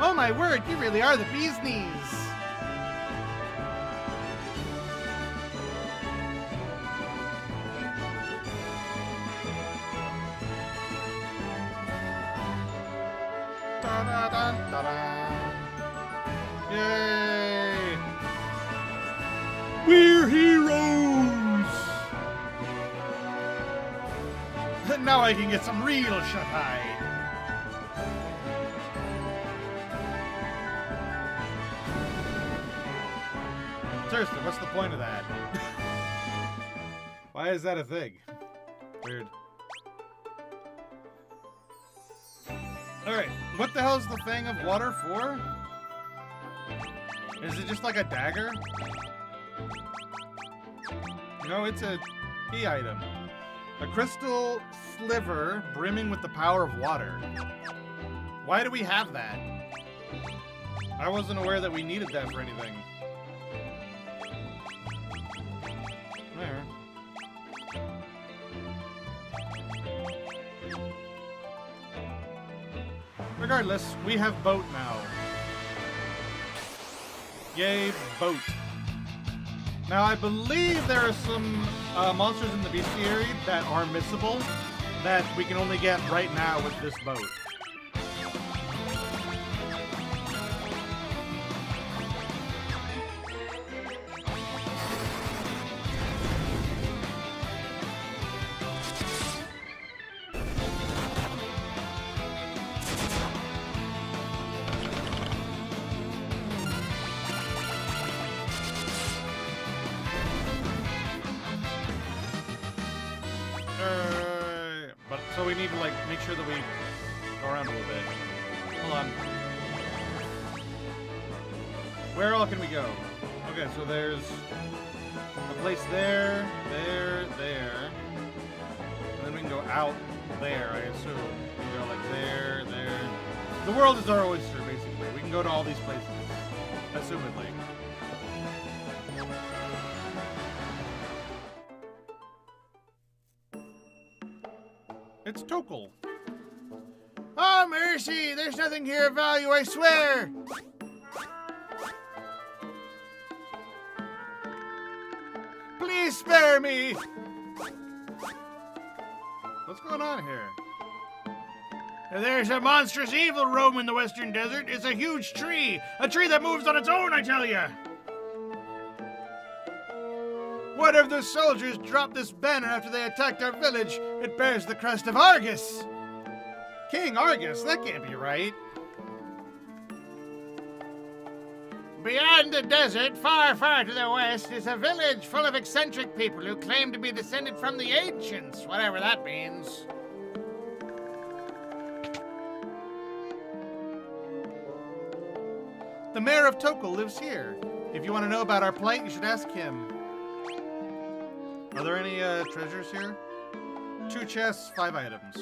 Oh my word, you really are the bee's knees. Yay! We're heroes. Now I can get some real shut-eye. Seriously, what's the point of that? Why is that a thing? Weird. Alright, what the hell's the thing of water for? Is it just like a dagger? No, it's a key item. A crystal sliver brimming with the power of water. Why do we have that? I wasn't aware that we needed that for anything. There. Regardless, we have boat now. Yay, boat. Now, I believe there are some monsters in the bestiary that are missable that we can only get right now with this boat. But so we need to like make sure that we go around a little bit. Hold on. Where all can we go? Okay, so there's a place there, there, there. And then we can go out there, I assume. We can go like there, there. The world is our oyster, basically. We can go to all these places, assumedly. It's Tokal. Oh, mercy! There's nothing here of value, I swear! Please spare me! What's going on here? There's a monstrous evil roaming the western desert. It's a huge tree. A tree that moves on its own, I tell ya! What if the soldiers dropped this banner after they attacked our village? It bears the crest of Argus! King Argus? That can't be right. Beyond the desert, far, far to the west, is a village full of eccentric people who claim to be descended from the ancients, whatever that means. The mayor of Tokal lives here. If you want to know about our plight, you should ask him. Are there any treasures here? 2 chests, 5 items.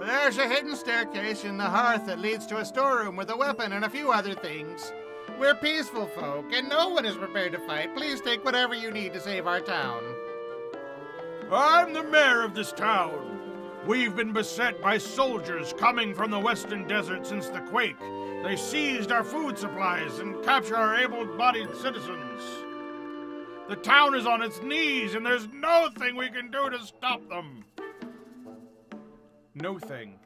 There's a hidden staircase in the hearth that leads to a storeroom with a weapon and a few other things. We're peaceful folk, and no one is prepared to fight. Please take whatever you need to save our town. I'm the mayor of this town. We've been beset by soldiers coming from the western desert since the quake. They seized our food supplies and captured our able-bodied citizens. The town is on its knees, and there's no thing we can do to stop them. No thing.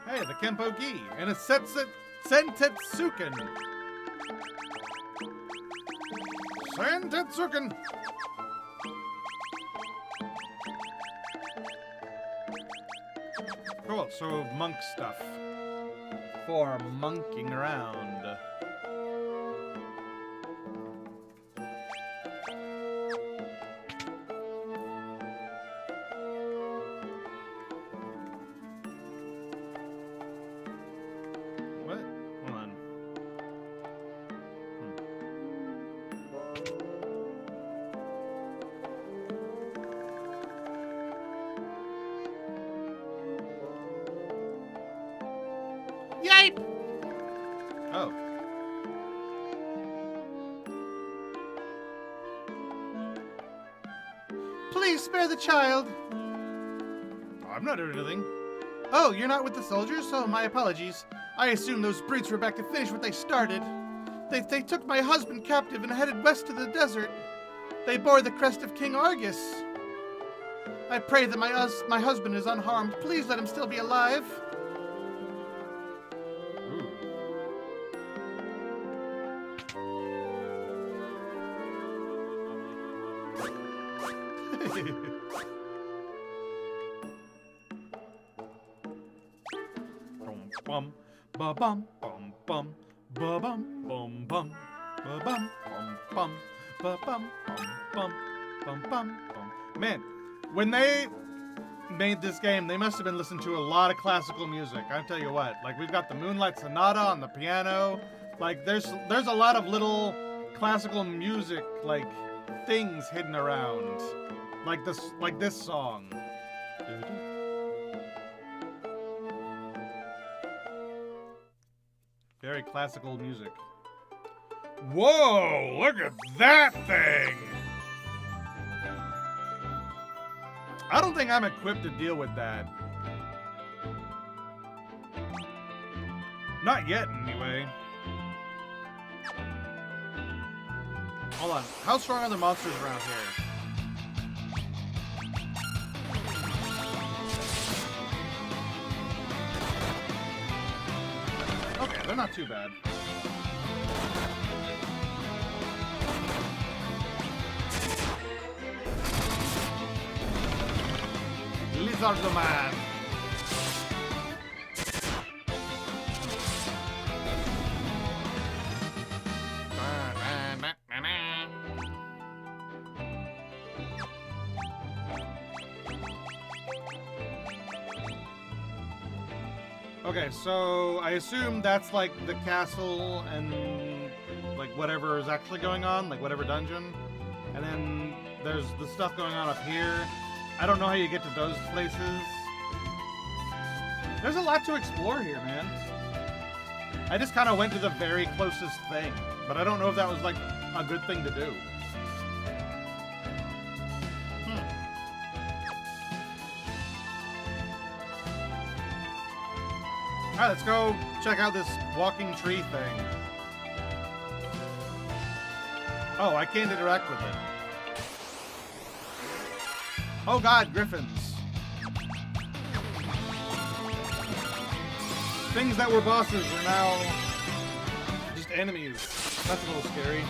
Hey, the Kempo Gi and a Sentetsuken. Sentetsuken. Cool, so monk stuff. For monking around. What? Hold on. Yipe! Oh. Please spare the child. I'm not doing anything. Oh, you're not with the soldiers? Oh, my apologies. I assumed those brutes were back to finish what they started. They took my husband captive and headed west to the desert. They bore the crest of King Argus. I pray that my husband is unharmed. Please let him still be alive. Ooh. bum, ba bum, bum, bum, ba bum, bum, bum, ba bum, bum, bum, ba bum, bum, bum, bum, bum. Man, when they made this game, they must have been listening to a lot of classical music. I tell you what, like we've got the Moonlight Sonata on the piano. Like there's a lot of little classical music like things hidden around, like this song. Very classical music. Whoa, look at that thing! I don't think I'm equipped to deal with that. Not yet, anyway. Hold on. How strong are the monsters around here? Okay, they're not too bad. Lizard Man. Okay, so I assume that's like the castle and like whatever is actually going on, like whatever dungeon. And then there's the stuff going on up here. I don't know how you get to those places. There's a lot to explore here, man. I just kind of went to the very closest thing, but I don't know if that was like a good thing to do. Alright, let's go check out this walking tree thing. Oh, I can't interact with it. Oh god, griffins. Things that were bosses are now just enemies. That's a little scary.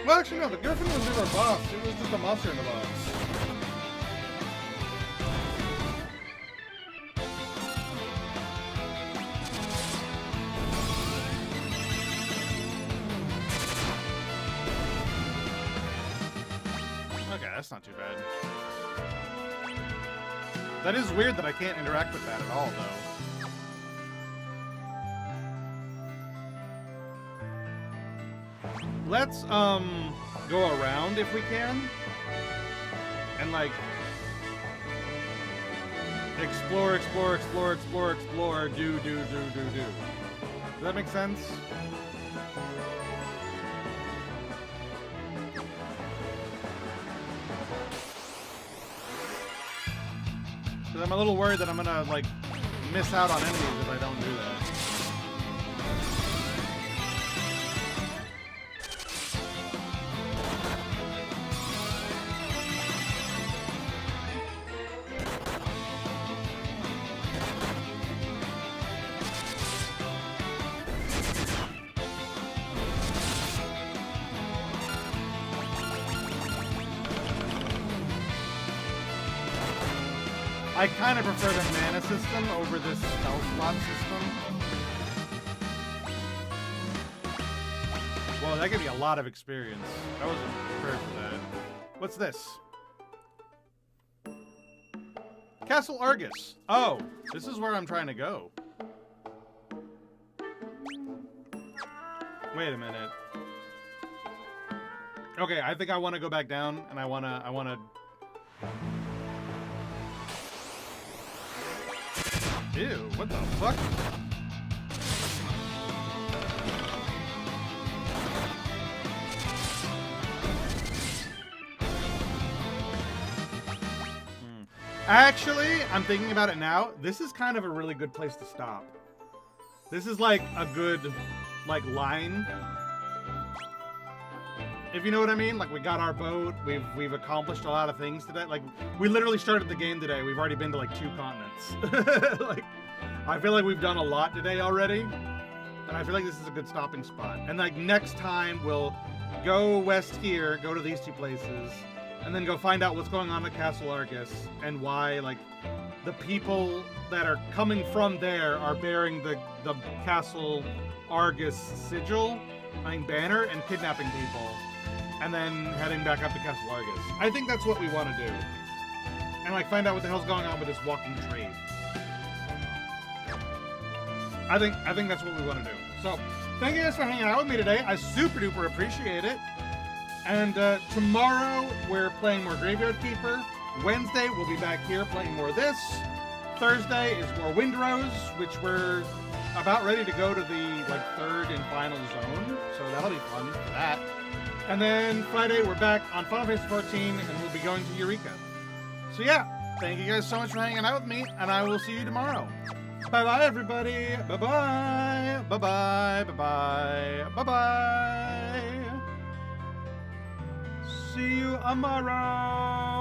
Well, actually, no, the griffin was never a boss. It was just a monster in the box. That's not too bad. That is weird that I can't interact with that at all, though. Let's, go around if we can. And, like, explore, do. Does that make sense? Because I'm a little worried that I'm gonna, like, miss out on enemies if I don't do that. I kind of prefer the mana system over this spell slot system. Well, that gave me a lot of experience. I wasn't prepared for that. What's this? Castle Argus. Oh, this is where I'm trying to go. Wait a minute. Okay, I think I want to go back down, and I wanna... Ew, what the fuck? Actually, I'm thinking about it now. This is kind of a really good place to stop. This is like a good, like, line. If you know what I mean? Like, we got our boat, we've accomplished a lot of things today. Like, we literally started the game today. We've already been to, like, 2 continents. Like, I feel like we've done a lot today already. And I feel like this is a good stopping spot. And, like, next time we'll go west here, go to these 2 places, and then go find out what's going on at Castle Argus and why, like, the people that are coming from there are bearing the Castle Argus sigil, banner, and kidnapping people, and then heading back up to Castle Argus. I think that's what we want to do, and like find out what the hell's going on with this walking tree. I think that's what we want to do. So, thank you guys for hanging out with me today. I super duper appreciate it. And tomorrow we're playing more Graveyard Keeper. Wednesday we'll be back here playing more of this. Thursday is more Windrose, which we're about ready to go to the third and final zone. So that'll be fun for that. And then Friday we're back on Final Fantasy 14 and we'll be going to Eureka. So yeah, thank you guys so much for hanging out with me, and I will see you tomorrow. Bye-bye, everybody. Bye-bye. Bye-bye. Bye-bye. Bye-bye. See you tomorrow.